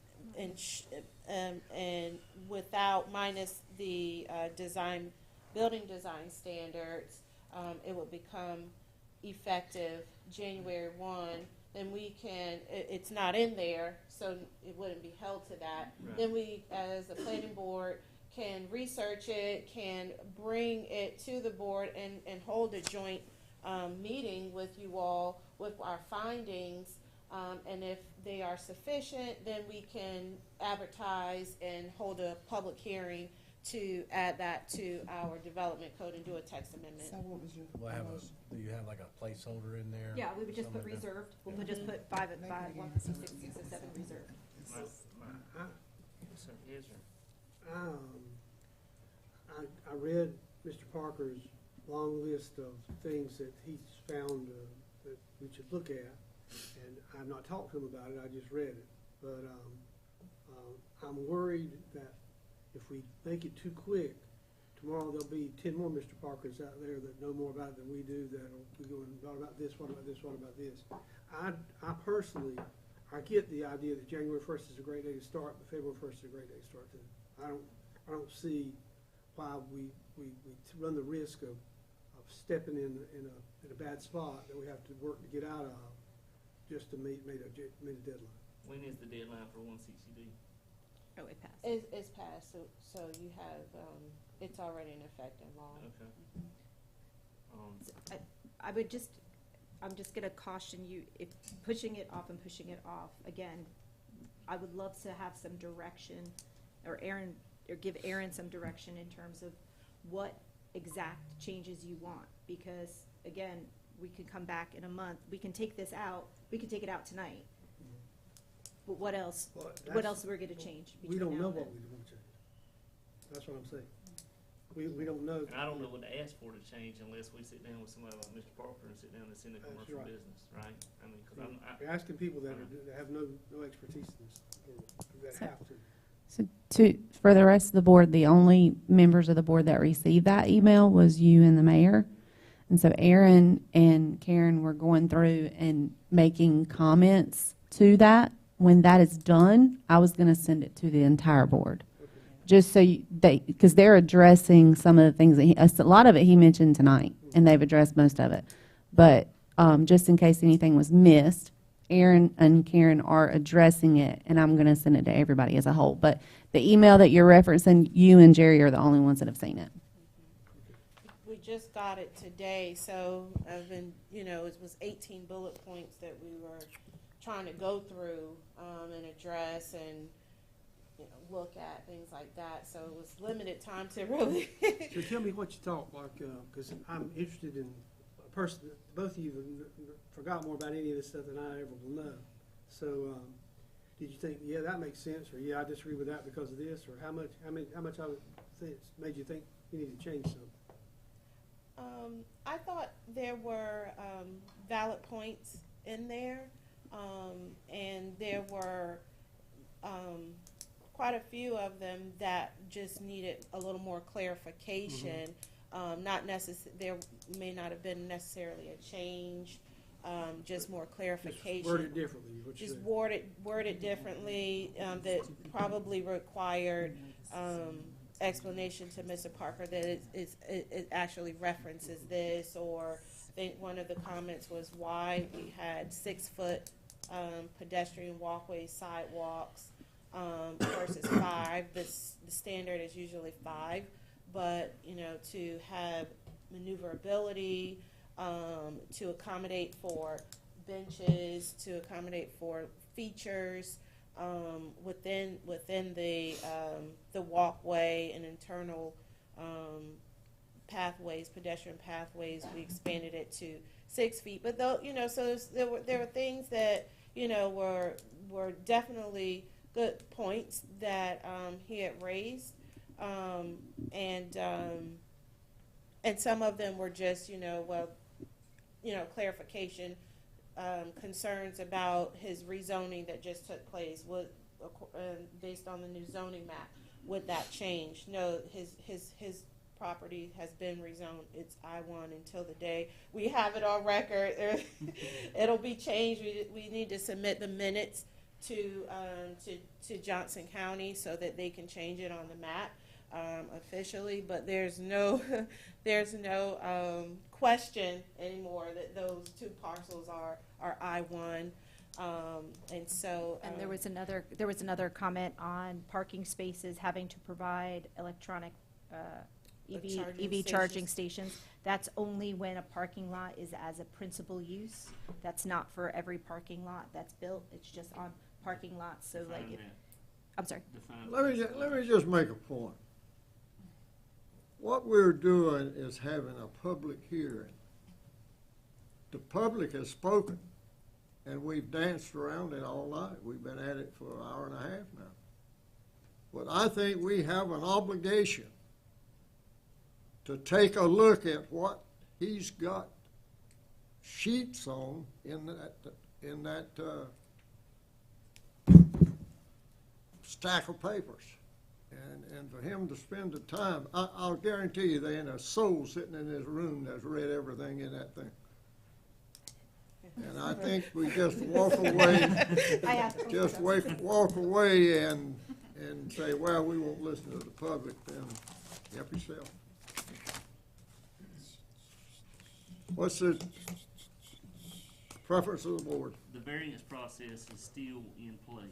without minus the building design standards, it will become effective January 1. Then we can. It's not in there, so it wouldn't be held to that. Right. Then we, as the planning board, can research it, can bring it to the board and hold a joint meeting with you all with our findings, and if they are sufficient, then we can advertise and hold a public hearing to add that to our development code and do a text amendment. So what was your We'll have motion? do you have like a placeholder in there? Yeah, we would just put Something like that? reserved. We'll just put 5 at 5, 156, 607 reserved. Yes, sir. Yes, sir. I read Mr. Parker's long list of things that he's found that we should look at, and I've not talked to him about it, I just read it. But I'm worried that if we make it too quick, tomorrow there'll be 10 more Mr. Parkers out there that know more about it than we do, that'll be going, what about this, what about this, what about this? I personally, I get the idea that January 1st is a great day to start, but February 1st is a great day to start too. I don't see why we run the risk of stepping in a bad spot that we have to work to get out of just to meet a deadline. When is the deadline for 160D? Oh, it passed. It's passed, so you have, it's already in effect and law. Okay. I'm just gonna caution you, if pushing it off, again, I would love to have some direction, or give Aaron some direction in terms of what exact changes you want, because, again, we could come back in a month, we can take this out, we can take it out tonight. But what else, what else we're gonna change We between don't now know and what then? we want to change. That's what I'm saying. We don't know. And I don't know what to ask for to change unless we sit down with somebody like Mr. Parker and sit down and see the That's commercial right. business, right? I mean, because You're asking people that have no expertise in this, or that have to. So for the rest of the board, the only members of the board that received that email was you and the mayor. And so Aaron and Karen were going through and making comments to that. When that is done, I was going to send it to the entire board. Just so because they're addressing some of the things that a lot of it he mentioned tonight, and they've addressed most of it. But just in case anything was missed, Aaron and Karen are addressing it, and I'm going to send it to everybody as a whole. But the email that you're referencing, you and Jerry are the only ones that have seen it. We just got it today, so I've been, it was 18 bullet points that we were trying to go through and address and look at things like that. So it was limited time to really. So tell me what you thought, like, because I'm interested in a person. Both of you have forgot more about any of this stuff than I ever will know. So did you think, yeah, that makes sense, or yeah, I disagree with that because of this, or how much of it made you think you need to change something? I thought there were valid points in there, and there were quite a few of them that just needed a little more clarification. Not there may not have been necessarily a change just more clarification. Word it differently, what you Just said. word it differently, that probably required, explanation to Mr. Parker that it actually references this, or I think one of the comments was why we had 6-foot, pedestrian walkways, sidewalks, versus 5. The standard is usually 5, but, to have maneuverability, to accommodate for benches, to accommodate for features, within the walkway and internal, pathways, pedestrian pathways. We expanded it to 6 feet, but though, so there were things that, were definitely good points that, he had raised, and some of them were just, clarification, concerns about his rezoning that just took place based on the new zoning map. Would that change? No, his property has been rezoned. It's I-1 until the day we have it on record. It'll be changed. We need to submit the minutes to Johnson County so that they can change it on the map officially. But there's no question anymore that those 2 parcels are I-1. And so, and there was another comment on parking spaces having to provide electronic EV charging stations. That's only when a parking lot is as a principal use. That's not for every parking lot that's built. It's just on parking lots. So I'm sorry. Let me just make a point. What we're doing is having a public hearing. The public has spoken, and we've danced around it all night. We've been at it for an hour and a half now. But I think we have an obligation to take a look at what he's got sheets on in that stack of papers. And for him to spend the time, I'll guarantee you there ain't a soul sitting in this room that's read everything in that thing. And I think we just walk away, walk away and say, well, we won't listen to the public, then help yourself. What's the preference of the board? The variance process is still in place.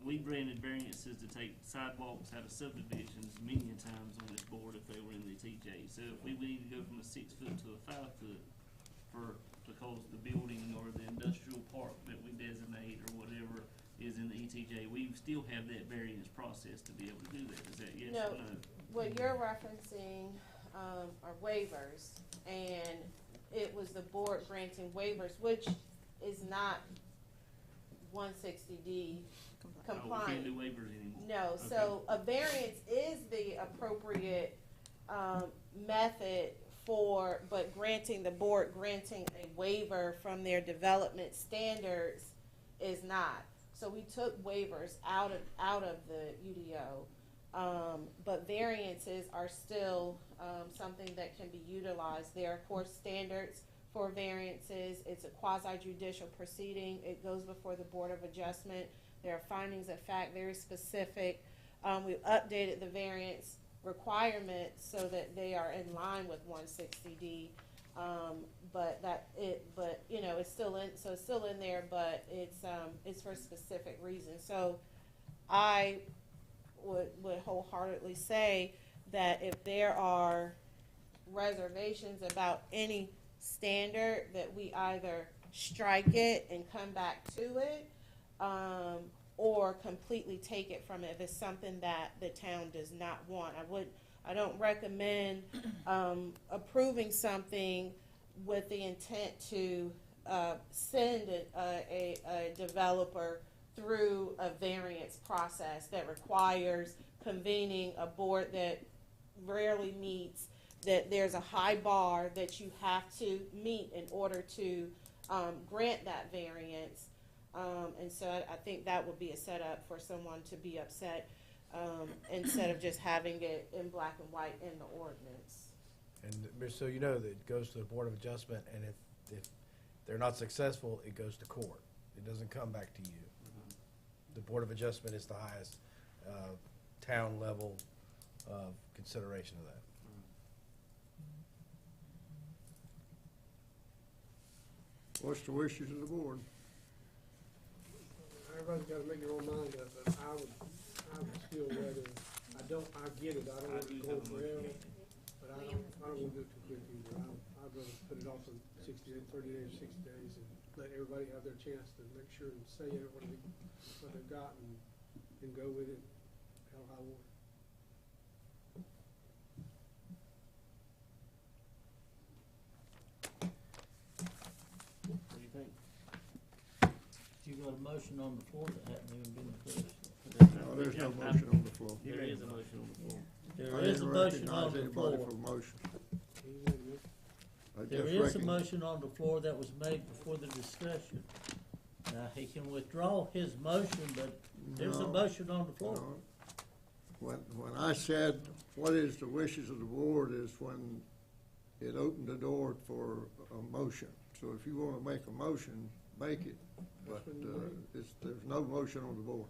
We granted variances to take sidewalks out of subdivisions many times on this board if they were in the TJ. So if we need to go from a 6-foot to a 5-foot because the building or the industrial park that we designate or whatever is in the ETJ, we still have that variance process to be able to do that. Is that yes or no? What you're referencing are waivers, and it was the board granting waivers, which is not 160D compliant. Oh, we can't do waivers anymore. No, okay. So a variance is the appropriate method but the board granting a waiver from their development standards is not. So we took waivers out of the UDO, but variances are still something that can be utilized. There are, of course, standards for variances. It's a quasi-judicial proceeding. It goes before the Board of Adjustment. There are findings of fact, very specific. We've updated the variance requirements so that they are in line with 160D. It's still in there, but it's for specific reasons. So I would wholeheartedly say that if there are reservations about any standard, that we either strike it and come back to it, or completely take it from it if it's something that the town does not want. I don't recommend approving something with the intent to send a developer through a variance process that requires convening a board that rarely meets, that there's a high bar that you have to meet in order to grant that variance. And so I think that would be a setup for someone to be upset instead of just having it in black and white in the ordinance. And so that it goes to the Board of Adjustment, and if they're not successful, it goes to court. It doesn't come back to you. The Board of Adjustment is the highest town level consideration of that. What's the wishes of the board? Everybody's gotta make their own mind up, but I would still rather, I get it, I don't want to go forever, but I don't want to do it too quick either. I'd rather put it off for 30 days, 60 days, and let everybody have their chance to make sure and say what they've got and go with it, hell high water. What do you think? You got a motion on the floor that hadn't even been discussed. No, there's no motion on the floor. There is a motion on the floor. There is a motion on the floor. I didn't recognize anybody for a motion. I There just is a reckon- motion on the floor that was made before the discussion. Now, he can withdraw his motion, but there's a No, motion on the floor. no. When I said, what is the wishes of the board, is when it opened the door for a motion. So if you want to make a motion, make it, but there's no motion on the board.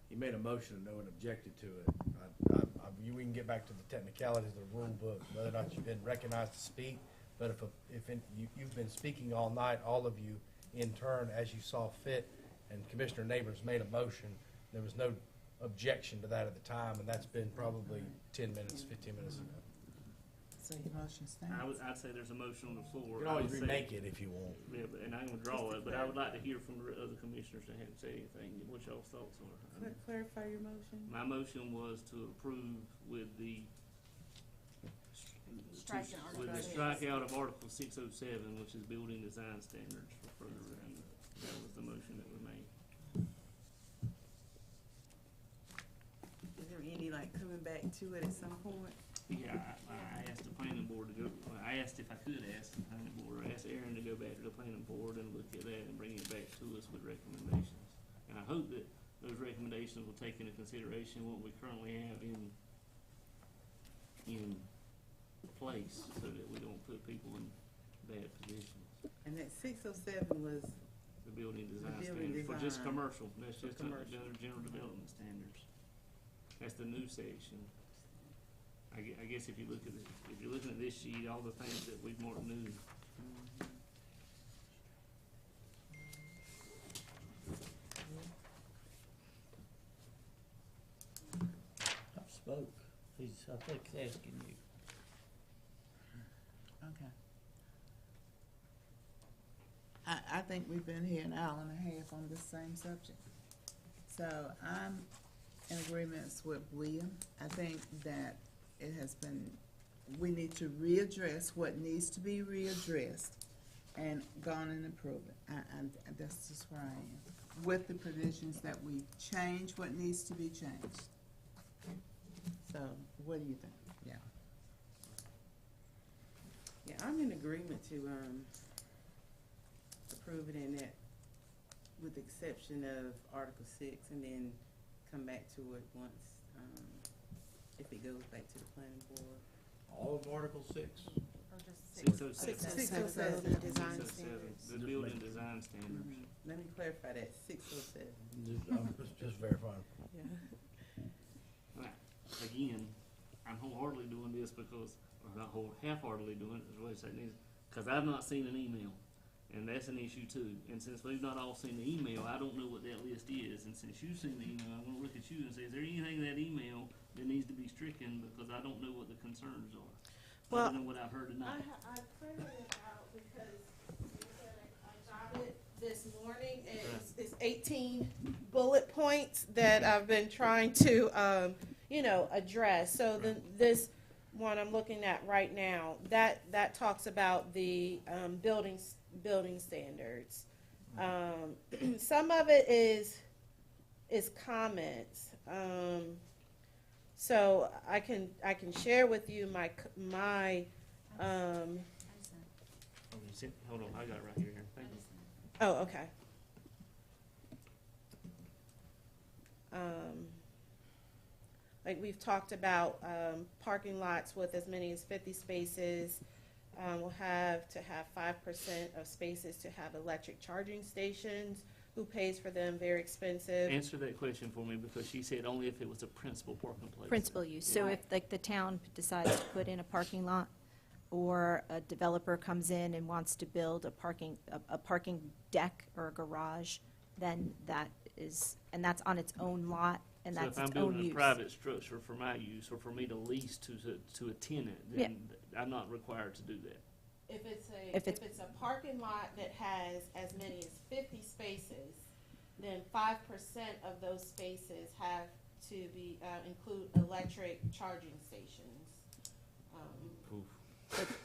He made a motion and no one objected to it. We can get back to the technicalities of the rule book, whether or not you've been recognized to speak, but you've been speaking all night, all of you, in turn, as you saw fit, and Commissioner Neighbors made a motion, there was no objection to that at the time, and that's been probably 10 minutes, 15 minutes ago. So your motion stands. I'd say there's a motion on the floor. You can always remake it if you want. Yeah, and I can withdraw it, but I would like to hear from the other commissioners that haven't said anything, what y'all's thoughts are. Clarify your motion. My motion was to approve with the strikeout of Article 607, which is building design standards for further review. That was the motion that was made. Is there any, coming back to it at some point? Yeah, I asked the planning board to go, I asked if I could ask the planning board, I asked Aaron to go back to the planning board and look at that and bring it back to us with recommendations. And I hope that those recommendations will take into consideration what we currently have in place, so that we don't put people in bad positions. And that 607 was The building design The building standards, for just design. commercial, that's For just commercial. under general development standards. That's the new section. I guess if you look at this, if you're looking at this sheet, all the things that we've marked new. I spoke. I think he's asking you. Okay. I think we've been here an hour and a half on this same subject. So I'm in agreement with William. I think that it has been, we need to readdress what needs to be readdressed and go on and improve it. That's just where I am. With the provisions that we change what needs to be changed. So what do you think? Yeah. Yeah, I'm in agreement to, approve it in that, with the exception of Article 6, and then come back to it once, if it goes back to the planning board. All of Article 6? Or just 607. 607, design 607, standards. the building design standards. Let me clarify that, 607. I'm just verifying. Yeah. Right. Again, I'm wholeheartedly doing this because, or not half-heartedly doing it, is what I say, because I've not seen an email, and that's an issue too. And since we've not all seen the email, I don't know what that list is. And since you've seen the email, I'm gonna look at you and say, is there anything in that email that needs to be stricken, because I don't know what the concerns are. Well, other than what I've heard tonight. I printed it out because I got it this morning, and it's 18 bullet points that I've been trying to, address. So this one I'm looking at right now, that talks about the building standards. Some of it is comments. So I can share with you my Hold on, I got it right here. Thank you. oh, okay. Like we've talked about parking lots with as many as 50 spaces, We'll have to have 5% of spaces to have electric charging stations. Who pays for them? Very expensive. Answer that question for me, because she said only if it was a principal parking place. Principal use. So if like the town decides to put in a parking lot, or a developer comes in and wants to build a parking deck or a garage, then that is, and that's on its own lot, and that's its own use. So if I'm building a private structure for my use, or for me to lease to a tenant, then I'm not required to do that. If it's a parking lot that has as many as 50 spaces, then 5% of those spaces have to be, include electric charging stations.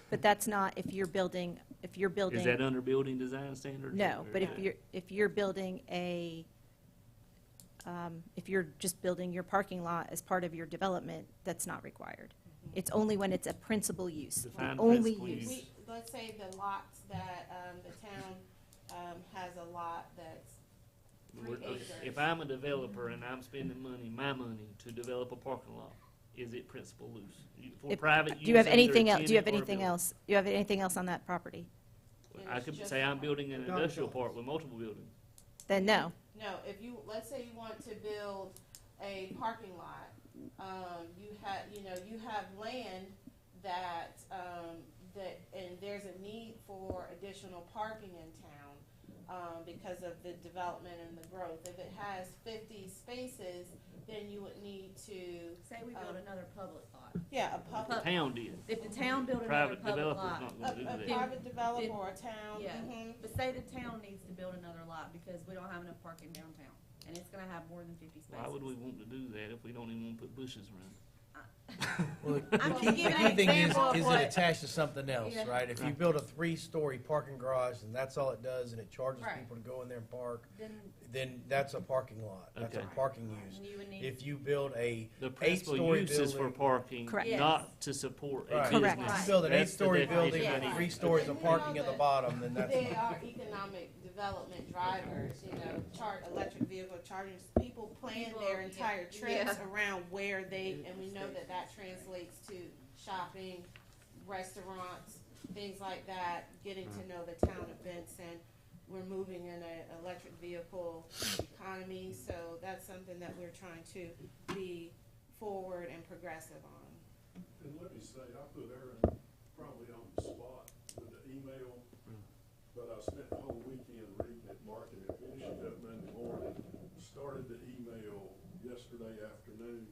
But that's not if you're building. Is that under building design standards? No, but if you're building if you're just building your parking lot as part of your development, that's not required. It's only when it's a principal use. Define The only principal use. use. Let's say the lots that, the town, has a lot that's 3 acres. If I'm a developer and I'm spending my money to develop a parking lot, is it principal use? For private use? Do you have either anything a else? Do you have tenant or a anything builder? else? Do you have anything else on that property? I could say I'm building an industrial park with multiple buildings. Then no. No, if you, let's say you want to build a parking lot, you have land that, and there's a need for additional parking in town, because of the development and the growth. If it has 50 spaces, then you would need to. Say we build another public lot. Yeah, a public. The town did. If the town built another Private public developer's lot. not gonna do A that. private developer then- or a town. Yeah, Mhm. but say the town needs to build another lot because we don't have enough parking downtown, and it's gonna have more than 50 spaces. Why would we want to do that if we don't even want to put bushes around it? Well, I'm the just key giving an thing is example of it what- attached to something else, Yeah. right? If you build a 3-story parking garage and that's all it does, and it charges Right. people to go in there and park, Then then that's a parking lot. That's a Okay. parking and use. you would need. If you build a The principal 8-story use is for building. parking, Correct. not to support a Right. business. Correct. If you build an That's the 8-story definition building I with need. 3 stories of parking at the bottom, then that's. There are economic development drivers, electric vehicle charging. People plan their entire trips around where they, and we know that translates to shopping, restaurants, things like that, getting to know the town of Benson. We're moving in an electric vehicle economy, so that's something that we're trying to be forward and progressive on. And let me say, I put Aaron probably on the spot with the email, but I spent the whole weekend reading it, marking it, finishing up Monday morning. Started the email yesterday afternoon,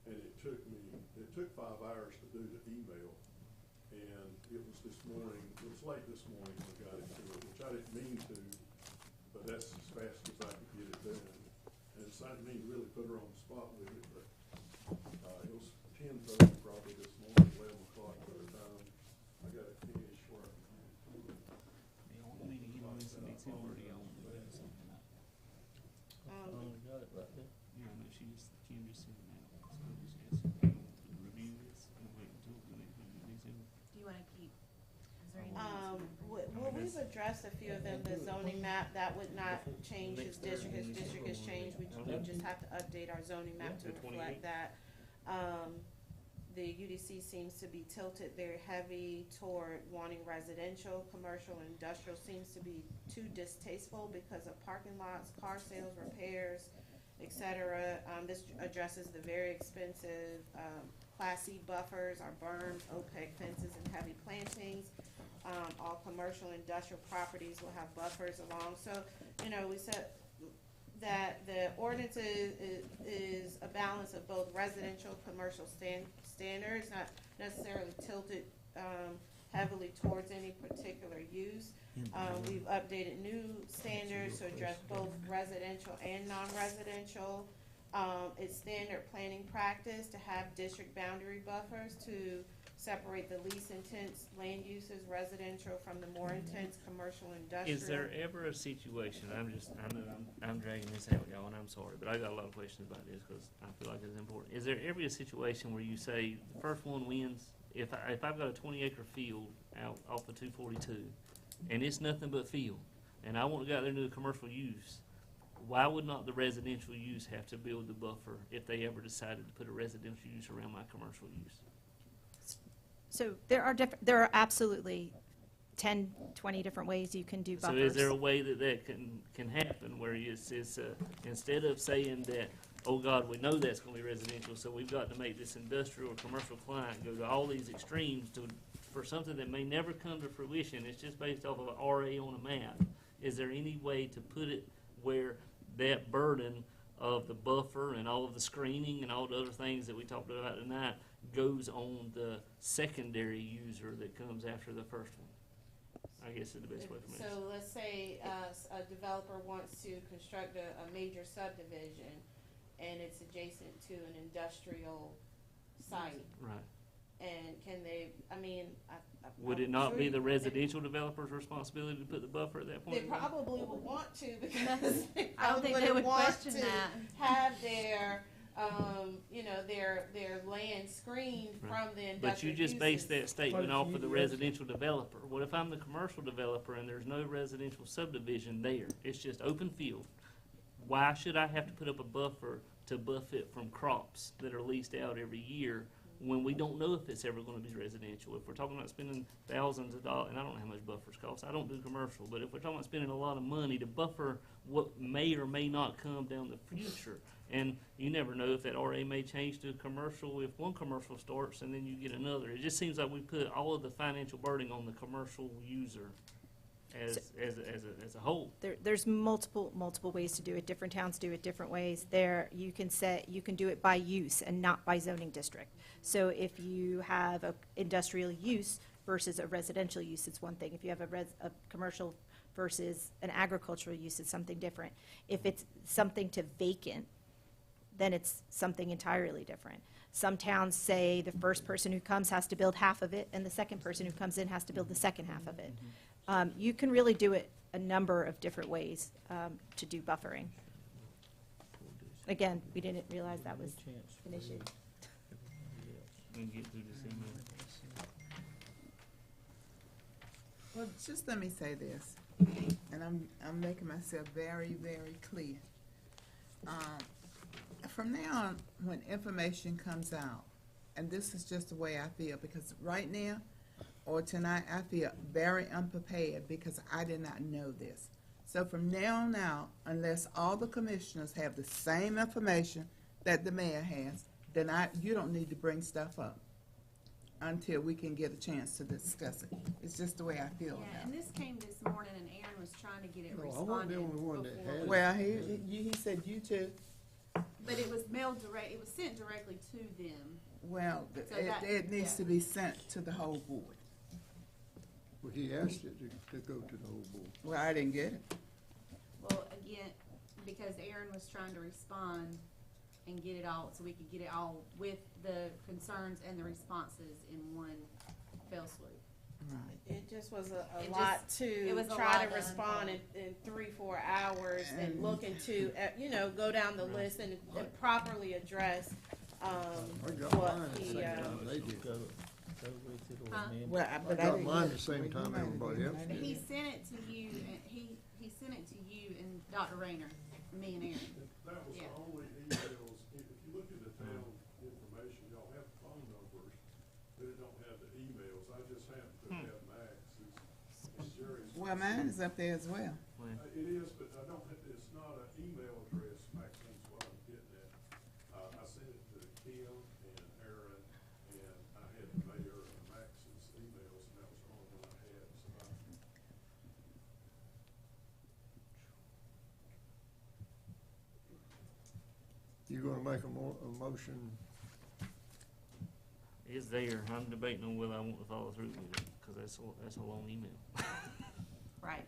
and it took 5 hours to do the email. And it was this morning, it was late this morning when I got into it, which I didn't mean to, but that's as fast as I could get it done. And so I didn't mean to really put her on the spot with it, but, it was 10:30 probably this morning, 11 o'clock by the time I got it finished where I could. Yeah, no, she just sent it out. So I'm just asking to review this and wait until the next meeting. Do you wanna keep, is there any? Well, we've addressed a few of them, the zoning map, that would not change his district has changed, we just have to update our zoning map to reflect that. The UDC seems to be tilted very heavy toward wanting residential, commercial, and industrial seems to be too distasteful because of parking lots, car sales, repairs, etc. This addresses the very expensive, Class C buffers, our berms, opaque fences, and heavy plantings. All commercial and industrial properties will have buffers along. So, we said that the ordinance is a balance of both residential, commercial standards, not necessarily tilted heavily towards any particular use. We've updated new standards to address both residential and non-residential. It's standard planning practice to have district boundary buffers to separate the least intense land uses, residential, from the more intense commercial, industrial. Is there ever a situation, I know I'm dragging this out, y'all, and I'm sorry, but I got a lot of questions about this because I feel like it's important. Is there ever a situation where you say the first one wins? If I've got a 20-acre field out off of 242 and it's nothing but field, and I want to go out there and do a commercial use, why would not the residential use have to build the buffer if they ever decided to put a residential use around my commercial use? So there are absolutely 10, 20 different ways you can do So buffers. is there a way that that can happen where it's instead of saying that, oh God, we know that's gonna be residential, so we've got to make this industrial or commercial client go to all these extremes for something that may never come to fruition, it's just based off of an RA on a map. Is there any way to put it where that burden of the buffer and all of the screening and all the other things that we talked about tonight goes on the secondary user that comes after the first one? I guess is the best way for me to say. So let's say a developer wants to construct a major subdivision and it's adjacent to an industrial site. Right. And can they, I mean, Would it not be the residential developer's responsibility to put the buffer at that point? They probably would want to because I don't think they would question to that. have their, their land screened Right. from the industrial But you just based that statement What if off you- of the residential developer. What if I'm the commercial developer and there's no residential subdivision there? It's just open field. Why should I have to put up a buffer to buff it from crops that are leased out every year when we don't know if it's ever gonna be residential? If we're talking about spending thousands of dollars, and I don't know how much buffers cost, I don't do commercial, but if we're talking about spending a lot of money to buffer what may or may not come down the future, and you never know if that RA may change to commercial if one commercial starts and then you get another. It just seems like we put all of the financial burden on the commercial user as a whole. There's multiple ways to do it. Different towns do it different ways. You can do it by use and not by zoning district. So if you have a industrial use versus a residential use, it's one thing. If you have a commercial versus an agricultural use, it's something different. If it's something to vacant, then it's something entirely different. Some towns say the first person who comes has to build half of it, and the second person who comes in has to build the second half of it. You can really do it a number of different ways to do buffering. Again, we didn't realize that was an issue. And get through this email. Well, just let me say this, and I'm making myself very, very clear. From now on, when information comes out, and this is just the way I feel, because right now, or tonight, I feel very unprepared because I did not know this. So from now on out, unless all the commissioners have the same information that the mayor has, then you don't need to bring stuff up until we can get a chance to discuss it. It's just the way I feel Yeah, about and it. this came this morning, and Aaron was trying to get it No, I wasn't the responded only one that before. had it. Well, he said you too. But it was it was sent directly to them. Well, So that- it needs yeah. to be sent to the whole board. Well, he asked it to go to the whole board. Well, I didn't get it. Well, again, because Aaron was trying to respond and get it all, so we could get it all with the concerns and the responses in one fell swoop. It just was a It lot just- to it was a try lot to respond in 3-4 hours and look into, go down the list and properly address, I got what mine the he, same time they did. Huh? Well, I but I got didn't mine get the it. same Well, time you might everybody have else been. did. He sent it to you, and he sent it to you and Dr. Rayner, me and Aaron. That was Yeah. the only emails, if you look at the town information, y'all have phone numbers, but it don't have the emails. I just happen to have Max's and Jerry's. Well, mine is up there as well. It is, but I don't, it's not an email address, Maxine's what I'm getting at. I sent it to Kim and Aaron, and I had the mayor and Max's emails, and that was the only one I had, so You gonna make a motion? It's there. I'm debating on whether I want to follow through with it, because that's a long email. Right.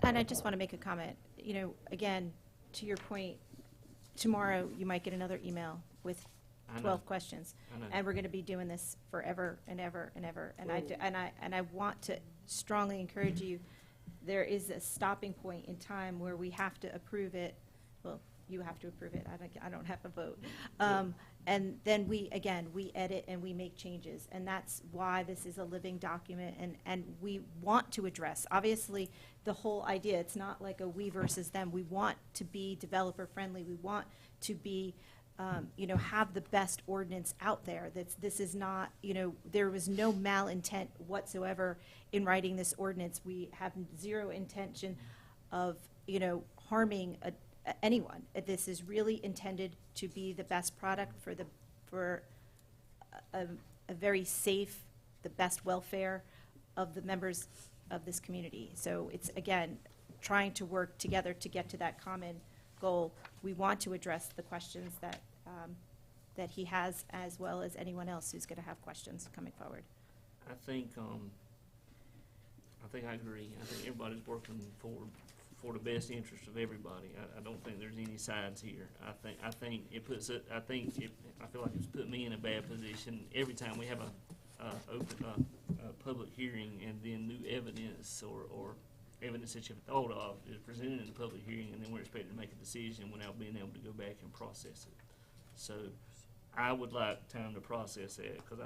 And I just want to make a comment. Again, to your point, tomorrow you might get another email with I know. 12 questions. I know. And we're going to be doing this forever and ever and ever. And I want to strongly encourage you, there is a stopping point in time where we have to approve it. Well, you have to approve it. I don't have a vote. And then we edit and we make changes. And that's why this is a living document. And we want to address, obviously, the whole idea. It's not like a we versus them. We want to be developer friendly. We want to be have the best ordinance out there. This is not, there was no malintent whatsoever in writing this ordinance. We have zero intention of, harming anyone. This is really intended to be the best product for a very safe, the best welfare of the members of this community. So it's, again, trying to work together to get to that common goal. We want to address the questions that he has, as well as anyone else who's going to have questions coming forward. I think I agree. I think everybody's working for the best interest of everybody. I don't think there's any sides here. I think it puts it. I feel like it's put me in a bad position every time we have a public hearing and then new evidence or evidence that you've thought of is presented in the public hearing, and then we're expected to make a decision without being able to go back and process it. So I would like time to process that, because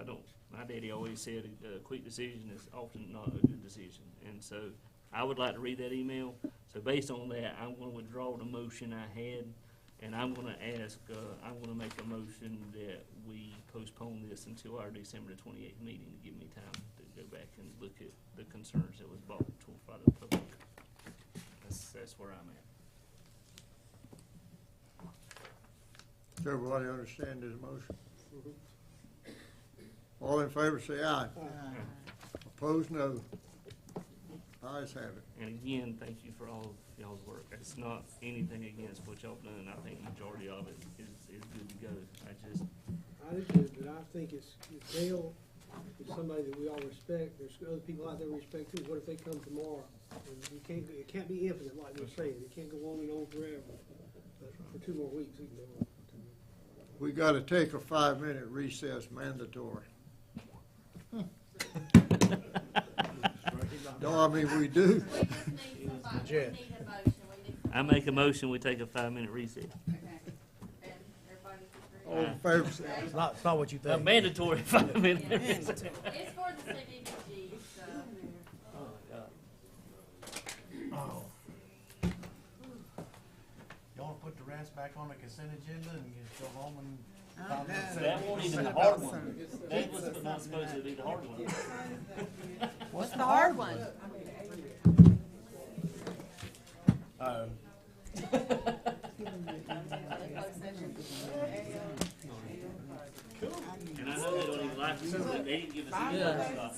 my daddy always said a quick decision is often not a good decision. And so I would like to read that email. So based on that, I'm going to withdraw the motion I had, and I'm going to make a motion that we postpone this until our December 28th meeting to give me time to go back and look at the concerns that was brought by the public. That's where I'm at. Does everybody understand this motion? All in favor, say aye. Opposed, no. Ayes have it. And again, thank you for all of y'all's work. It's not anything against what y'all done. I think the majority of it is good to go. I do too, but I think it's Dale is somebody that we all respect. There's other people out there we respect too. What if they come tomorrow? And it can't be infinite like we're saying. It can't go on and on forever. But for 2 more weeks, we can go on. We got to take a 5-minute recess mandatory. No, I mean, we do. I make a motion, we take a 5-minute recess. All in favor, say aye. It's not what you think. A mandatory 5-minute recess. It's for the CDBG, so. Oh. You want to put the rest back on the consent agenda and just go home and... That won't even the hard one. That was not supposed to be the hard one. What's the hard one? And I know they don't even like to, but they didn't give us any stuff.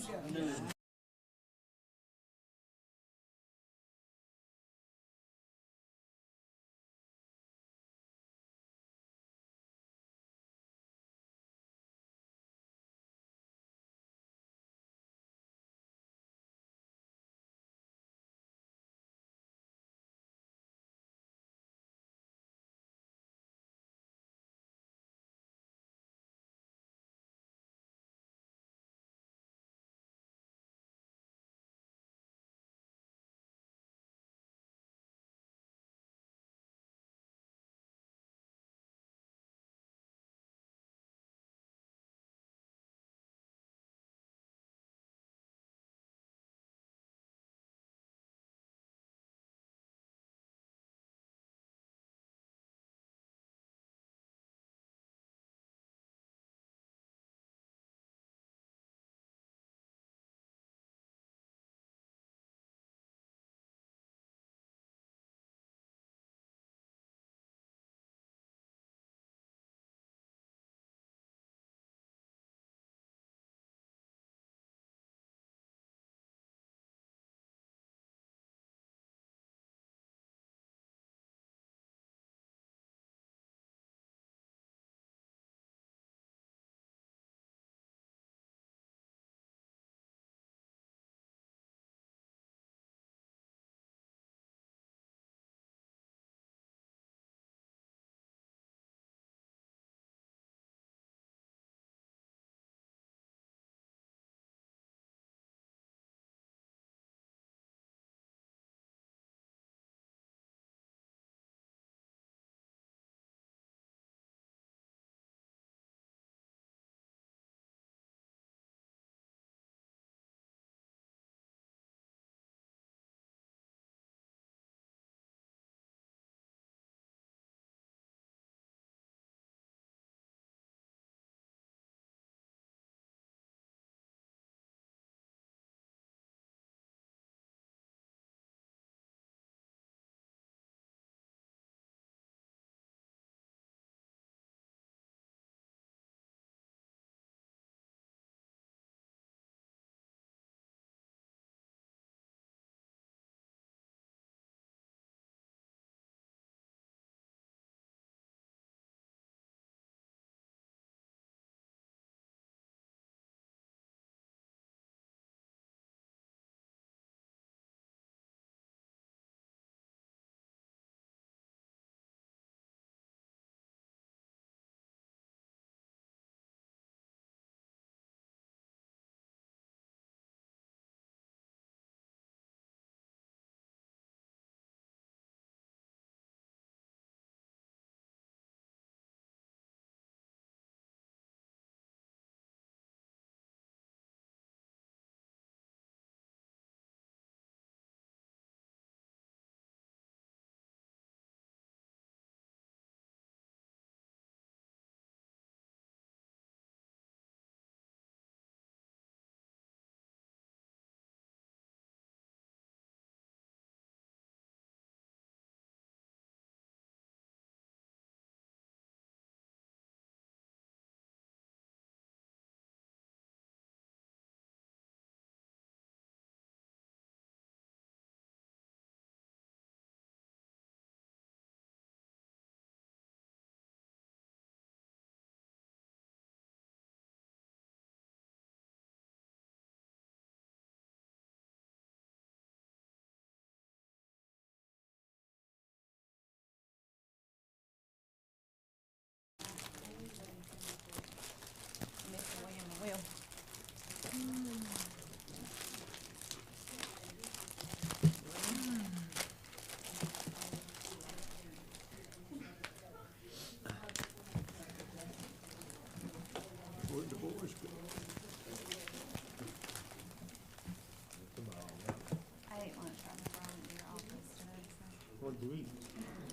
agreed.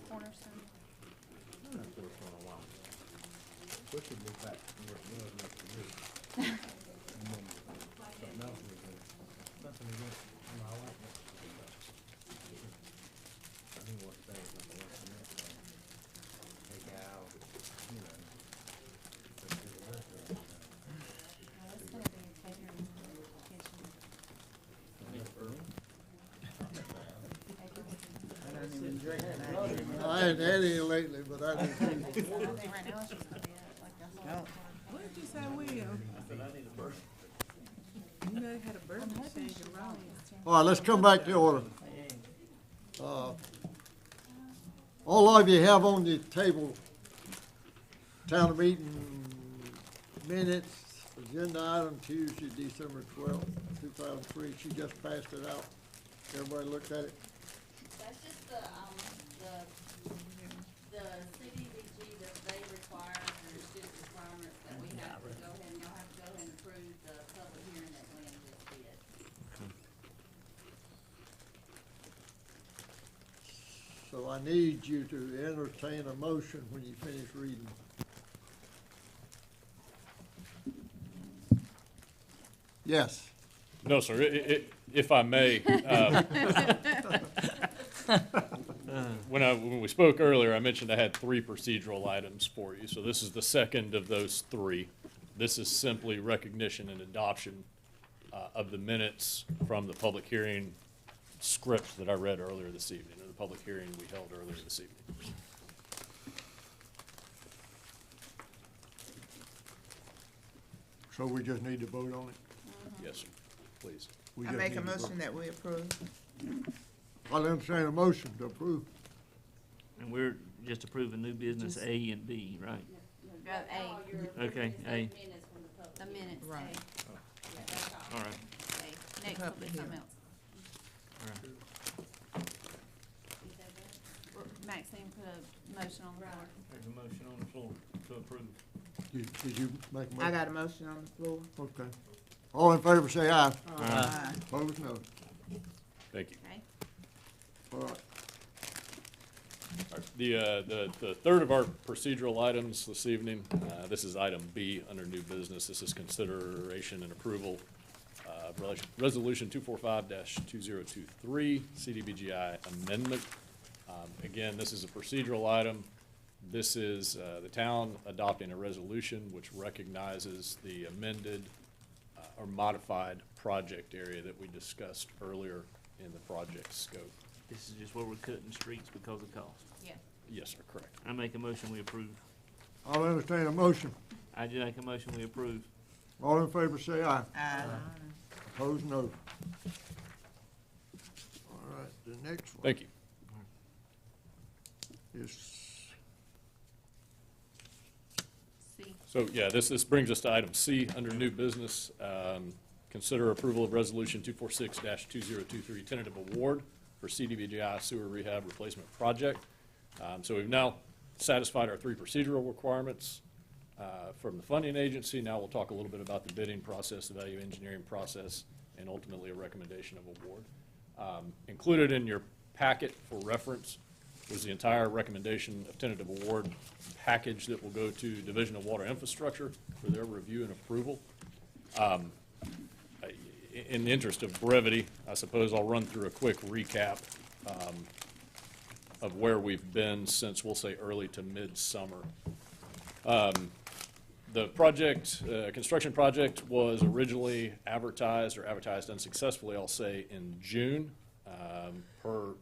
Cornerstone. We should move back to where it was next to you. And then something else was there. Something against, you know, I like that. I think what they was like, what's the next one? Take out, you know. Just do the rest of it, That's gonna be catering kitchen. I don't even drink that. I ain't had any lately, but I do. I think right now it's just gonna be like that's all. What did you say, William? You know, you had a birthday change around. All right, let's come back to order. All of you have on the table town meeting minutes, agenda item Tuesday, December 12th, 2003. She just passed it out. Everybody looked at it? That's just the CDBG that they require, and it's just requirements that we have to go ahead, and y'all have to go ahead and approve the public hearing that Glenn just did. So I need you to entertain a motion when you finish reading. Yes. No, sir. If I may, when we spoke earlier, I mentioned I had 3 procedural items for you. So this is the second of those 3. This is simply recognition and adoption of the minutes from the public hearing script that I read earlier this evening, or the public hearing we held earlier this evening. So we just need to vote on it? Yes, sir. Please. We I just make need a to vote. motion that we approve. I'll entertain a motion to approve. And we're just approving new business A and B, right? Okay, A. The minutes, Right. All right. Next will be something else. All right. Maxine put a motion on the floor. There's a motion on the floor to approve. Did you make a motion? I got a motion on the floor. Okay. All in favor, say aye. Aye. Opposed, no. Thank you. Okay. All right. All right, the third of our procedural items this evening, this is item B under new business. This is consideration and approval of Resolution 245-2023 CDBGI amendment. Again, this is a procedural item. This is the town adopting a resolution which recognizes the amended or modified project area that we discussed earlier in the project scope. This is just where we're cutting streets because of cost. Yeah. Yes, sir, correct. I make a motion we approve. I'll entertain a motion. I do make a motion we approve. All in favor, say aye. Aye. Opposed, no. All right, the next one. Thank you. Is, C. So, yeah, this brings us to item C under new business. Consider approval of Resolution 246-2023 tentative award for CDBGI sewer rehab replacement project. So we've now satisfied our 3 procedural requirements from the funding agency. Now we'll talk a little bit about the bidding process, the value engineering process, and ultimately a recommendation of award. Included in your packet for reference was the entire recommendation of tentative award package that will go to Division of Water Infrastructure for their review and approval. In the interest of brevity, I suppose I'll run through a quick recap of where we've been since, we'll say, early to mid-summer. The project, construction project was originally advertised unsuccessfully, I'll say, in June. Per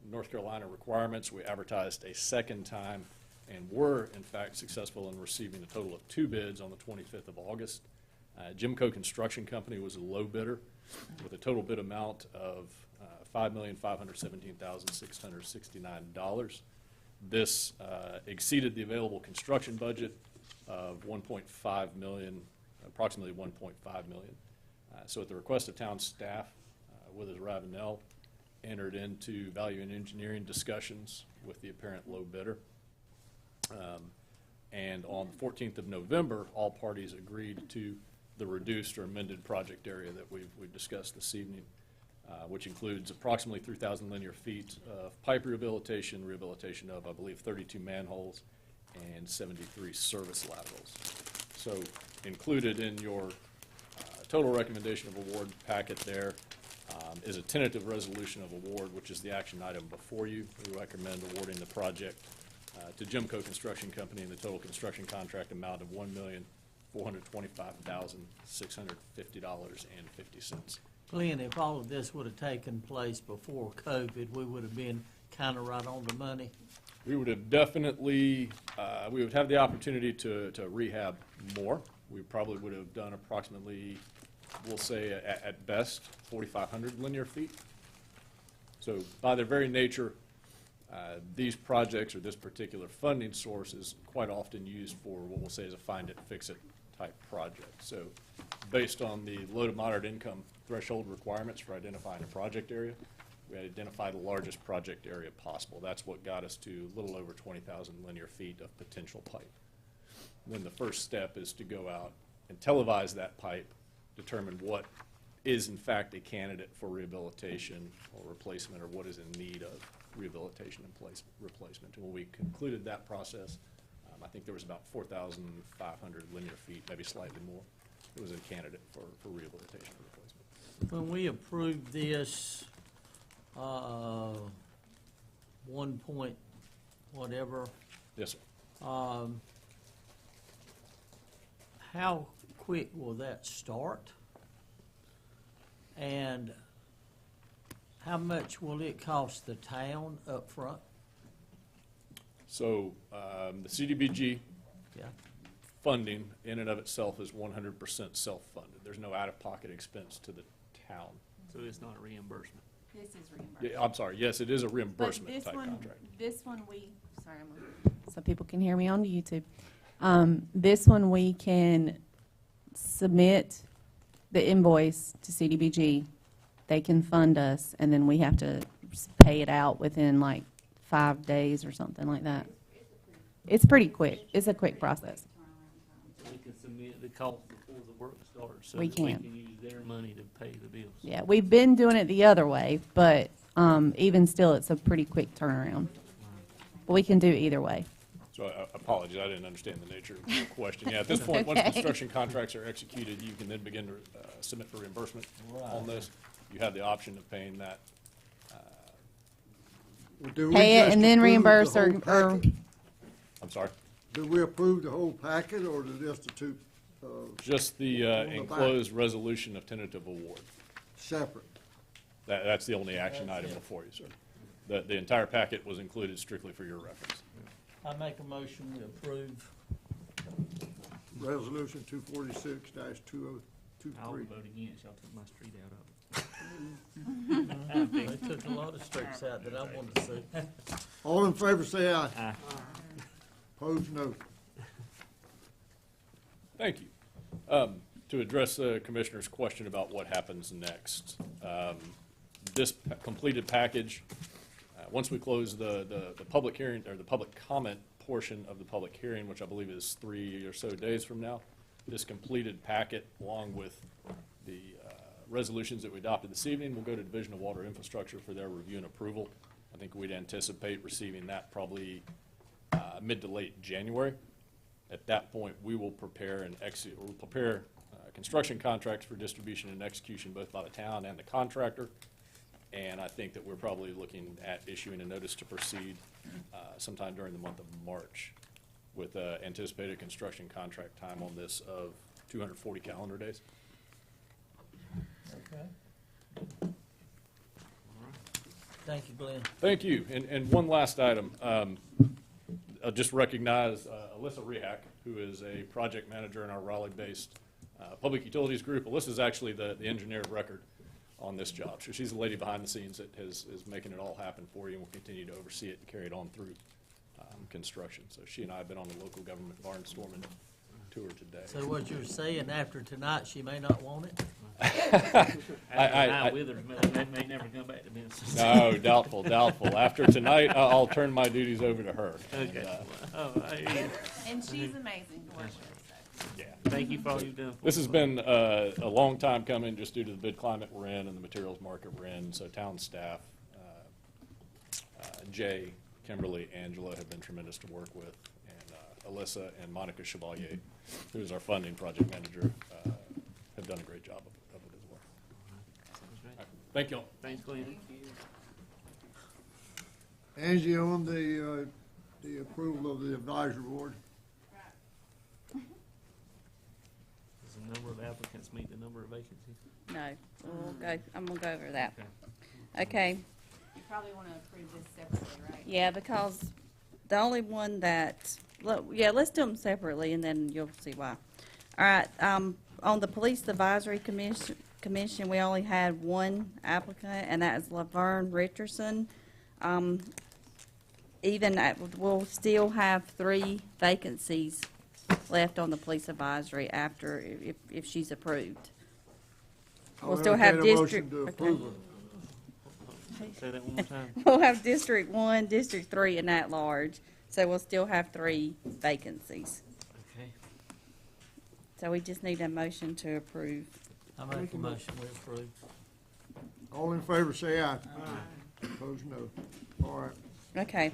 North Carolina requirements, we advertised a second time and were, in fact, successful in receiving a total of 2 bids on the 25th of August. Jimco Construction Company was a low bidder with a total bid amount of $5,517,669. This exceeded the available construction budget of $1.5 million, approximately $1.5 million. So at the request of town staff, Withers Ravenel entered into value and engineering discussions with the apparent low bidder. And on the 14th of November, all parties agreed to the reduced or amended project area that we've discussed this evening. which includes approximately 3,000 linear feet of pipe rehabilitation of, I believe, 32 manholes and 73 service laterals. So included in your total recommendation of award packet there is a tentative resolution of award, which is the action item before you. We recommend awarding the project to Jimco Construction Company in the total construction contract amount of $1,425,650.50. Glenn, if all of this would have taken place before COVID, we would have been kind of right on the money. We would have definitely, we would have the opportunity to rehab more. We probably would have done approximately, we'll say at best, 4,500 linear feet. So by their very nature, these projects or this particular funding source is quite often used for what we'll say is a find it, fix it type project. So based on the low to moderate income threshold requirements for identifying a project area, we identified the largest project area possible. That's what got us to a little over 20,000 linear feet of potential pipe. Then the first step is to go out and televise that pipe, determine what is in fact a candidate for rehabilitation or replacement, or what is in need of rehabilitation and replacement. And when we concluded that process, I think there was about 4,500 linear feet, maybe slightly more. It was a candidate for rehabilitation or replacement. When we approved this, 1 point whatever. Yes, sir. How quick will that start? And how much will it cost the town up front? So the CDBG Yeah. funding in and of itself is 100% self-funded. There's no out-of-pocket expense to the town. So it's not a reimbursement. This is reimbursement. Yeah, I'm sorry, yes, it is a reimbursement But type contract. this one sorry, I'm So people can hear me on YouTube. This one, we can submit the invoice to CDBG. They can fund us, and then we have to pay it out within like 5 days or something like that. It's pretty quick. It's a quick process. So we can submit the cost before the work starts, so We that we can. can use their money to pay the bills. Yeah, we've been doing it the other way, but even still, it's a pretty quick turnaround. But we can do either way. So I apologize, I didn't understand the nature of your question. Yeah, at this point, once Okay. construction contracts are executed, you can then begin to submit for reimbursement on this. You have the option of paying that. Do we Pay it just and then approve the reimburse whole or packet? I'm sorry? Do we approve the whole packet or just the two, Just the On the back. enclosed resolution of tentative award. separate? That's the only action item before you, sir. The entire packet was included strictly for your reference. I make a motion we approve. Resolution 246-2023. I'll vote against, y'all took my street out of it. They took a lot of streets out that I wanted to see. All in favor, say aye. Aye. Opposed, no. Thank you. To address the commissioner's question about what happens next, this completed package, once we close the public hearing, or the public comment portion of the public hearing, which I believe is 3 or so days from now, this completed packet, along with the resolutions that we adopted this evening, will go to Division of Water Infrastructure for their review and approval. I think we'd anticipate receiving that probably mid to late January. At that point, we will prepare construction contracts for distribution and execution both by the town and the contractor. And I think that we're probably looking at issuing a notice to proceed sometime during the month of March with anticipated construction contract time on this of 240 calendar days. Okay. Thank you, Glenn. Thank you. And one last item. I'll just recognize Alyssa Rehack, who is a project manager in our Raleigh-based public utilities group. Alyssa's actually the engineer of record on this job. So she's the lady behind the scenes that is making it all happen for you, and will continue to oversee it and carry it on through construction. So she and I have been on the local government barnstorming tour today. So what you're saying, after tonight, she may not want it? After withers, they may never come back to Benson. No, doubtful. After tonight, I'll turn my duties over to her. Okay. And, Oh, I hear you. And she's amazing to work with, so. Yeah. Thank you for all you've done for us. This has been a long time coming, just due to the bid climate we're in and the materials market we're in. So town staff, Jay, Kimberly, Angela have been tremendous to work with, and Alyssa and Monica Chevalier, who is our funding project manager, have done a great job of it as well. Sounds great. All right. Thank you all. Thanks, Glenn. Angie, on the approval of the advisory board, Does the number of applicants meet the number of vacancies? No, I'm gonna go over that. Okay, You probably wanna approve this separately, right? yeah, because the only one that, let's do them separately and then you'll see why. All right, on the Police Advisory Commission, we only had one applicant, and that is Laverne Richardson. We'll still have 3 vacancies left on the police advisory after, if she's approved. We'll still have entertain a district. motion to approve okay. it. Say that one more time. We'll have District 1, District 3, and at large, so we'll still have 3 vacancies. Okay. So we just need a motion to approve. I make a motion we approve. All in favor, say aye. Opposed, no. All right. Okay.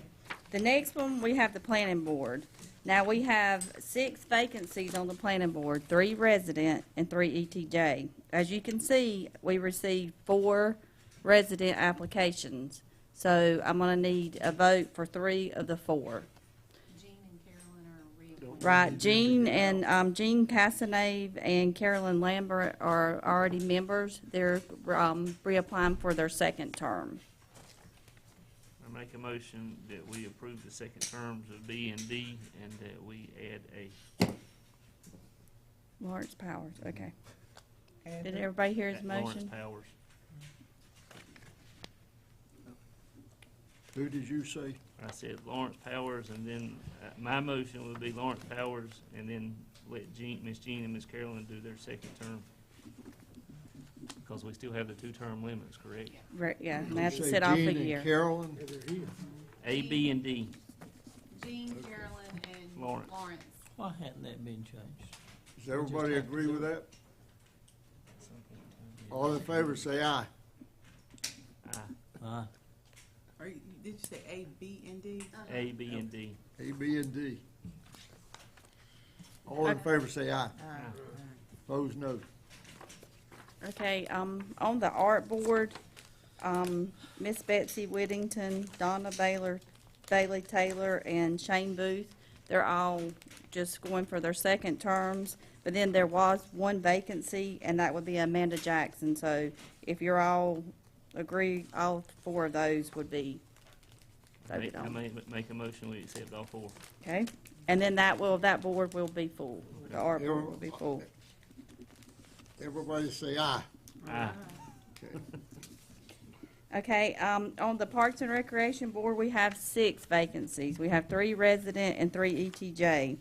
The next one, we have the planning board. Now, we have 6 vacancies on the planning board, 3 resident and 3 ETJ. As you can see, we received 4 resident applications. So I'm gonna need a vote for 3 of the 4. Jean and Carolyn are Right, Jean Casanave and Carolyn Lambert are already members. They're, reapplying for their 2nd term. I make a motion that we approve the second terms of B and D and that we add a Lawrence Powers, okay. Did everybody hear his Lawrence motion? Powers. Who did you say? I said Lawrence Powers, and then my motion would be Lawrence Powers, and then let Miss Jean and Miss Carolyn do their 2nd term. Because we still have the 2-term limits, correct? Right, yeah, and Did they have you to say sit off a Jean and year. Carolyn? Yeah, they're here. A, B, and D. Jean, Carolyn, and Lawrence. Lawrence. Why hadn't that been changed? Does everybody agree with that? All in favor, say aye. Aye. Did you say A, B, and D? A, B, and D. A, B, and D. All in favor, say aye. Opposed, no. Okay, on the art board, Miss Betsy Whittington, Donna Bailey Taylor, and Shane Booth, they're all just going for their 2nd terms. But then there was 1 vacancy, and that would be Amanda Jackson. So if you're all agree, all 4 of those would be voted I on. make a motion we accept all 4. Okay, and then that board will be full. The art board will be full. Everybody say aye. Aye. Okay. Okay, on the Parks and Recreation Board, we have 6 vacancies. We have 3 resident and 3 ETJ.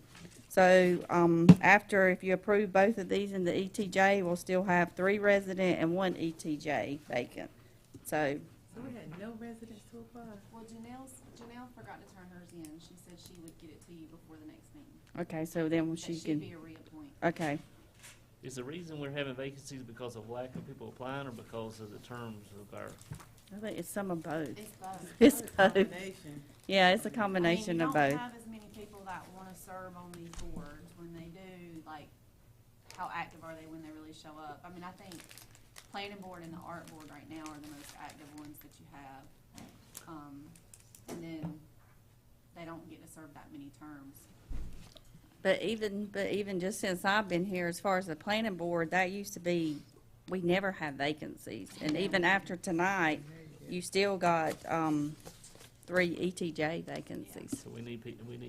So, if you approve both of these in the ETJ, we'll still have 3 resident and 1 ETJ vacant. So, So we had no residents to apply? Well, Janelle forgot to turn hers in. She said she would get it to you before the next meeting. okay, so then That she should can, be a reappoint. okay. Is the reason we're having vacancies because of lack of people applying or because of the terms of our? I think it's some of both. It's both. It's both. Combination. Yeah, it's a combination of I mean, both. you don't have as many people that wanna serve on these boards. When they do, like, how active are they when they really show up? I mean, I think planning board and the art board right now are the most active ones that you have. And then they don't get to serve that many terms. But even just since I've been here, as far as the planning board, that used to be, we never had vacancies. And even after tonight, you still got, 3 ETJ vacancies. So we need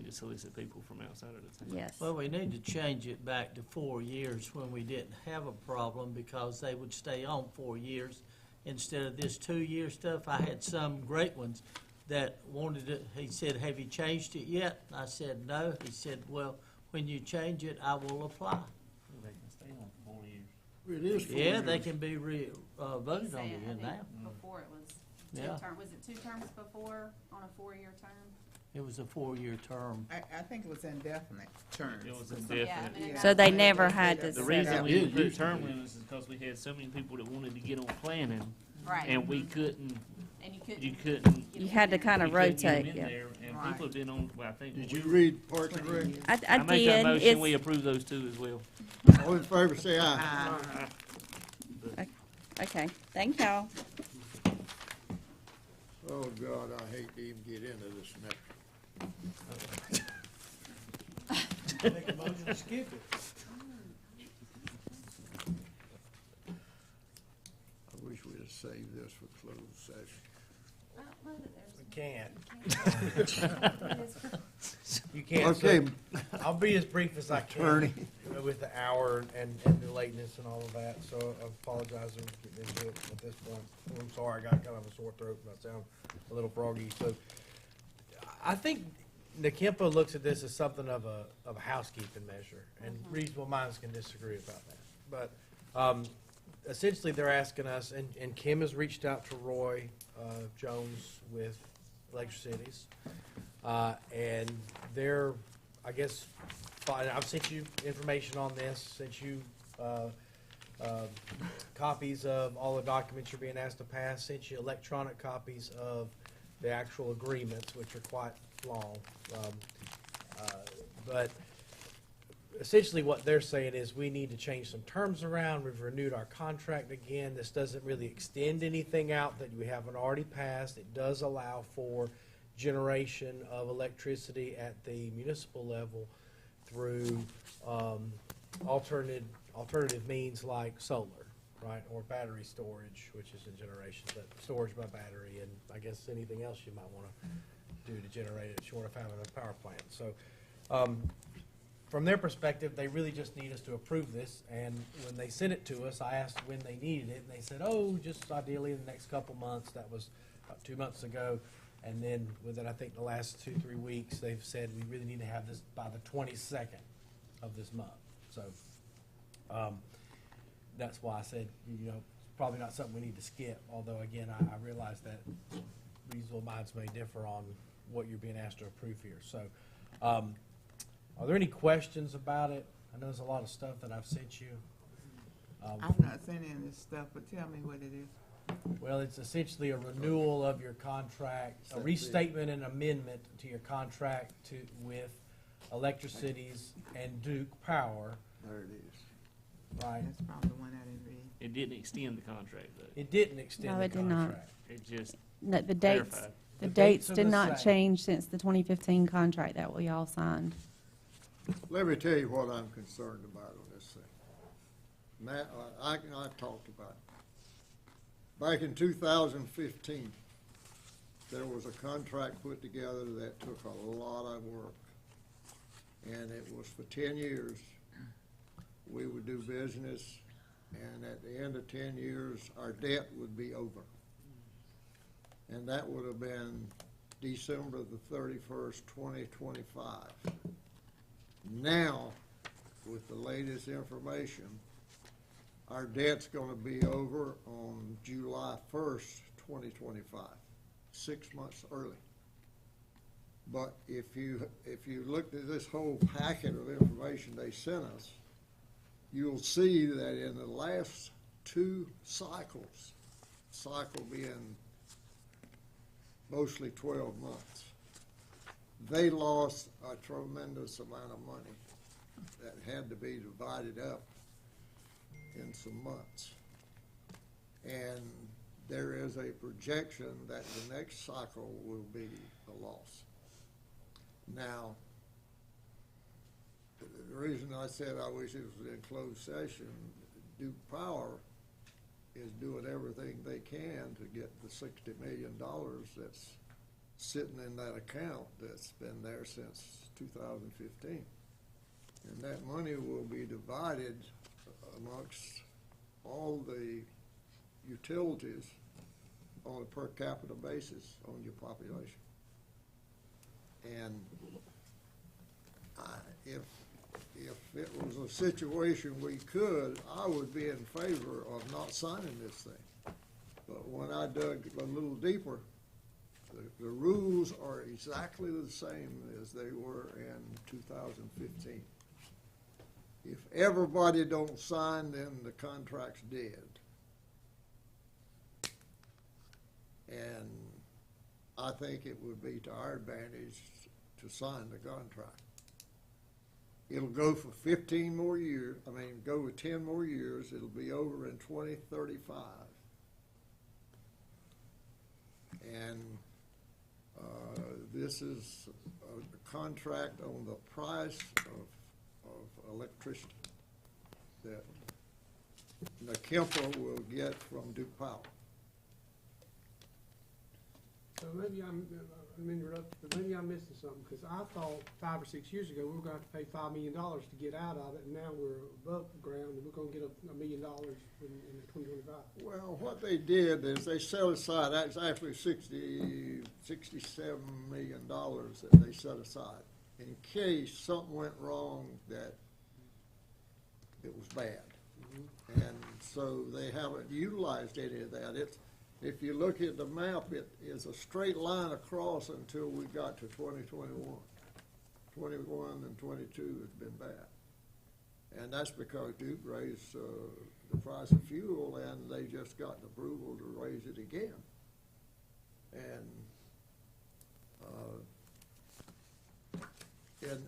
to solicit people from outside of the town. Yes. Well, we need to change it back to 4 years when we didn't have a problem because they would stay on 4 years instead of this 2-year stuff. I had some great ones that wanted it. He said, "Have you changed it yet?" I said, "No." He said, "Well, when you change it, I will apply." They can stay on for 4 years. It is 4 Yeah, years. they can be voted He's on saying, I again think now. before it was Yeah. 2 terms. Was it 2 terms before on a 4-year term? It was a 4-year term. I think it was indefinite terms. It was Cause indefinite. Yeah, I mean, Yeah. So they never had to The reason set we up. didn't put term limits is because we had so many people that wanted to get on planning, Right. and we couldn't, And you you couldn't. couldn't. You had to kind you of couldn't get 'em rotate, in yeah. there, And Right. people have been on, well, I think. Did you read Parks and Rec? I make that did. motion, we It's, approve those two as well. All in favor, say aye. okay, thank y'all. Oh, God, I hate to even get into this next. Make a motion to skip it. I wish we'd have saved this for closed session. We can't. You can't. Okay. So I'll be as brief as I can Attorney. with the hour and the lateness and all of that, so I apologize for getting into it at this point. I'm sorry, I got kind of a sore throat and I sound a little froggy. So I think NAKIMPA looks at this as something of a housekeeping measure, and reasonable minds can disagree about that. But essentially, they're asking us, and Kim has reached out to Roy Jones with Electricities, and they're, I guess, I've sent you information on this, sent you copies of all the documents you're being asked to pass, sent you electronic copies of the actual agreements, which are quite long. But essentially what they're saying is we need to change some terms around. We've renewed our contract again. This doesn't really extend anything out that we haven't already passed. It does allow for generation of electricity at the municipal level through alternative means like solar, right, or battery storage, which is a generation, but storage by battery, and I guess anything else you might want to do to generate it short of having a power plant. So from their perspective, they really just need us to approve this, and when they sent it to us, I asked when they needed it, and they said, oh, just ideally in the next couple months. That was about 2 months ago, and then within, I think, the last 2-3 weeks, they've said we really need to have this by the 22nd of this month. So that's why I said, you know, it's probably not something we need to skip, although, again, I realize that reasonable minds may differ on what you're being asked to approve here. So are there any questions about it? I know there's a lot of stuff that I've sent you. I've not seen any of this stuff, but tell me what it is. Well, it's essentially a renewal of your contract, a restatement and amendment to your contract with Electricities and Duke Power. There it is. Right. That's probably the one I didn't read. It didn't extend the contract, though. It didn't extend No, the it did not. contract. It just No, the dates, clarified. the The dates dates are did the not same. change since the 2015 contract that we all signed. Let me tell you what I'm concerned about on this thing. Matt, I've talked about it. Back in 2015, there was a contract put together that took a lot of work. And it was for 10 years. We would do business, and at the end of 10 years, our debt would be over. And that would have been December the 31st, 2025. Now, with the latest information, our debt's gonna be over on July 1st, 2025, 6 months early. But if you looked at this whole packet of information they sent us, you'll see that in the last 2 cycles, cycle being mostly 12 months, they lost a tremendous amount of money that had to be divided up in some months. And there is a projection that the next cycle will be a loss. Now, the reason I said I wish it was in closed session, Duke Power is doing everything they can to get the $60 million that's sitting in that account that's been there since 2015. And that money will be divided amongst all the utilities on a per capita basis on your population. And if it was a situation we could, I would be in favor of not signing this thing. But when I dug a little deeper, The rules are exactly the same as they were in 2015. If everybody don't sign, then the contract's dead. And I think it would be to our advantage to sign the contract. It'll go for 15 more years, go with 10 more years. It'll be over in 2035. And this is a contract on the price of electricity that Nakempa will get from Duke Power. So maybe I'm interrupting, but maybe I'm missing something, because I thought 5 or 6 years ago, we were gonna have to pay $5 million to get out of it, and now we're above ground, and we're gonna get $1 million in 2025. Well, what they did is they set aside, that's actually $67 million that they set aside in case something went wrong that it was bad. And so they haven't utilized any of that. If you look at the map, it is a straight line across until we got to 2021. 21 and 22 has been bad. And that's because Duke raised the price of fuel, and they just got approval to raise it again. And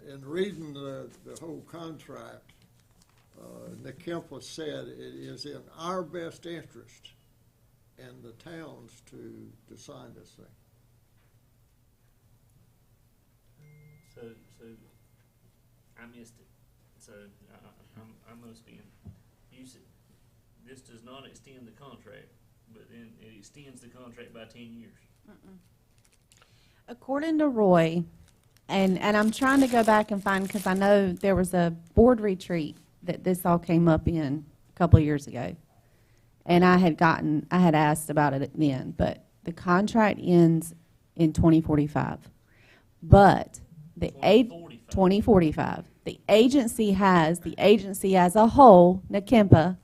in reading the whole contract, Nakempa said it is in our best interest and the towns to sign this thing. So I missed it. So I must be in. This does not extend the contract, but then it extends the contract by 10 years. According to Roy, and I'm trying to go back and find, because I know there was a board retreat that this all came up in a couple of years ago. And I had asked about it then, but the contract ends in 2045. But the 2045. The agency as a whole, Nakempa,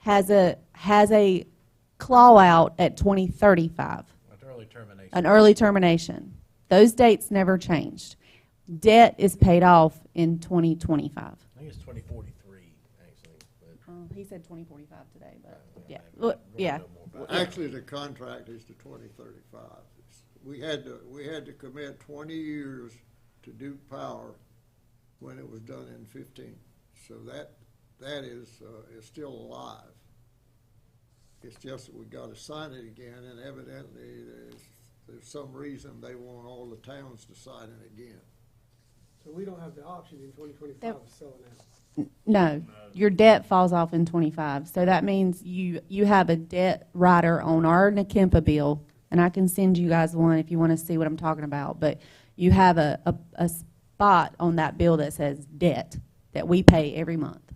has a claw out at 2035. An early termination. Those dates never changed. Debt is paid off in 2025. I think it's 2043, actually. But He said 2045 today, but yeah. Look, Yeah. Actually, the contract is to 2035. We had to commit 20 years to Duke Power when it was done in 15. So that is still alive. It's just that we got to sign it again, and evidently there's some reason they want all the towns to sign it again. So we don't have the option in 2025 of selling out. No, your debt falls off in 25. So that means you have a debt rider on our Nakempa bill, and I can send you guys one if you want to see what I'm talking about. But you have a spot on that bill that says debt that we pay every month,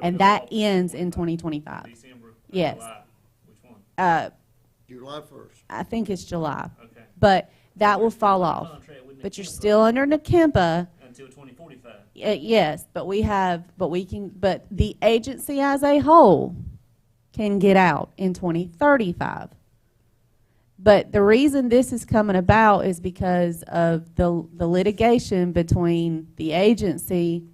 and that ends in 2025. December. Yes. July. Which one? July 1st. I think it's July. Okay. But that will fall off. But you're still under Nakempa. Until 2045. Yes, but the agency as a whole can get out in 2035. But the reason this is coming about is because of the litigation between the agency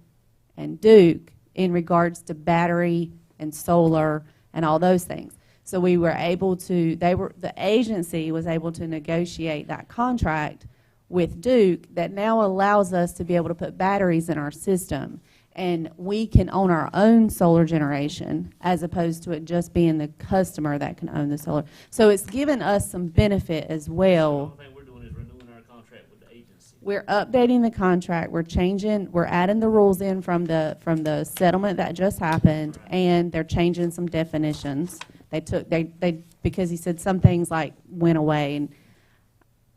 and Duke in regards to battery and solar and all those things. So we were able to, the agency was able to negotiate that contract with Duke that now allows us to be able to put batteries in our system. And we can own our own solar generation as opposed to it just being the customer that can own the solar. So it's given us some benefit as well. The only thing we're doing is renewing our contract with the agency. We're updating the contract, we're adding the rules in from the settlement that just happened, and they're changing some definitions. Because he said some things like went away, and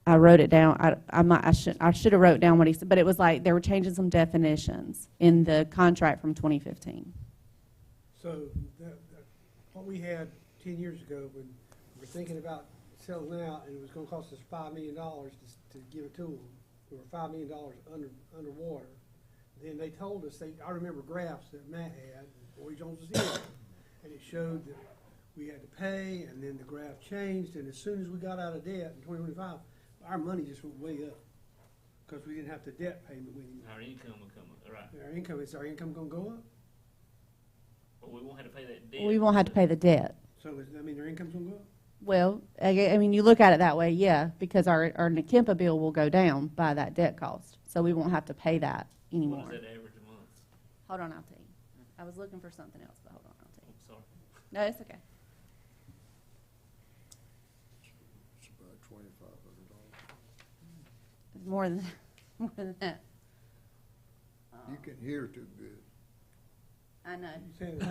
I wrote it down. I should have wrote down what he said, but it was like they were changing some definitions in the contract from 2015. So what we had 10 years ago when we were thinking about selling out, and it was going to cost us $5 million to give it to them. We were $5 million underwater. Then they told us, I remember graphs that Matt had, Boy Jones was in, and it showed that we had to pay, and then the graph changed, and as soon as we got out of debt in 2025, our money just went way up, because we didn't have the debt payment with you. Our income will come up, right? Is our income gonna go up? But we won't have to pay that debt. We won't have to pay the debt. So, I mean, their income's gonna go up? Well, I mean, you look at it that way, yeah, because our Nakempa bill will go down by that debt cost. So we won't have to pay that anymore. What is that average a month? Hold on, I'll tell you. I was looking for something else, but hold on, I'll tell you. I'm sorry. No, it's okay. It's about $2,500. It's more than, more than that. You can hear too good. I know. Saying-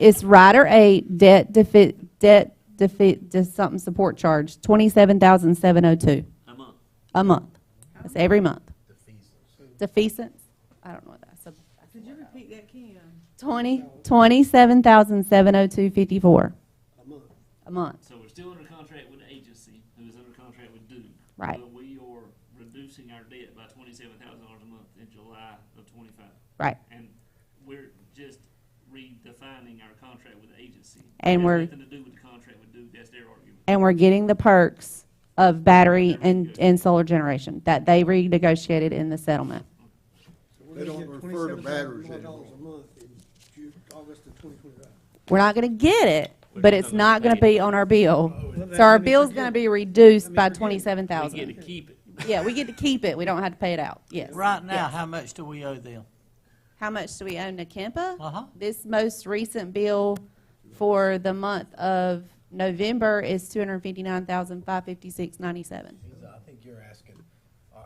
It's Rider 8 debt defeat, just something support charge, $27,702 A month. a month. That's every month. Defeasance? I don't know what that's. Could you repeat that, Kim? 27,702.54 A month. a month. So we're still under contract with the agency, who is under contract with Duke. Right. But we are reducing our debt by $27,000 a month in July of 25. Right. And we're just redefining our contract with the agency. And It has we're- nothing to do with the contract with Duke. That's their argument. And we're getting the perks of battery and solar generation that they renegotiated in the settlement. So we're They gonna don't get refer to $27,000 batteries more anymore. a month in August of 2025. We're not going to get it, but it's not going to be on our bill. Well, So our let me bill's forget going to it. be reduced Let me by forget it. We get to $27,000. keep it. Yeah, we get to keep it. We don't have to pay it out. Yes. Right now, Yes. how much do we owe them? How much do we owe Nakempa? Uh-huh. This most recent bill for the month of November is $259,556.97. I think you're asking,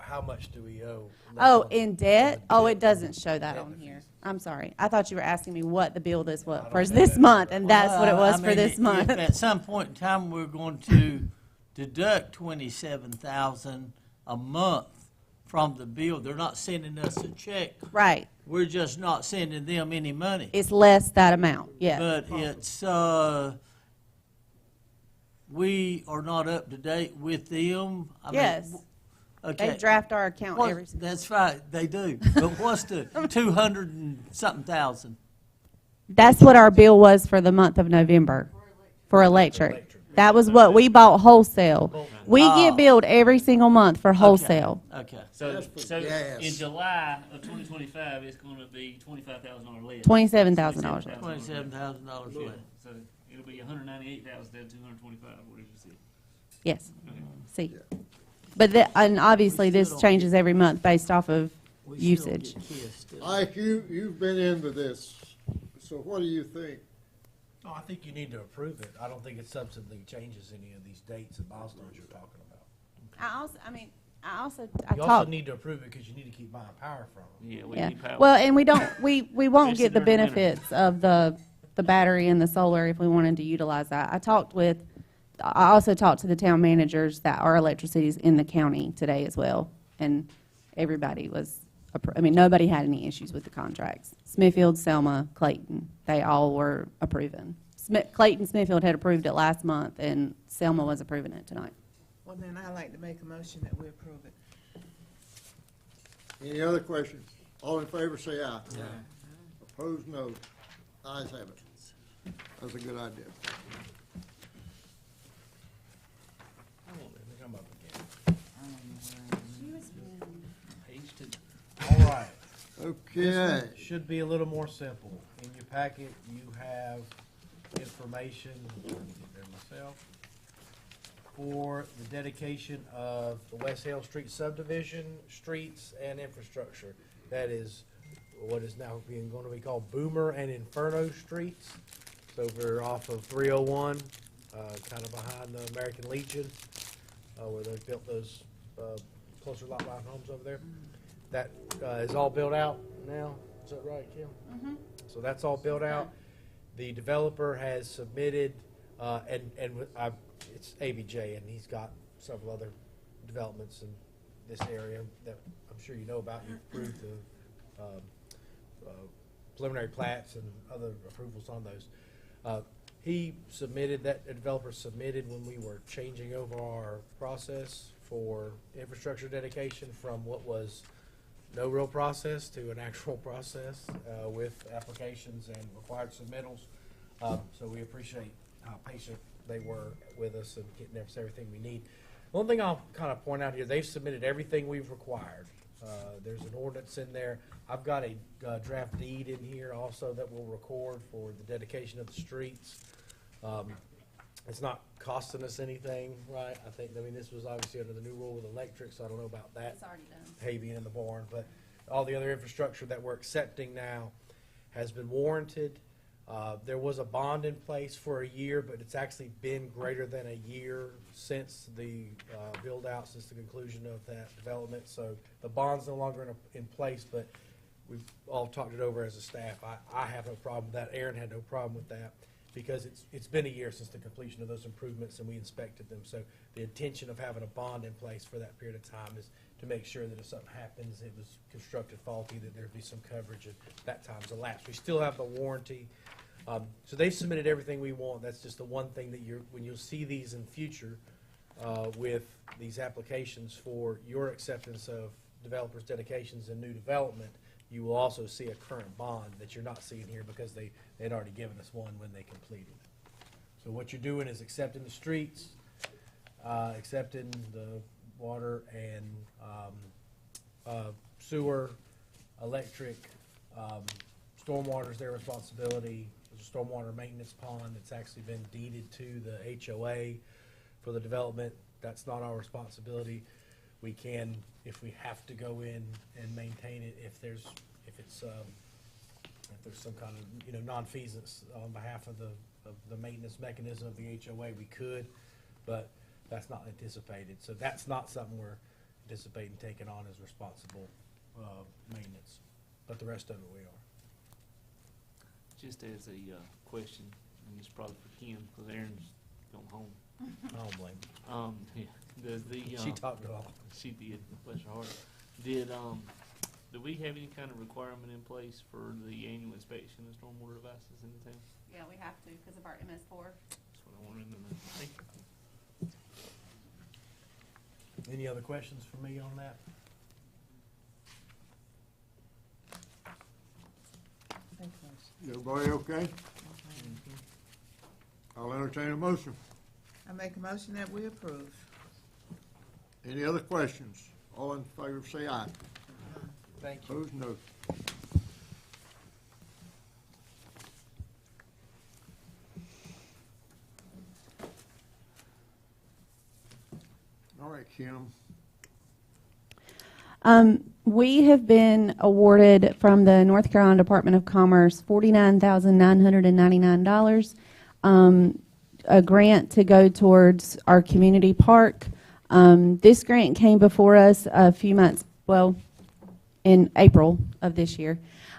how much do we owe? Oh, in debt? Oh, it doesn't show that on here. I'm sorry. I thought you were asking me what the bill this was for this month, and that's what it was for this month. If at some point in time, we're going to deduct $27,000 a month from the bill, they're not sending us a check. Right. We're just not sending them any money. It's less that amount, yes. But it's, we are not up to date with them. I mean, Yes. Okay. They draft our account What- every. That's right, they do. But what's the 200 and something thousand? That's what our bill was for the month of November for electric. That was what we bought wholesale. We get billed every single month for wholesale. Okay. So, That's for so gas. in July of 2025, it's going to be $25,000 less. $27,000 less. $27,000 less. So it'll be 198,000 instead of 225, whatever you said. Yes. Okay. See. But and obviously this changes every month based off of usage. Ike, you've been into this, so what do you think? Oh, I think you need to approve it. I don't think it substantively changes any of these dates and milestones you're talking about. I also You also need to approve it because you need to keep buying power from them. Yeah, we Yeah. need power. Well, and we won't Especially get the during the winter. benefits of the battery and the solar if we wanted to utilize that. I also talked to the town managers that are electricities in the county today as well, and everybody was, nobody had any issues with the contracts. Smithfield, Selma, Clayton, they all were approving. Clayton, Smithfield had approved it last month, and Selma was approving it tonight. Well, then I'd like to make a motion that we approve it. Any other questions? All in favor, say aye. Opposed, no. Ayes have it. That's a good idea. Come up again. Page 2. All right. Okay. This one should be a little more simple. In your packet, you have information, let me get there myself, for the dedication of the West Hale Street subdivision, streets, and infrastructure. That is what is now going to be called Boomer and Inferno Streets. It's over off of 301, kind of behind the American Legion, where they built those closer lot line homes over there. That is all built out now. Is that right, Kim? Mm-hmm. So that's all built out. The developer has submitted, it's ABJ, and he's got several other developments in this area that I'm sure you know about. You've approved the preliminary plats and other approvals on those. He submitted, that developer submitted when we were changing over our process for infrastructure dedication from what was no real process to an actual process with applications and required submittals. So we appreciate how patient they were with us and getting us everything we need. One thing I'll kind of point out here, they've submitted everything we've required. There's an ordinance in there. I've got a draft deed in here also that we'll record for the dedication of the streets. It's not costing us anything, right? I mean, this was obviously under the new rule with electric, so I don't know about that. It's already done. Hay being in the barn, but all the other infrastructure that we're accepting now has been warranted. There was a bond in place for a year, but it's actually been greater than a year since the build out, since the conclusion of that development. So the bond's no longer in place, but we've all talked it over as a staff. I have no problem with that. Aaron had no problem with that because it's been a year since the completion of those improvements and we inspected them. So the intention of having a bond in place for that period of time is to make sure that if something happens, it was constructed faulty, that there'd be some coverage and that time's elapsed. We still have the warranty. So they've submitted everything we want. That's just the one thing that when you'll see these in future with these applications for your acceptance of developers' dedications and new development, you will also see a current bond that you're not seeing here because they'd already given us one when they completed. So what you're doing is accepting the streets, accepting the water and sewer, electric, stormwater is their responsibility. There's a stormwater maintenance pond that's actually been deeded to the HOA for the development. That's not our responsibility. We can, if we have to go in and maintain it, if there's some kind of nonfeasance on behalf of the maintenance mechanism of the HOA, we could, but that's not anticipated. So that's not something we're anticipating taking on as responsible maintenance, but the rest of it we are. Just as a question, and it's probably for Kim, because Aaron's gone home. I don't blame Yeah. Does the she talked it all. She did. Bless her heart. Do we have any kind of requirement in place for the annual inspection of stormwater devices in the town? Yeah, we have to because of our MS4. That's what I wanted to know. Thank you. Any other questions for me on that? Everybody okay? I'll entertain a motion. I make a motion that we approve. Any other questions? All in favor say aye. Thank you. Opposed, no. All right, Kim. We have been awarded from the North Carolina Department of Commerce $49,999, a grant to go towards our community park. This grant came before us a few months, in April of this year.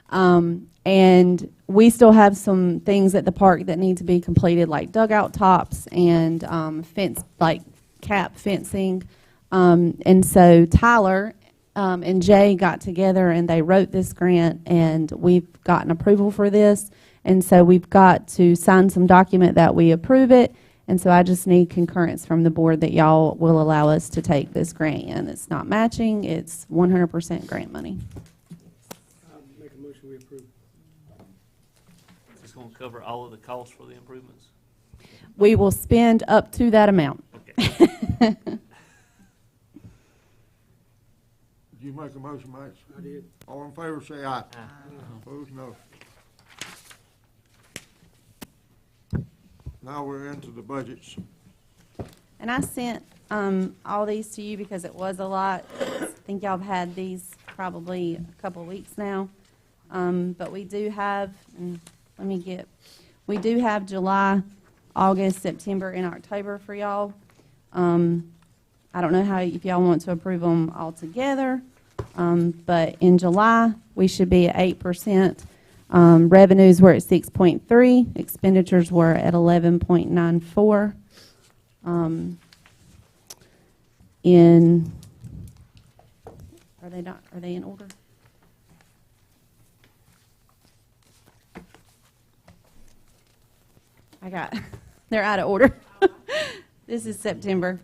And we still have some things at the park that need to be completed, like dugout tops and fence, like cap fencing. And so Tyler and Jay got together and they wrote this grant, and we've gotten approval for this. And so we've got to sign some document that we approve it. And so I just need concurrence from the board that y'all will allow us to take this grant in. It's not matching, it's 100% grant money. Make a motion we approve. Is this going to cover all of the costs for the improvements? We will spend up to that amount. Okay. Did you make a motion, Max? I did. All in favor say aye. Opposed, no. Now we're into the budgets. And I sent all these to you because it was a lot. I think y'all have had these probably a couple weeks now. But we do have, we do have July, August, September, and October for y'all. I don't know if y'all want to approve them all together. But in July, we should be at 8%. Revenues were at 6.3. Expenditures were at 11.94. Are they in order? They're out of order. This is September.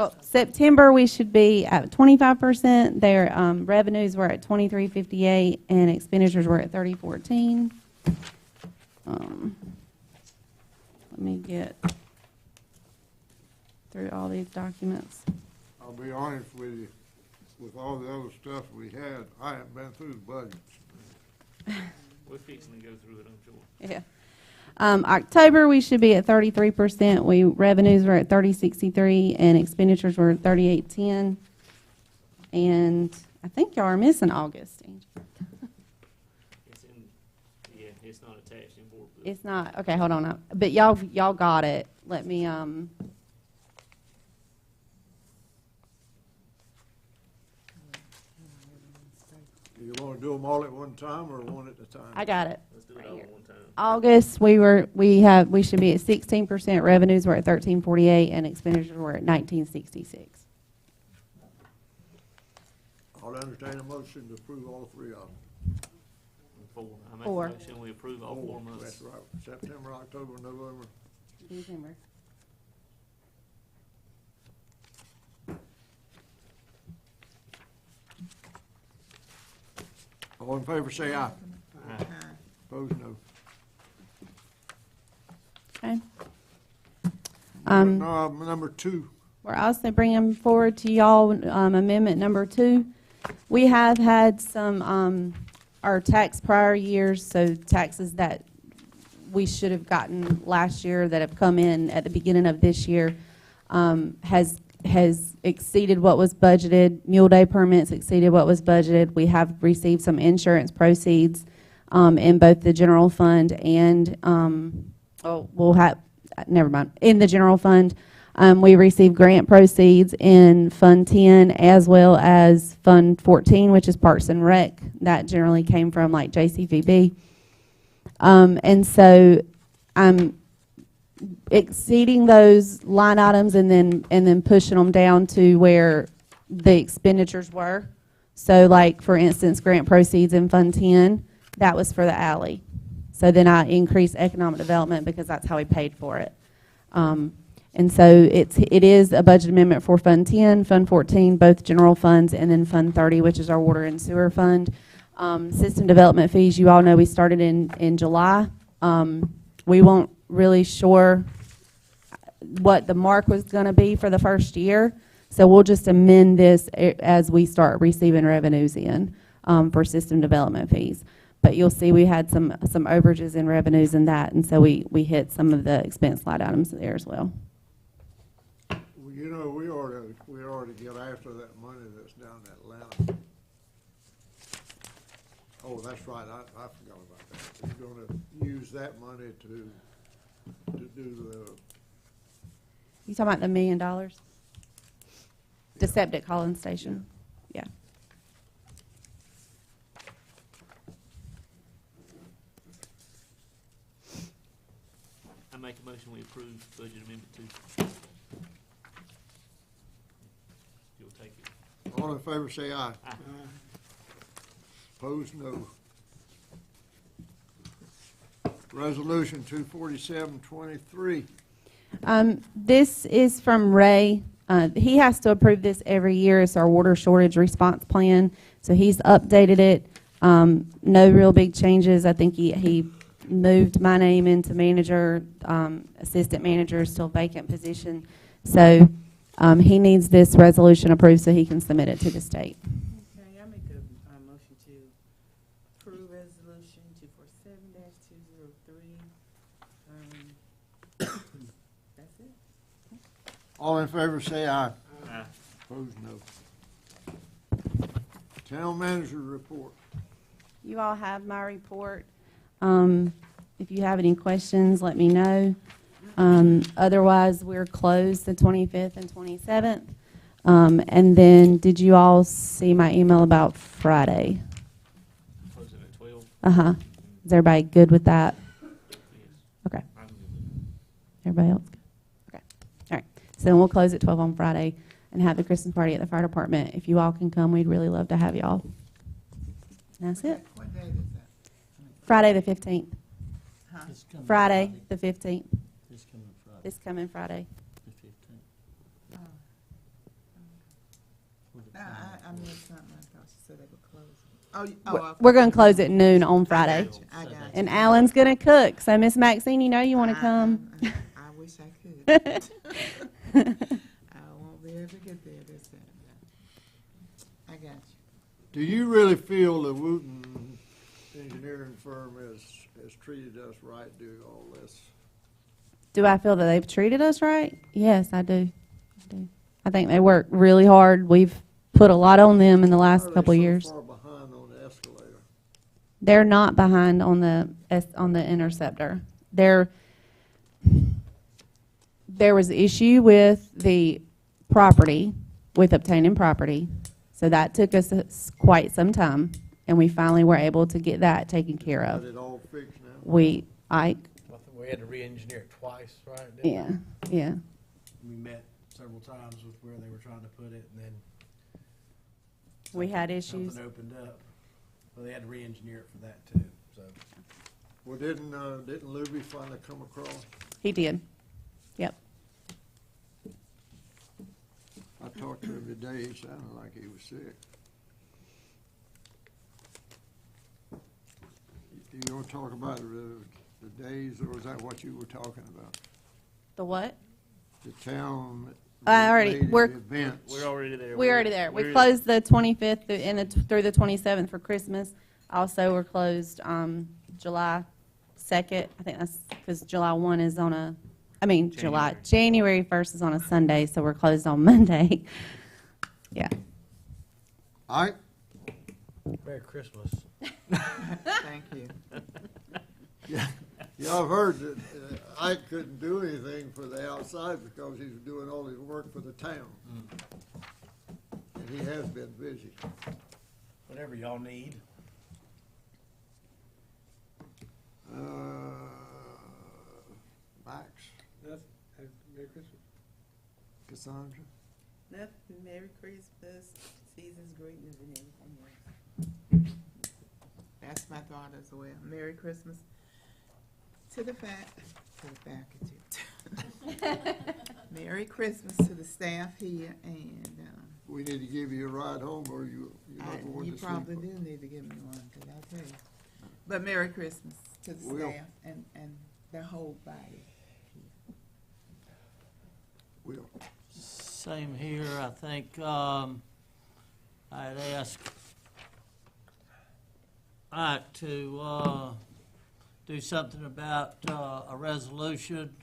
Oh, September, we should be at 25%. Their revenues were at 2358, and expenditures were at 3014. Let me get through all these documents. I'll be honest with you, with all the other stuff we had, I haven't been through the budgets. We're fixing to go through it, I'm sure. Yeah. October, we should be at 33%. Revenues were at 3063, and expenditures were at 3810. And I think y'all are missing August. It's in, yeah, it's not attached in board book. It's not, okay, hold on. But y'all got it. Let me, You want to do them all at one time or one at a time? I got it. Let's do it all at one time. August, we should be at 16%. Revenues were at 1348, and expenditures were at 1966. I'll entertain a motion to approve all three of them. Four. I make Four. a motion, we approve all 4 months. That's right, September, October, November. December. All in favor, say aye. Aye. Opposed, no. Okay. Number 2. We're also bringing forward to y'all amendment number 2. We have had some, our tax prior years, so taxes that we should have gotten last year that have come in at the beginning of this year, has exceeded what was budgeted. Mule Day permits exceeded what was budgeted. We have received some insurance proceeds in both the general fund and, in the general fund. We received grant proceeds in Fund 10 as well as Fund 14, which is Parks and Rec. That generally came from like JCVB. And so I'm exceeding those line items and then pushing them down to where the expenditures were. So like, for instance, grant proceeds in Fund 10, that was for the alley. So then I increased economic development because that's how we paid for it. And so it is a budget amendment for Fund 10, Fund 14, both general funds, and then Fund 30, which is our water and sewer fund. System development fees, you all know we started in July. We weren't really sure what the mark was going to be for the first year. So we'll just amend this as we start receiving revenues in for system development fees. But you'll see we had some overages in revenues in that, and so we hit some of the expense line items there as well. Well, you know, we ought to get after that money that's down in Atlanta. Oh, that's right, I forgot about that. We're gonna use that money to do the. You talking about the $1 million? The septic hauling station? Yeah. I make a motion, we approve budget amendment 2. You'll take it. All in favor, say aye. Aye. Opposed, no. Resolution 247-23. This is from Ray. He has to approve this every year. It's our water shortage response plan. So he's updated it. No real big changes. I think he moved my name into manager. Assistant manager is still vacant position. So he needs this resolution approved so he can submit it to the state. Okay, I make a motion to approve resolution 247-203. That's it. All in favor, say aye. Aye. Opposed, no. Town manager report. You all have my report. If you have any questions, let me know. Otherwise, we're closed the 25th and 27th. And then, did you all see my email about Friday? Closing at 12. Uh-huh. Is everybody good with that? Yes. Okay. I'm good with Everybody else good? Okay. All right. So then we'll close at 12 on Friday and have the Christmas party at the fire department. If you all can come, we'd really love to have you all. And that's it. What date is that? Friday the 15th. Huh? This coming Friday the 15th. This coming Friday, This coming Friday. the 15th. I missed something. I thought she said they were closing. We're going to close at noon on Friday. I got you. And Alan's going to cook. So, Miss Maxine, you know you want to come. I wish I could. I won't be able to get there this time. I got you. Do you really feel the Wooten engineering firm has treated us right doing all this? Do I feel that they've treated us right? Yes, I do. I think they work really hard. We've put a lot on them in the last couple of years. Why are they so far behind on the escalator? They're not behind on the Interceptor. There was issue with the property, with obtaining property. So that took us quite some time, and we finally were able to get that taken care of. Got it all fixed now? We had to re-engineer it twice, right? Yeah, yeah. We met several times with where they were trying to put it, and then We had issues. something opened up. Well, they had to re-engineer it for that too, so. Well, didn't Luby finally come across? He did. Yep. I talked to him today, he sounded like he was sick. You want to talk about the days, or was that what you were talking about? The what? The town. We're events. We're already there. We're already there. We closed the 25th through the 27th for Christmas. Also, we're closed July 2nd. I think that's because July 1 is on a, January 1st is on a Sunday, so we're closed on Monday. Yeah. All right. Merry Christmas. Thank you. Yeah, I've heard that Ike couldn't do anything for the outside because he was doing all his work for the town. And he has been busy. Whatever y'all need. Max, Merry Christmas. Cassandra? Nothing. Merry Christmas, season's greetings, and everything else. That's my thought as well. Merry Christmas to the faculty. Merry Christmas to the staff here, and We need to give you a ride home, or you're not going you to probably sleep. do need to give me one, because I'll tell you. But Merry Christmas to the Will. staff and the whole body. Will. Same here. I think I'd ask Ike to do something about a resolution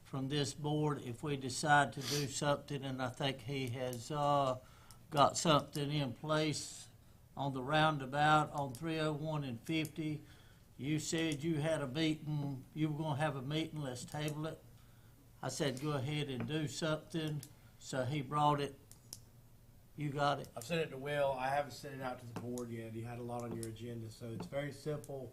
from this board if we decide to do something, and I think he has got something in place on the roundabout on 301 and 50. You said you had a meeting, you were gonna have a meeting, let's table it. I said, go ahead and do something, so he brought it. You got it? I've sent it to Will. I haven't sent it out to the board yet. You had a lot on your agenda, so it's very simple.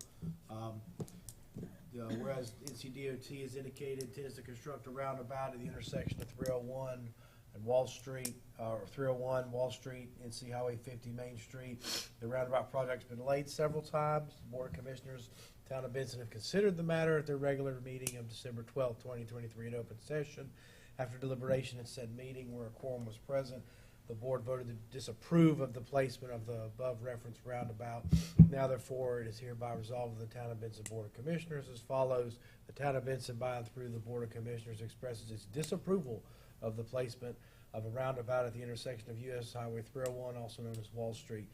Whereas NCDOT has indicated intends to construct a roundabout at the intersection of 301 and Wall Street, or 301 Wall Street, NC Highway 50 Main Street. The roundabout project's been delayed several times. The Board of Commissioners, Town of Benson, have considered the matter at their regular meeting of December 12, 2023 in open session. After deliberation at said meeting where a quorum was present, the board voted to disapprove of the placement of the above referenced roundabout. Now therefore, it is hereby resolved of the Town of Benson Board of Commissioners as follows. The Town of Benson, by and through the Board of Commissioners, expresses its disapproval of the placement of a roundabout at the intersection of US Highway 301, also known as Wall Street,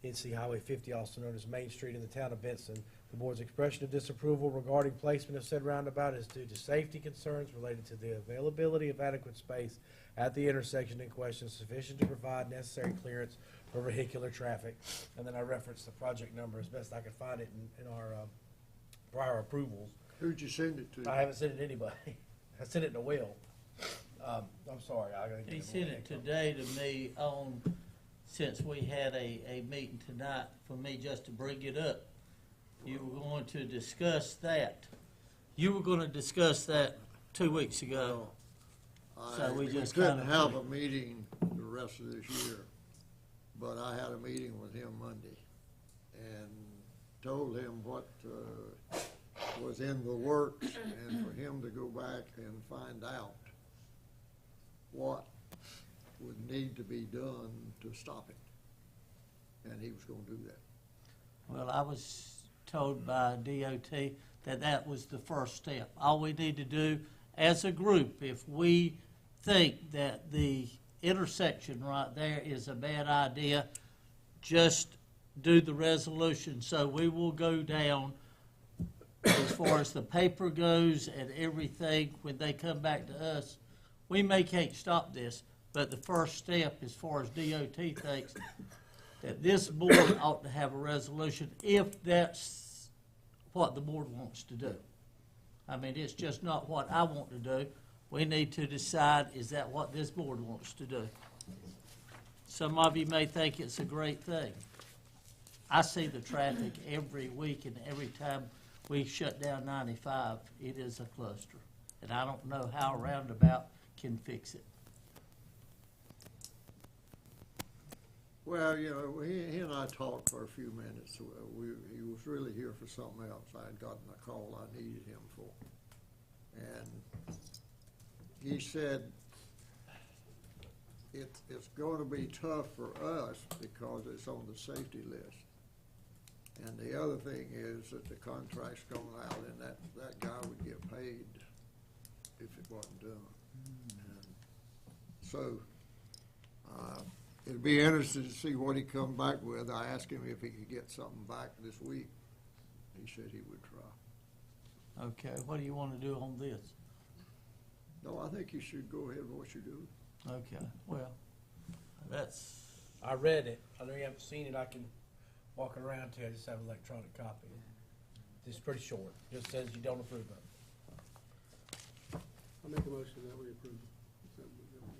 NC Highway 50, also known as Main Street, in the Town of Benson. The board's expression of disapproval regarding placement of said roundabout is due to safety concerns related to the availability of adequate space at the intersection in question, sufficient to provide necessary clearance for vehicular traffic. And then I referenced the project number as best I could find it in our prior approvals. Who'd you send it to? I haven't sent it to anybody. I sent it to Will. I'm sorry. He sent it today to me since we had a meeting tonight for me just to bring it up. You were going to discuss that. You were going to discuss that 2 weeks ago. So we just couldn't have a meeting the rest of this year, but I had a meeting with him Monday and told him what was in the works and for him to go back and find out what would need to be done to stop it. And he was gonna do that. Well, I was told by DOT that that was the first step. All we need to do as a group, if we think that the intersection right there is a bad idea, just do the resolution. So we will go down as far as the paper goes and everything when they come back to us. We may can't stop this, but the first step as far as DOT thinks that this board ought to have a resolution if that's what the board wants to do. I mean, it's just not what I want to do. We need to decide, is that what this board wants to do? Some of you may think it's a great thing. I see the traffic every week, and every time we shut down 95, it is a cluster. And I don't know how a roundabout can fix it. Well, you know, he and I talked for a few minutes. He was really here for something else. I had gotten a call I needed him for. And he said it's going to be tough for us because it's on the safety list. And the other thing is that the contract's going out, and that guy would get paid if it wasn't done. And so it'd be interesting to see what he come back with. I asked him if he could get something back this week. He said he would try. Okay, what do you want to do on this? No, I think you should go ahead with what you're doing. Okay, well, that's, I read it. I know you haven't seen it. I can walk it around to you. I just have an electronic copy. It's pretty short. Just says you don't approve of it. I'll make a motion that we approve. That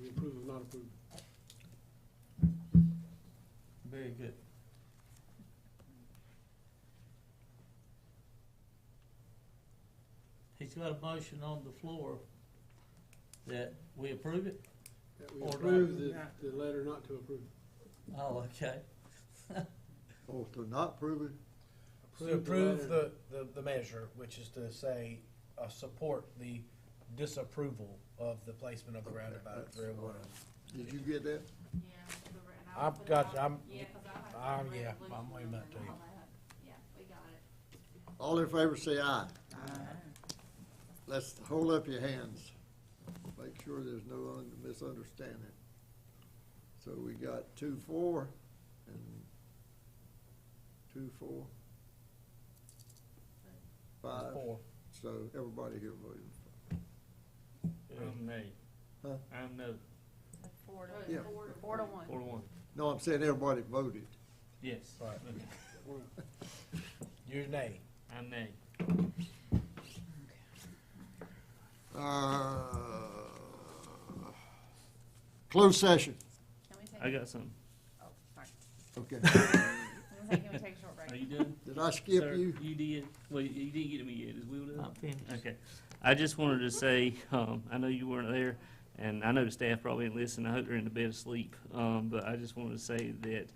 we approve of not approving. very good. He's got a motion on the floor that we approve it? That we Or approve not. the letter not to approve. Oh, okay. Oh, to not prove it? To approve the measure, which is to say, support the disapproval of the placement of the roundabout at 301. Did you get that? I've got you. Yeah, 'cause I have to yeah, resolution I'm waiting and that to you. all that. Yeah, we got it. All in favor say aye. Let's hold up your hands. Make sure there's no misunderstanding. So we got 2-4 and 2-4. 5. 4. So everybody here voted. I'm nay. Huh? I'm no. Four to, Yeah. four to one. 4-1. No, I'm saying everybody voted. Yes. Right. You're nay. I'm nay. Closed session. Can we take? I got something. Oh, sorry. Okay. Can we take a short break? Are you done? Did I skip Sir, you? You did. Well, you didn't get to me yet. Is Will done? I'm finished. Okay. I just wanted to say, I know you weren't there, and I know the staff probably didn't listen. I hope they're in the bed asleep. But I just wanted to say that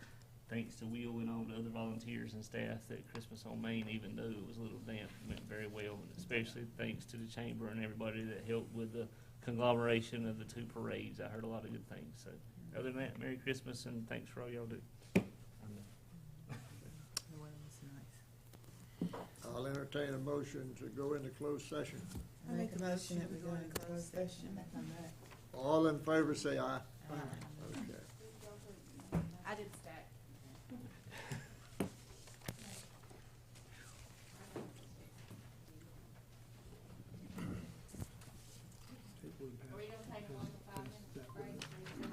thanks to Will and all the other volunteers and staff, that Christmas on Main, even though it was a little damp, went very well. And especially thanks to the chamber and everybody that helped with the conglomeration of the two parades. I heard a lot of good things. So other than that, Merry Christmas and thanks for all y'all do. I'll entertain a motion to go into closed session. I make a motion that we go into closed session. All in favor say aye. Okay. I did